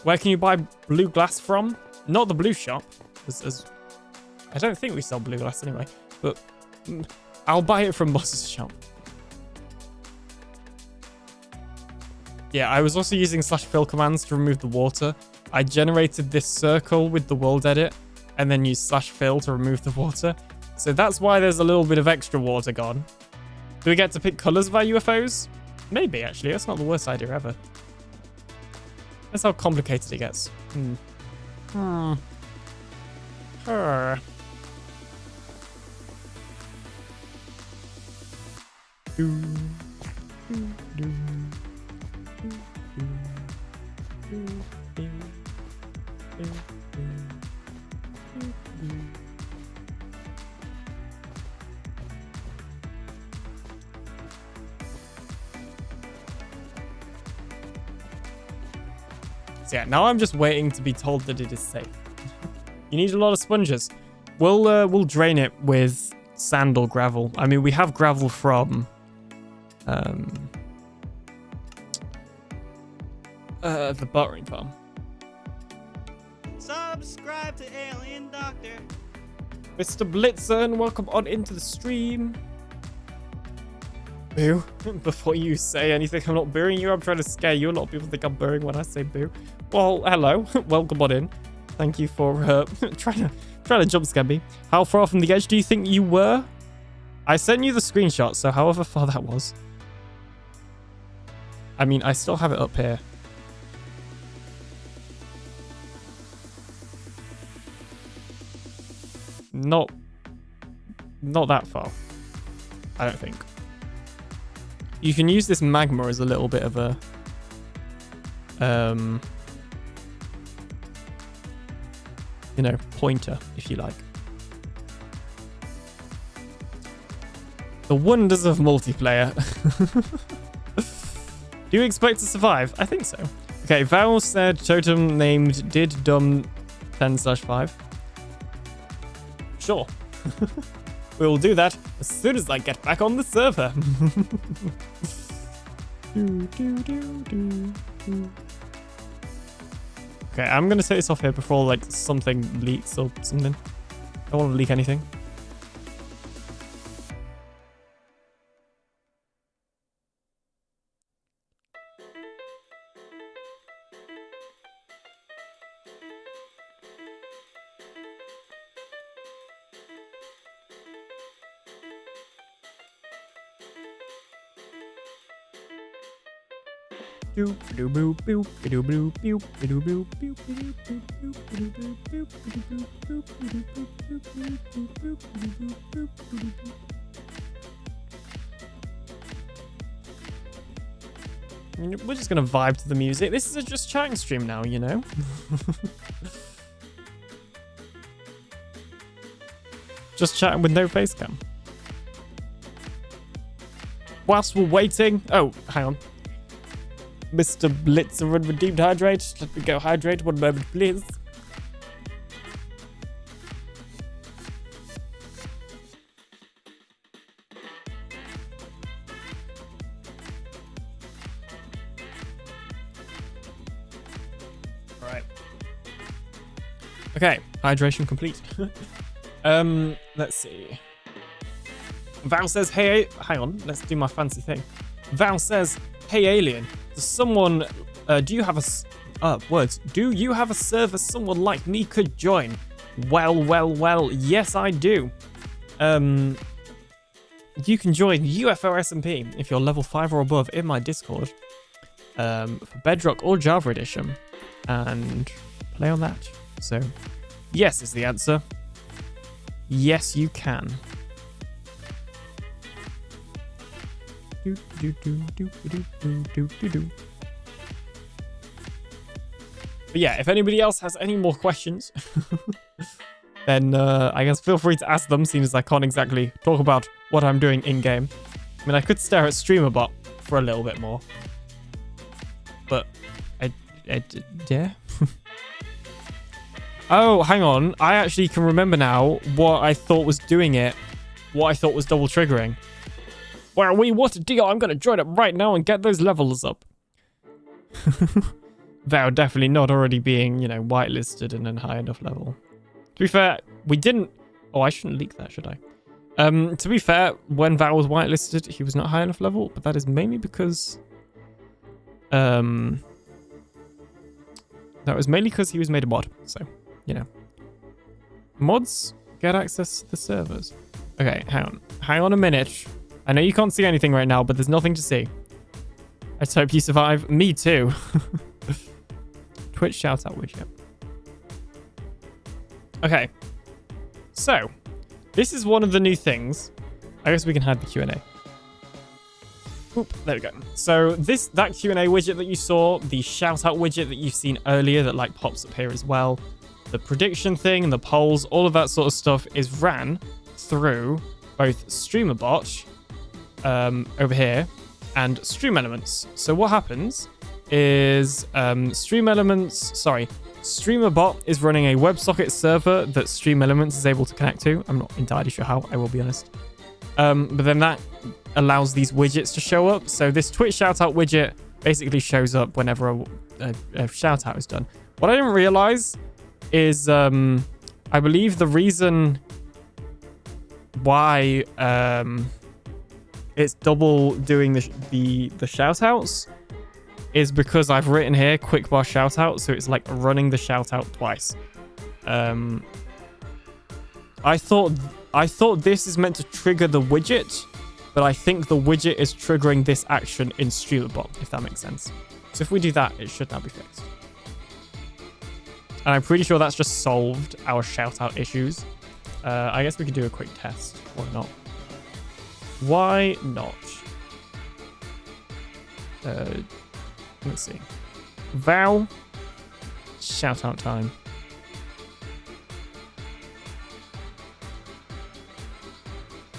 Where can you buy blue glass from? Not the blue shop, as I don't think we sell blue glass anyway. But I'll buy it from Boss's shop. Yeah, I was also using /fill commands to remove the water. I generated this circle with the world edit and then used /fill to remove the water. So that's why there's a little bit of extra water gone. Do we get to pick colors of our UFOs? Maybe, actually. That's not the worst idea ever. That's how complicated it gets. So yeah, now I'm just waiting to be told that it is safe. You need a lot of sponges. We'll drain it with sand or gravel. I mean, we have gravel from the buttering farm. Subscribe to AlienDoctor. Mr. Blitzer, and welcome on into the stream. Boo. Before you say anything, I'm not booing you. I'm trying to scare you. A lot of people think I'm booing when I say boo. Well, hello. Welcome on in. Thank you for trying to jump scare me. How far from the edge do you think you were? I sent you the screenshot, so however far that was. I mean, I still have it up here. Not that far, I don't think. You can use this magma as a little bit of a you know, pointer, if you like. The wonders of multiplayer. Do you expect to survive? I think so. Okay, Val said totem named did dumb 10/5. Sure. We will do that as soon as I get back on the server. Okay, I'm gonna take this off here before like something leaks or something. I don't want to leak anything. We're just gonna vibe to the music. This is a just chatting stream now, you know. Just chatting with no face cam. Whilst we're waiting, oh, hang on. Mr. Blitzer and Redeemed Hydrate. Let me go hydrate 1 moment, please. Alright. Okay, hydration complete. Let's see. Val says, hey, hang on, let's do my fancy thing. Val says, hey alien, does someone, do you have a server someone like me could join? Well, yes I do. You can join UFO SMP if you're level 5 or above in my Discord, for Bedrock or Java Edition, and play on that. So, yes is the answer. Yes, you can. But yeah, if anybody else has any more questions, then I guess feel free to ask them, seeing as I can't exactly talk about what I'm doing in-game. I mean, I could stare at StreamerBot for a little bit more. But, yeah. Oh, hang on. I actually can remember now what I thought was doing it. What I thought was double triggering. Well, what a deal. I'm going to join it right now and get those levels up. They're definitely not already being, you know, whitelisted and then high enough level. To be fair, we didn't... Oh, I shouldn't leak that, should I? To be fair, when Val was whitelisted, he was not high enough level, but that is mainly because... That was mainly because he was made a mod, so, you know. Mods get access to the servers. Okay, hang on. Hang on a minute. I know you can't see anything right now, but there's nothing to see. Let's hope you survive. Me too. Twitch shout out widget. Okay. So, this is one of the new things. I guess we can hide the Q&A. Oop, there we go. So that Q&A widget that you saw, the shout out widget that you've seen earlier that like pops up here as well, the prediction thing, the polls, all of that sort of stuff is ran through both StreamerBot over here and Stream Elements. So what happens is StreamerBot is running a WebSocket server that StreamElements is able to connect to. I'm not entirely sure how, I will be honest. But then that allows these widgets to show up. So this Twitch shoutout widget basically shows up whenever a shoutout is done. What I didn't realize is I believe the reason why it's double doing the shoutouts is because I've written here quick bar shoutout, so it's like running the shoutout twice. I thought this is meant to trigger the widget, but I think the widget is triggering this action in StreamerBot, if that makes sense. So if we do that, it should now be fixed. And I'm pretty sure that's just solved our shoutout issues. I guess we could do a quick test. Why not? Why not? Let's see. Val. Shoutout time.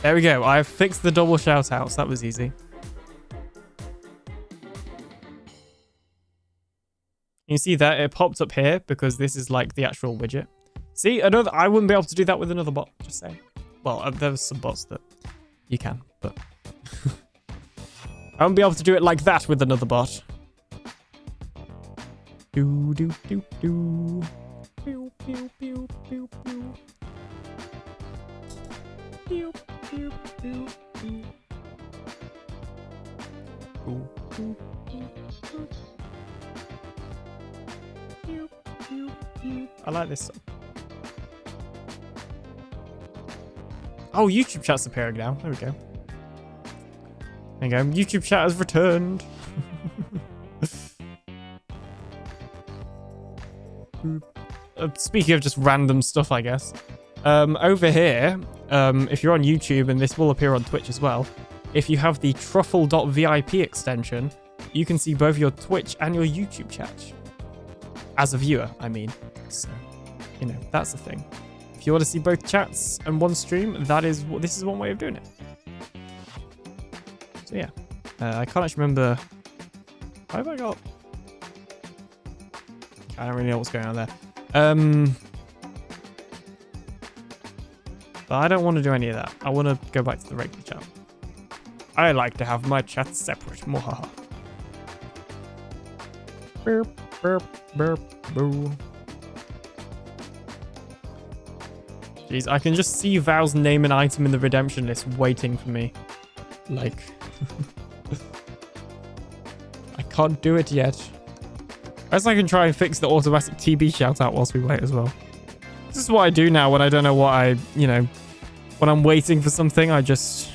There we go. I've fixed the double shoutouts. That was easy. You see that it popped up here because this is like the actual widget. See, I wouldn't be able to do that with another bot. Just saying. Well, there's some bots that you can, but I won't be able to do it like that with another bot. Do do do do. Pew pew pew pew pew. Pew pew pew pew. Ooh, ooh, ooh, ooh. I like this song. Oh, YouTube chat's appearing now. There we go. There you go. YouTube chat has returned. Speaking of just random stuff, I guess. Over here, if you're on YouTube, and this will appear on Twitch as well, if you have the truffle.vip extension, you can see both your Twitch and your YouTube chat. As a viewer, I mean. So, you know, that's the thing. If you want to see both chats and one stream, this is one way of doing it. So yeah, I can't actually remember. What have I got? I don't really know what's going on there. But I don't want to do any of that. I want to go back to the regular chat. I like to have my chat separate. Mwahaha. Burp, burp, burp, boo. Jeez, I can just see Val's name and item in the redemption list waiting for me. Like, I can't do it yet. I guess I can try and fix the automatic TB shoutout whilst we wait as well. This is what I do now when I don't know what when I'm waiting for something, I just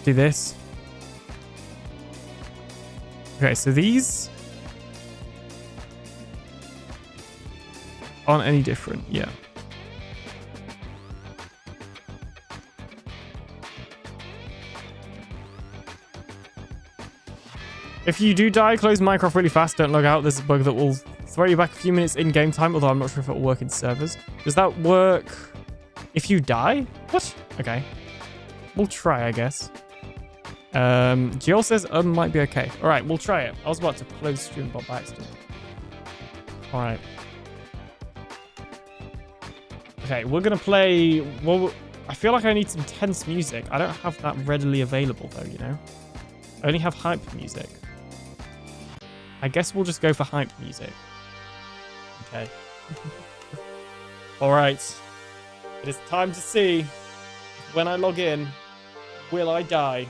do this. Okay, so these aren't any different. Yeah. If you do die, close Minecraft really fast. Don't log out. There's a bug that will throw you back a few minutes in game time, although I'm not sure if it will work in servers. Does that work if you die? What? Okay. We'll try, I guess. Jill says might be okay. All right, we'll try it. I was about to close stream bot by accident. All right. Okay, we're going to play... Well, I feel like I need some tense music. I don't have that readily available, though, you know? I only have hype music. I guess we'll just go for hype music. Okay. All right. It is time to see when I log in, will I die?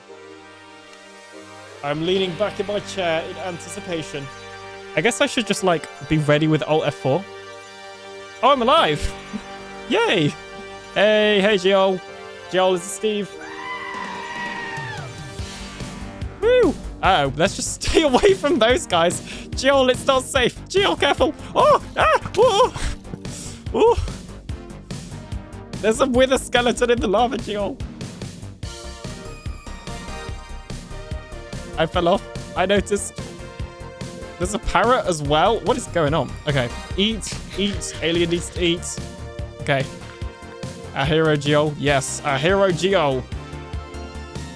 I'm leaning back in my chair in anticipation. I guess I should just like be ready with Alt F4. Oh, I'm alive. Yay. Hey, Joel. Joel, this is Steve. Woo. Uh-oh, let's just stay away from those guys. Joel, it's not safe. Joel, careful. Oh, oh. Oh. There's a wither skeleton in the lava, Joel. I fell off. I noticed. There's a parrot as well. What is going on? Okay. Eat. Alien needs to eat. Okay. Our hero, Joel. Yes, our hero, Joel.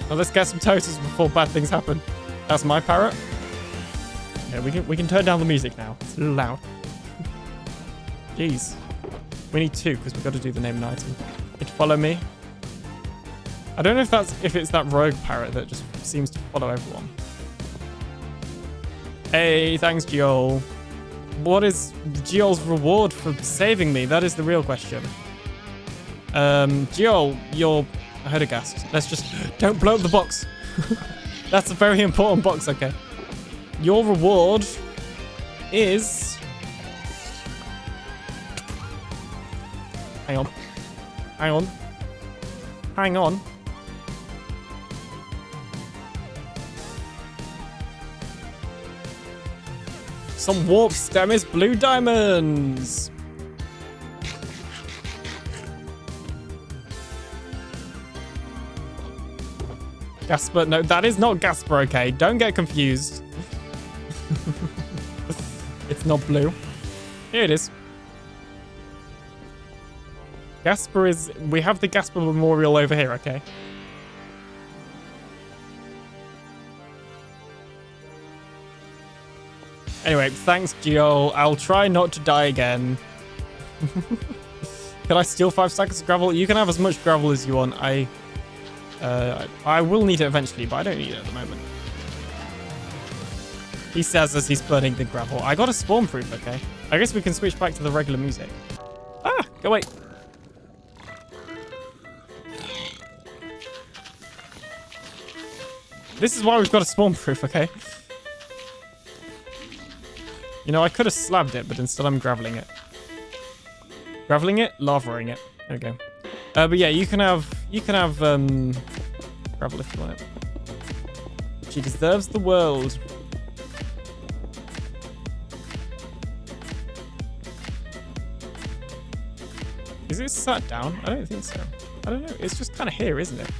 Now let's get some totems before bad things happen. That's my parrot. Okay, we can turn down the music now. It's a little loud. Jeez. We need 2 because we've got to do the name and item. It follow me. I don't know if it's that rogue parrot that just seems to follow everyone. Hey, thanks, Joel. What is Joel's reward for saving me? That is the real question. Joel, I heard a ghast. Let's just don't blow up the box. That's a very important box, okay. Your reward is... Hang on. Hang on. Hang on. Some warp stem is blue diamonds. Gasper, no, that is not Gasper, okay? Don't get confused. It's not blue. Here it is. Gasper is... We have the Gasper Memorial over here, okay? Anyway, thanks, Gio. I'll try not to die again. Can I steal 5 stacks of gravel? You can have as much gravel as you want. I will need it eventually, but I don't need it at the moment. He says as he's burning the gravel. I got a spawn proof, okay? I guess we can switch back to the regular music. Ah, go away. This is why we've got a spawn proof, okay? You know, I could have slabbed it, but instead I'm graveling it. Graveling it? Lavaing it. There we go. But yeah, you can have gravel if you want it. She deserves the world. Is it sat down? I don't think so. I don't know. It's just kind of here, isn't it?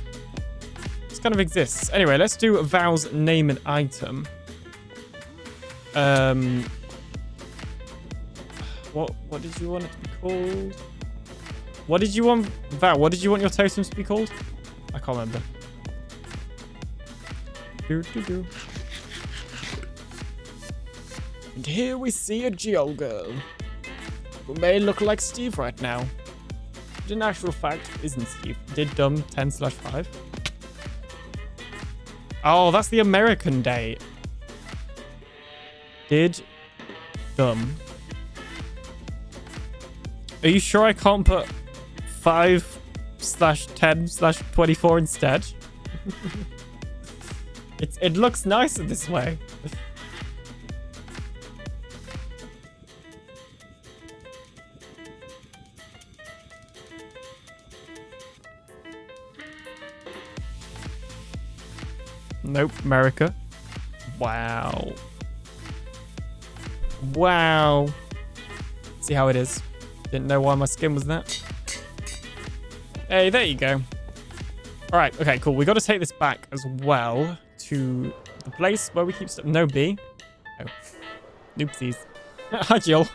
It kind of exists. Anyway, let's do Val's name and item. What did you want it to be called? What did you want, Val? What did you want your totems to be called? I can't remember. And here we see a Geo girl who may look like Steve right now, but in actual fact isn't Steve. Did dumb 10/5. Oh, that's the American day. Did dumb. Are you sure I can't put 5/10/24 instead? It looks nicer this way. Nope, America. Wow. Wow. See how it is. Didn't know why my skin was that. Hey, there you go. All right, okay, cool. We got to take this back as well to the place where we keep stuff. No B. Oh. Oopsies. Hi, Jill.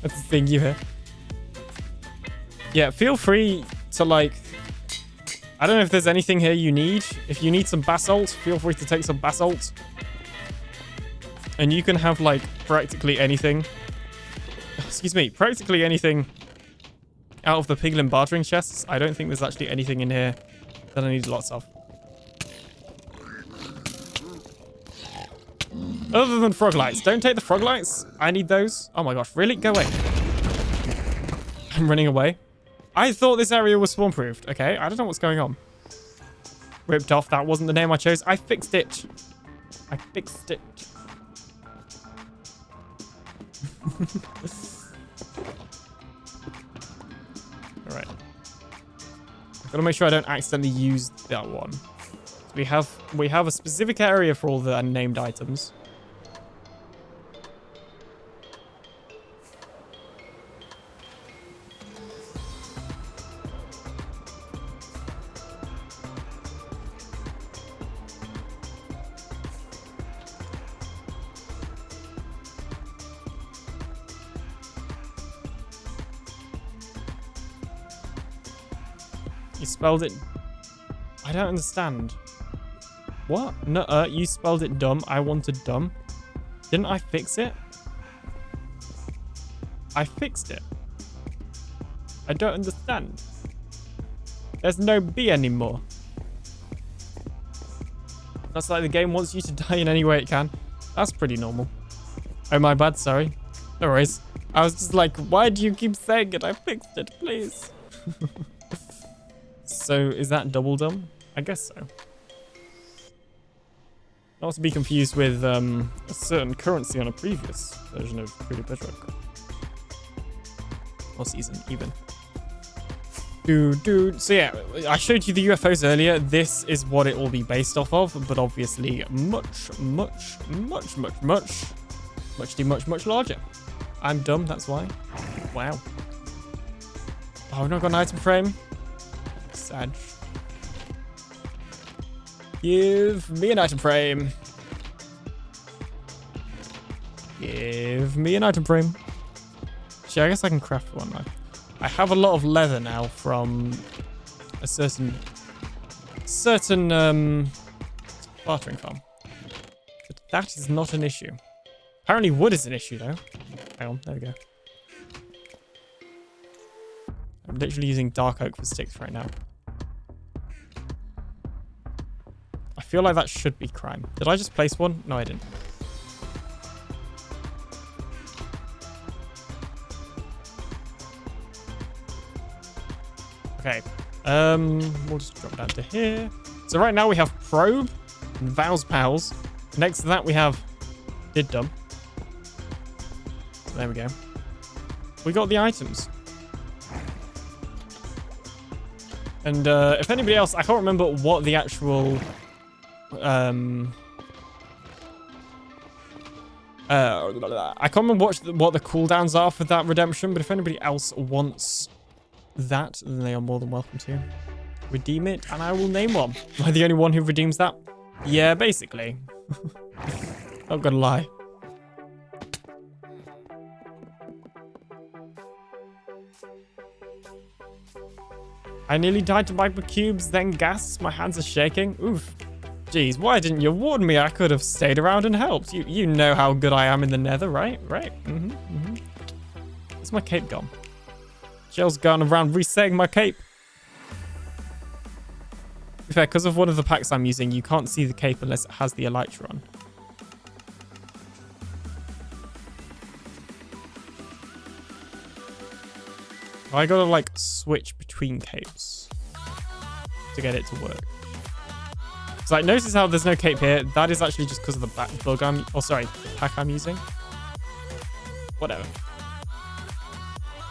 That's the thing you hear. Yeah, feel free to, like... I don't know if there's anything here you need. If you need some basalt, feel free to take some basalt. And you can have, like, practically anything. Excuse me, practically anything out of the piglin bartering chests. I don't think there's actually anything in here that I need lots of. Other than frog lights. Don't take the frog lights. I need those. Oh my gosh, really? Go away. I'm running away. I thought this area was spawn proofed. Okay, I don't know what's going on. Ripped off. That wasn't the name I chose. I fixed it. I fixed it. All right. I've got to make sure I don't accidentally use that one. We have a specific area for all the unnamed items. You spelled it... I don't understand. What? No, you spelled it dumb. I wanted dumb. Didn't I fix it? I fixed it. I don't understand. There's no B anymore. That's like the game wants you to die in any way it can. That's pretty normal. Oh, my bad, sorry. No worries. I was just like, why do you keep saying it? I fixed it, please. So, is that double dumb? I guess so. Not to be confused with a certain currency on a previous version of Truly Bedrock. Or season, even. Dude. So yeah, I showed you the UFOs earlier. This is what it will be based off of, but obviously much larger. I'm dumb, that's why. Wow. Oh, I've not got an item frame. Sad. Give me an item frame. Give me an item frame. Actually, I guess I can craft one. I have a lot of leather now from a certain bartering farm. But that is not an issue. Apparently wood is an issue though. Hang on, there we go. I'm literally using dark oak for sticks right now. I feel like that should be crime. Did I just place one? No, I didn't. Okay. We'll just drop down to here. So right now we have Probe and Vow's Pals. Next to that we have Did Dumb. So there we go. We got the items. And if anybody else, I can't remember what the actual I can't remember what the cooldowns are for that redemption, but if anybody else wants that, then they are more than welcome to redeem it, and I will name one. Am I the only one who redeems that? Yeah, basically. Not gonna lie. I nearly died to magma cubes, then gas. My hands are shaking. Oof. Jeez, why didn't you warn me? I could have stayed around and helped. You know how good I am in the nether, right? Right. Where's my cape gone? Jell's gone around resetting my cape. To be fair, because of one of the packs I'm using, you can't see the cape unless it has the elytra on. I gotta like switch between capes to get it to work. So like, notice how there's no cape here. That is actually just because of the bug the pack I'm using. Whatever.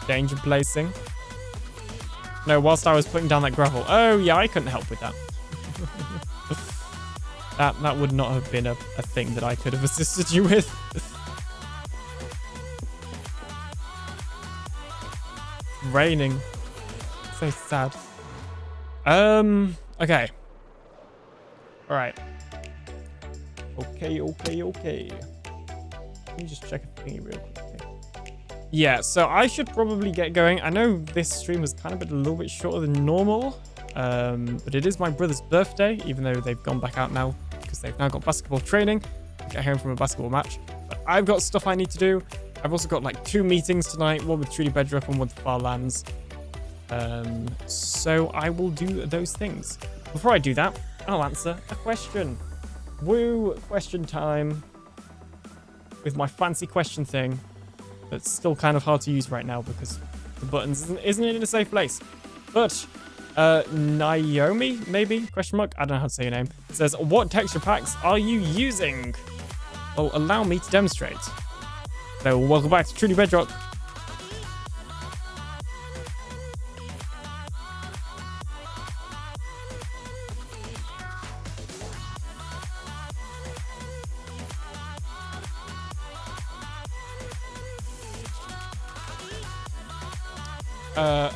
Danger placing. No, whilst I was putting down that gravel. Oh yeah, I couldn't help with that. that would not have been a thing that I could have assisted you with. Raining. So sad. Okay. Alright. Okay. Let me just check a thingy real quick. Yeah, so I should probably get going. I know this stream has kind of been a little bit shorter than normal. But it is my brother's birthday, even though they've gone back out now because they've now got basketball training. I get home from a basketball match. But I've got stuff I need to do. I've also got like 2 meetings tonight, one with Truly Bedrock and one with Farlands. So I will do those things. Before I do that, I'll answer a question. Woo, question time. With my fancy question thing. That's still kind of hard to use right now because the buttons isn't in a safe place. But Naomi, maybe? Question mark? I don't know how to say your name. It says, what texture packs are you using? Well, allow me to demonstrate. So, welcome back to Truly Bedrock.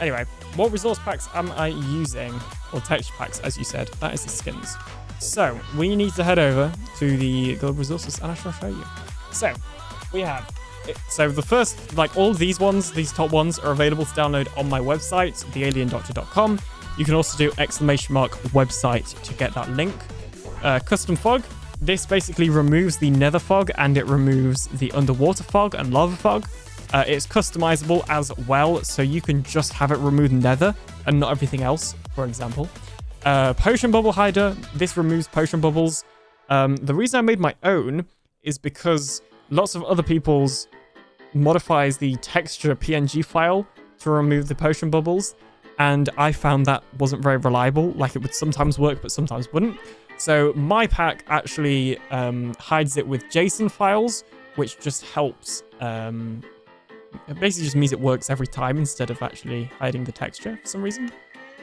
Anyway, what resource packs am I using? Or texture packs, as you said. That is the skins. So, we need to head over to the global resources and I shall show you. So, we have... So the first, like all of these ones, these top ones are available to download on my website, TheAlienDoctor.com. You can also do !website to get that link. Custom fog, This basically removes the nether fog and it removes the underwater fog and lava fog. It's customizable as well, so you can just have it remove nether and not everything else, for example. Potion bubble hider. This removes potion bubbles. The reason I made my own is because lots of other people's modifies the texture PNG file to remove the potion bubbles, and I found that wasn't very reliable. Like, it would sometimes work but sometimes wouldn't. So my pack actually hides it with JSON files, which just helps. It basically just means it works every time instead of actually hiding the texture for some reason.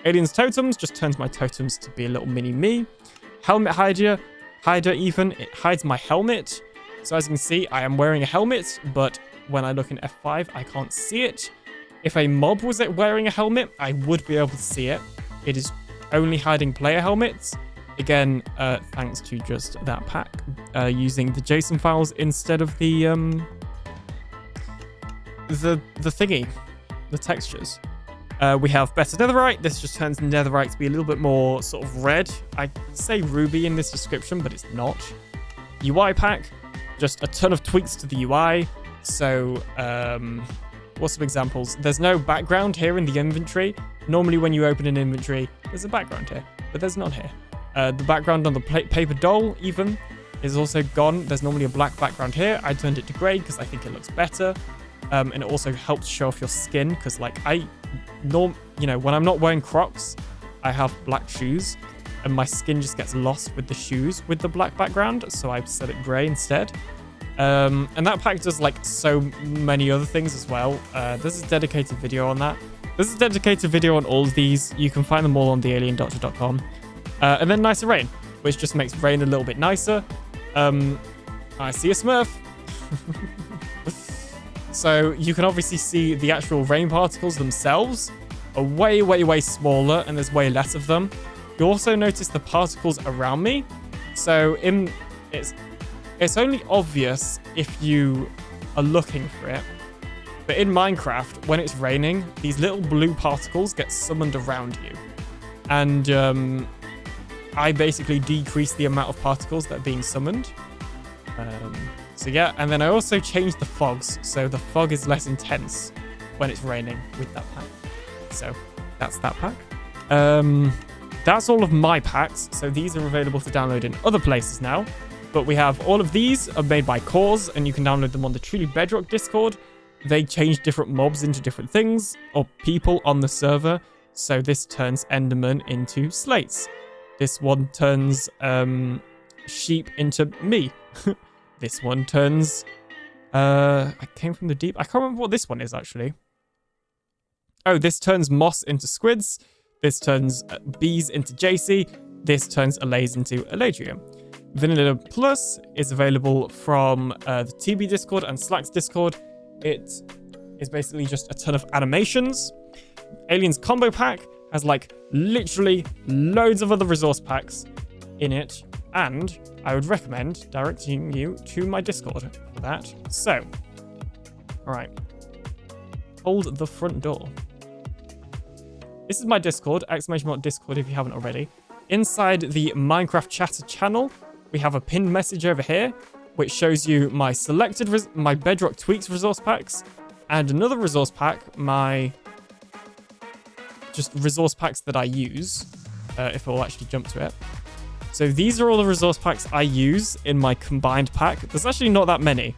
Alien's totems just turns my totems to be a little mini me. Helmet hider even, it hides my helmet. So as you can see, I am wearing a helmet, but when I look in F5, I can't see it. If a mob was wearing a helmet, I would be able to see it. It is only hiding player helmets. Again, thanks to just that pack, using the JSON files instead of the thingy, the textures. We have better netherite. This just turns netherite to be a little bit more sort of red. I'd say ruby in this description, but it's not. UI pack, just a ton of tweaks to the UI. So, what's some examples? There's no background here in the inventory. Normally when you open an inventory, there's a background here, but there's none here. The background on the paper doll even is also gone. There's normally a black background here. I turned it to grey because I think it looks better. And it also helps show off your skin because, like, when I'm not wearing Crocs, I have black shoes and my skin just gets lost with the shoes with the black background, so I set it grey instead. And that pack does like so many other things as well. There's a dedicated video on that. There's a dedicated video on all of these. You can find them all on TheAlienDoctor.com. And then nicer rain, which just makes rain a little bit nicer. I see a Smurf. So you can obviously see the actual rain particles themselves are way, way, way smaller, and there's way less of them. You also notice the particles around me. So it's only obvious if you are looking for it. But in Minecraft, when it's raining, these little blue particles get summoned around you. And I basically decrease the amount of particles that are being summoned. So yeah, and then I also changed the fogs, so the fog is less intense when it's raining with that pack. So that's that pack. That's all of my packs, so these are available to download in other places now. But we have all of these are made by Cause, and you can download them on the Truly Bedrock Discord. They change different mobs into different things, or people on the server. So this turns Enderman into slates. This one turns sheep into me. This one turns... I came from the deep. I can't remember what this one is, actually. Oh, this turns moss into squids. This turns bees into JC. This turns allays into eladrium. Vanilla Plus is available from the TB Discord and Slack's Discord. It is basically just a ton of animations. Alien's Combo Pack has like literally loads of other resource packs in it. And I would recommend directing you to my Discord for that. So, all right. Hold the front door. This is my Discord, !Discord if you haven't already. Inside the Minecraft Chatter channel, we have a pinned message over here, which shows you my selected, my Bedrock Tweaks resource packs, and another resource pack, my just resource packs that I use, if I'll actually jump to it. So these are all the resource packs I use in my combined pack. There's actually not that many.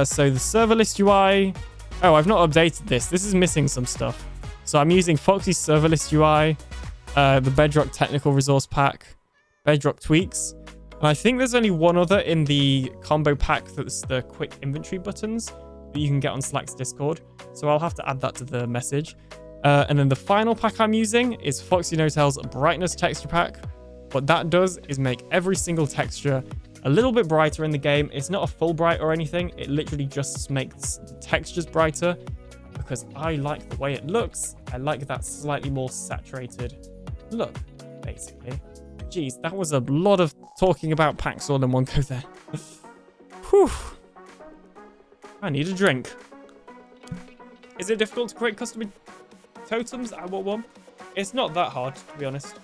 So the server list UI... Oh, I've not updated this. This is missing some stuff. So I'm using Foxy's server list UI, the Bedrock Technical Resource Pack, Bedrock Tweaks. And I think there's only one other in the combo pack that's the quick inventory buttons that you can get on Slack's Discord. So I'll have to add that to the message. And then the final pack I'm using is Foxy No-Tail's Brightness Texture Pack. What that does is make every single texture a little bit brighter in the game. It's not a full bright or anything. It literally just makes the textures brighter because I like the way it looks. I like that slightly more saturated look, basically. Jeez, that was a lot of talking about packs all in one go there. Whew. I need a drink. Is it difficult to create custom totems? I want one. It's not that hard, to be honest.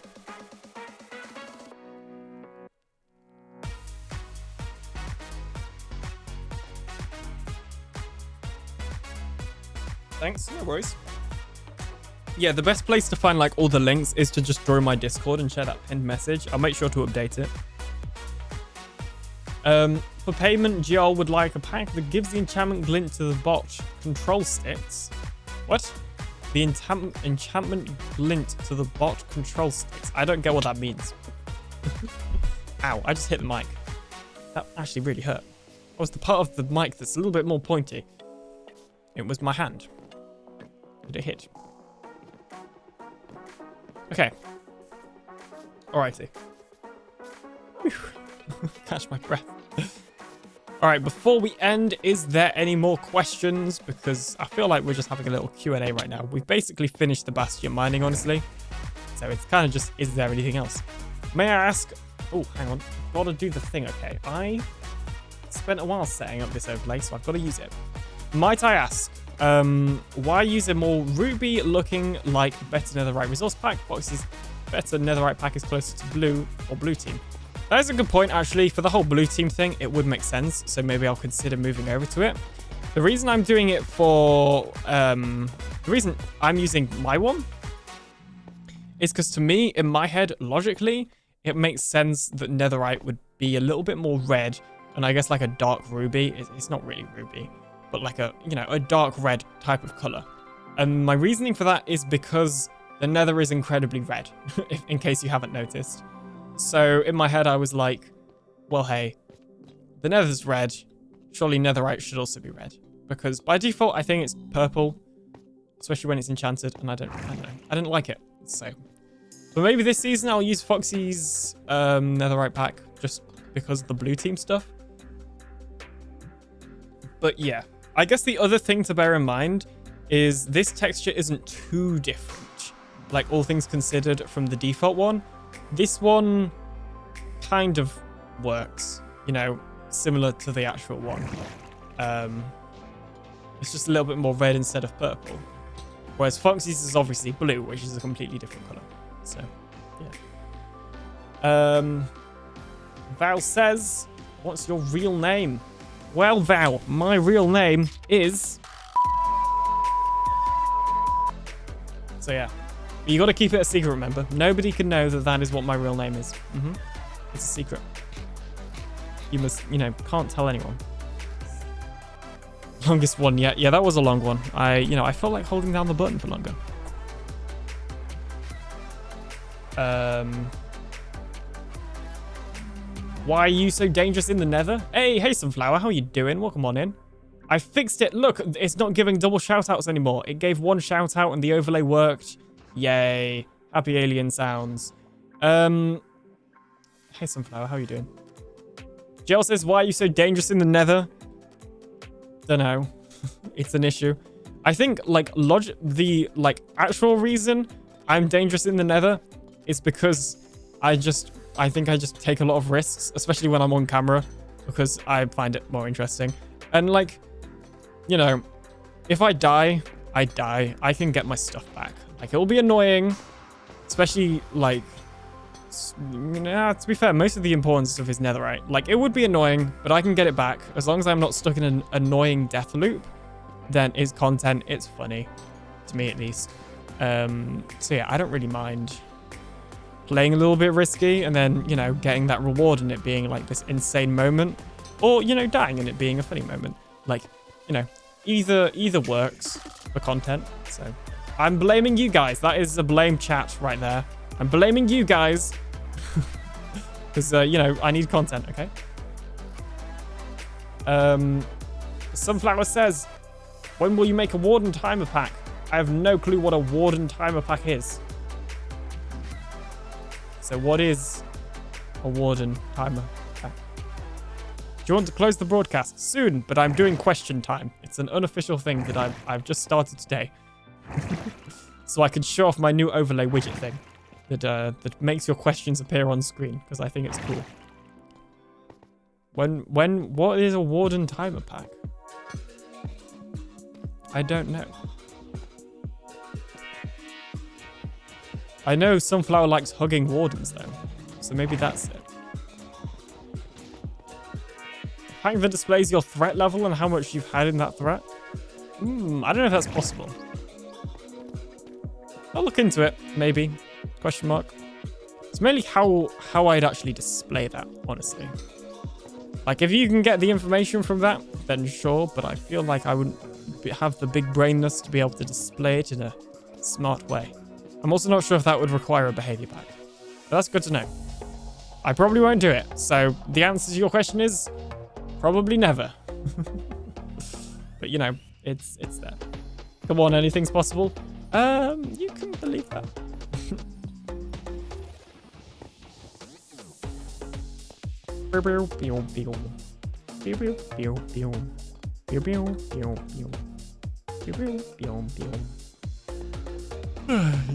Thanks, no worries. Yeah, the best place to find like all the links is to just join my Discord and share that pinned message. I'll make sure to update it. For payment, Giol would like a pack that gives the enchantment glint to the bot control sticks. What? The enchantment glint to the bot control sticks. I don't get what that means. Ow, I just hit the mic. That actually really hurt. That was the part of the mic that's a little bit more pointy. It was my hand. Did it hit? Okay. Alrighty. Whew. Catch my breath. Alright, before we end, is there any more questions? Because I feel like we're just having a little Q&A right now. We've basically finished the Bastion mining, honestly. So it's kind of just, is there anything else? May I ask... Oh, hang on. I've got to do the thing, okay. I spent a while setting up this overlay, so I've got to use it. Might I ask, why use a more ruby looking like better netherite resource pack? Foxy's better netherite pack is closer to blue or blue team. That is a good point, actually. For the whole blue team thing, it would make sense. So maybe I'll consider moving over to it. The reason I'm doing it for... the reason I'm using my one is because to me, in my head, logically, it makes sense that netherite would be a little bit more red. And I guess like a dark ruby. It's not really ruby, but like a, you know, a dark red type of color. And my reasoning for that is because the nether is incredibly red, in case you haven't noticed. So in my head, I was like, well, hey, the nether's red. Surely netherite should also be red. Because by default, I think it's purple, especially when it's enchanted. And I don't know. I didn't like it. So maybe this season I'll use Foxy's netherite pack just because of the blue team stuff. But yeah, I guess the other thing to bear in mind is this texture isn't too different. Like all things considered from the default one. This one kind of works, you know, similar to the actual one. It's just a little bit more red instead of purple. Whereas Foxy's is obviously blue, which is a completely different color. So, yeah. Val says, what's your real name? Well, Val, my real name is... So, yeah. You got to keep it a secret, remember? Nobody can know that that is what my real name is. It's a secret. You must, you know, can't tell anyone. Longest one yet. Yeah, that was a long one. I felt like holding down the button for longer. Why are you so dangerous in the nether? Hey, Sunflower, how you doing? Welcome on in. I fixed it. Look, it's not giving double shout-outs anymore. It gave one shout-out and the overlay worked. Yay. Happy alien sounds. Hey, Sunflower, how you doing? Jill says, why are you so dangerous in the nether? Dunno. It's an issue. I think, like, the actual reason I'm dangerous in the nether is because I think I just take a lot of risks, especially when I'm on camera, because I find it more interesting. And, like, you know, if I die, I die. I can get my stuff back. Like, it'll be annoying, especially, like, to be fair, most of the important stuff is netherite. Like, it would be annoying, but I can get it back. As long as I'm not stuck in an annoying death loop, then it's content, it's funny. To me, at least. So, yeah, I don't really mind playing a little bit risky and then, you know, getting that reward and it being, like, this insane moment. Or, you know, dying and it being a funny moment. Like, you know, either works for content, so... I'm blaming you guys. That is a blame chat right there. I'm blaming you guys. Because, you know, I need content, okay? Sunflower says, when will you make a Warden Timer pack? I have no clue what a Warden Timer pack is. So what is a Warden Timer pack? Do you want to close the broadcast? Soon, but I'm doing question time. It's an unofficial thing that I've just started today. So I can show off my new overlay widget thing that makes your questions appear on screen because I think it's cool. What is a Warden Timer pack? I don't know. I know Sunflower likes hugging wardens though, so maybe that's it. Pack that displays your threat level and how much you've had in that threat. I don't know if that's possible. I'll look into it, maybe. Question mark. It's mainly how I'd actually display that, honestly. Like, if you can get the information from that, then sure, but I feel like I wouldn't have the big brainness to be able to display it in a smart way. I'm also not sure if that would require a behavior pack. But that's good to know. I probably won't do it, so the answer to your question is probably never. But, you know, it's there. Come on, anything's possible. You can believe that.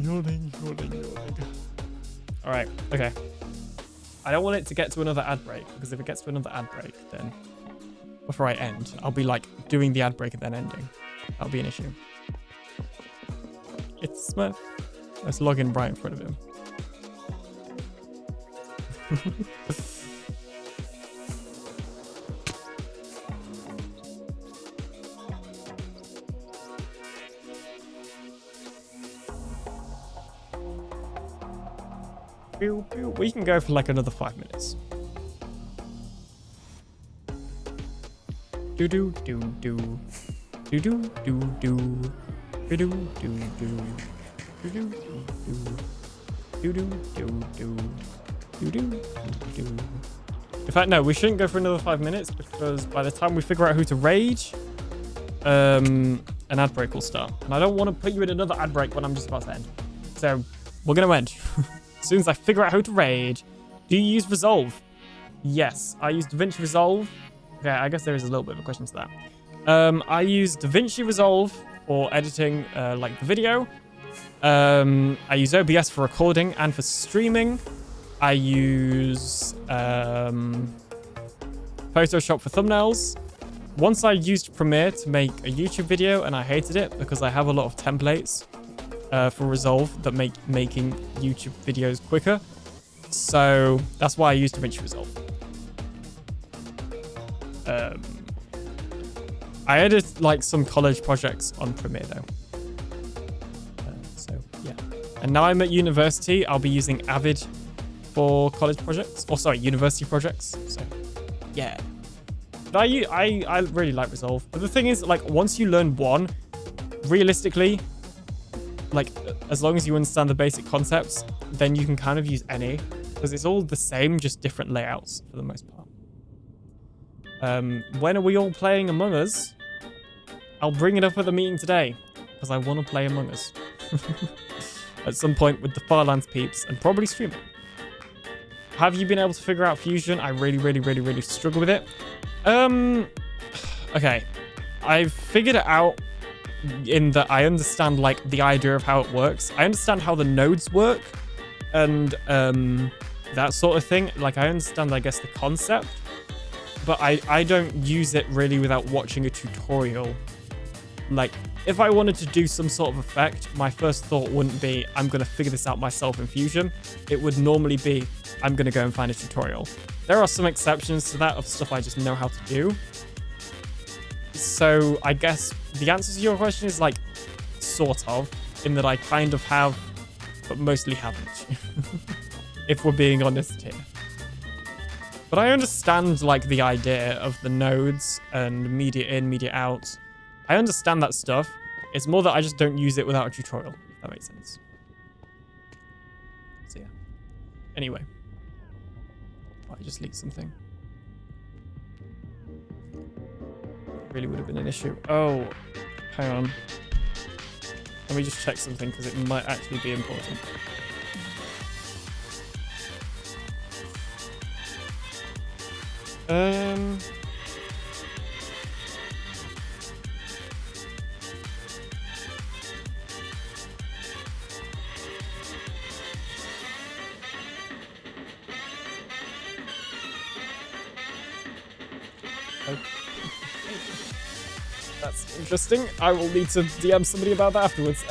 Yawning. All right, okay. I don't want it to get to another ad break, because if it gets to another ad break, then before I end, I'll be like doing the ad break and then ending. That'll be an issue. It's Smurf. Let's log in right in front of him. We can go for like another 5 minutes. Do do do do do do do do do do do do do do do do. In fact, no, we shouldn't go for another 5 minutes, because by the time we figure out who to raid, an ad break will start, and I don't want to put you in another ad break when I'm just about to end. So we're gonna end. As soon as I figure out who to raid. Do you use Resolve? Yes, I use DaVinci Resolve. Okay, I guess there is a little bit of a question to that. I use DaVinci Resolve for editing like the video. I use OBS for recording and for streaming. I use Photoshop for thumbnails. Once I used Premiere to make a YouTube video, and I hated it because I have a lot of templates for Resolve that make making YouTube videos quicker. So that's why I use DaVinci Resolve. I edit like some college projects on Premiere though. So yeah. And now I'm at university, I'll be using Avid for college projects. Or sorry, university projects. So yeah. But I really like Resolve. But the thing is, like, once you learn one, realistically, like, as long as you understand the basic concepts, then you can kind of use any, because it's all the same, just different layouts for the most part. When are we all playing Among Us? I'll bring it up at the meeting today, because I want to play Among Us. At some point with the Farlands peeps, and probably stream it. Have you been able to figure out Fusion? I really struggle with it. Okay. I've figured it out in that I understand like the idea of how it works. I understand how the nodes work and that sort of thing. Like, I understand, I guess, the concept, but I don't use it really without watching a tutorial. Like, if I wanted to do some sort of effect, my first thought wouldn't be, I'm going to figure this out myself in Fusion. It would normally be, I'm going to go and find a tutorial. There are some exceptions to that of stuff I just know how to do. So I guess the answer to your question is like, sort of, in that I kind of have, but mostly haven't. If we're being honest here. But I understand like the idea of the nodes and media in, media out. I understand that stuff. It's more that I just don't use it without a tutorial, if that makes sense. So yeah. Anyway. Oh, I just leaked something. Really would have been an issue. Oh, hang on. Let me just check something because it might actually be important. That's interesting. I will need to DM somebody about that afterwards.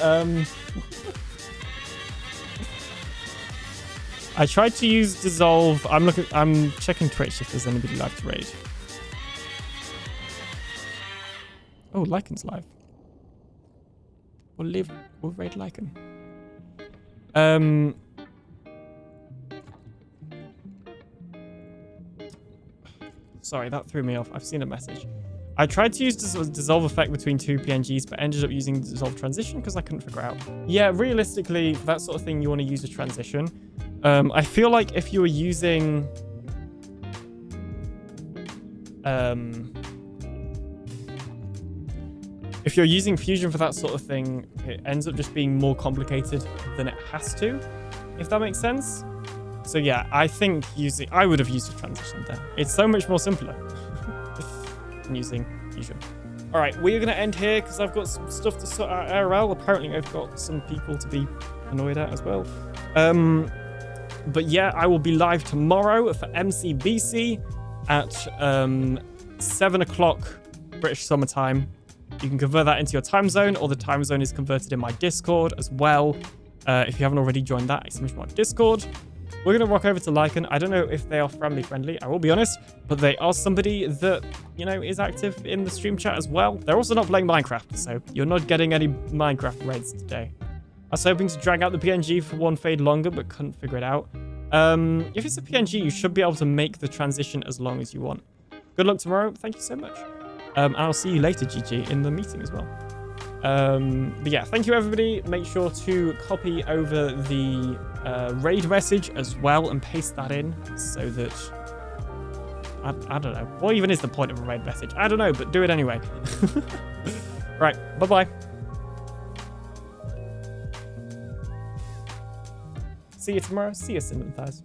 I tried to use Dissolve. I'm checking Twitch if there's anybody live to raid. Oh, Lycan's live. or live or raid Lycan. Sorry, that threw me off. I've seen a message. I tried to use dissolve effect between two PNGs, but ended up using dissolve transition because I couldn't figure out. Yeah, realistically, for that sort of thing, you want to use a transition. I feel like if you were using... if you're using fusion for that sort of thing, it ends up just being more complicated than it has to, if that makes sense. So yeah, I think I would have used a transition there. It's so much more simpler than using fusion. All right, we're going to end here because I've got some stuff to sort out IRL. Apparently, I've got some people to be annoyed at as well. But yeah, I will be live tomorrow for MCBC at 7 o'clock British Summer Time. You can convert that into your time zone, or the time zone is converted in my Discord as well. If you haven't already joined that, !mod Discord. We're going to rock over to Lycan. I don't know if they are family friendly, I will be honest, but they are somebody that, you know, is active in the stream chat as well. They're also not playing Minecraft, so you're not getting any Minecraft raids today. I was hoping to drag out the PNG for one fade longer, but couldn't figure it out. If it's a PNG, you should be able to make the transition as long as you want. Good luck tomorrow. Thank you so much. And I'll see you later, GG, in the meeting as well. But yeah, thank you, everybody. Make sure to copy over the raid message as well and paste that in so that... I don't know. What even is the point of a raid message? I don't know, but do it anyway. Right, bye-bye. See you tomorrow. See you, Sympathize.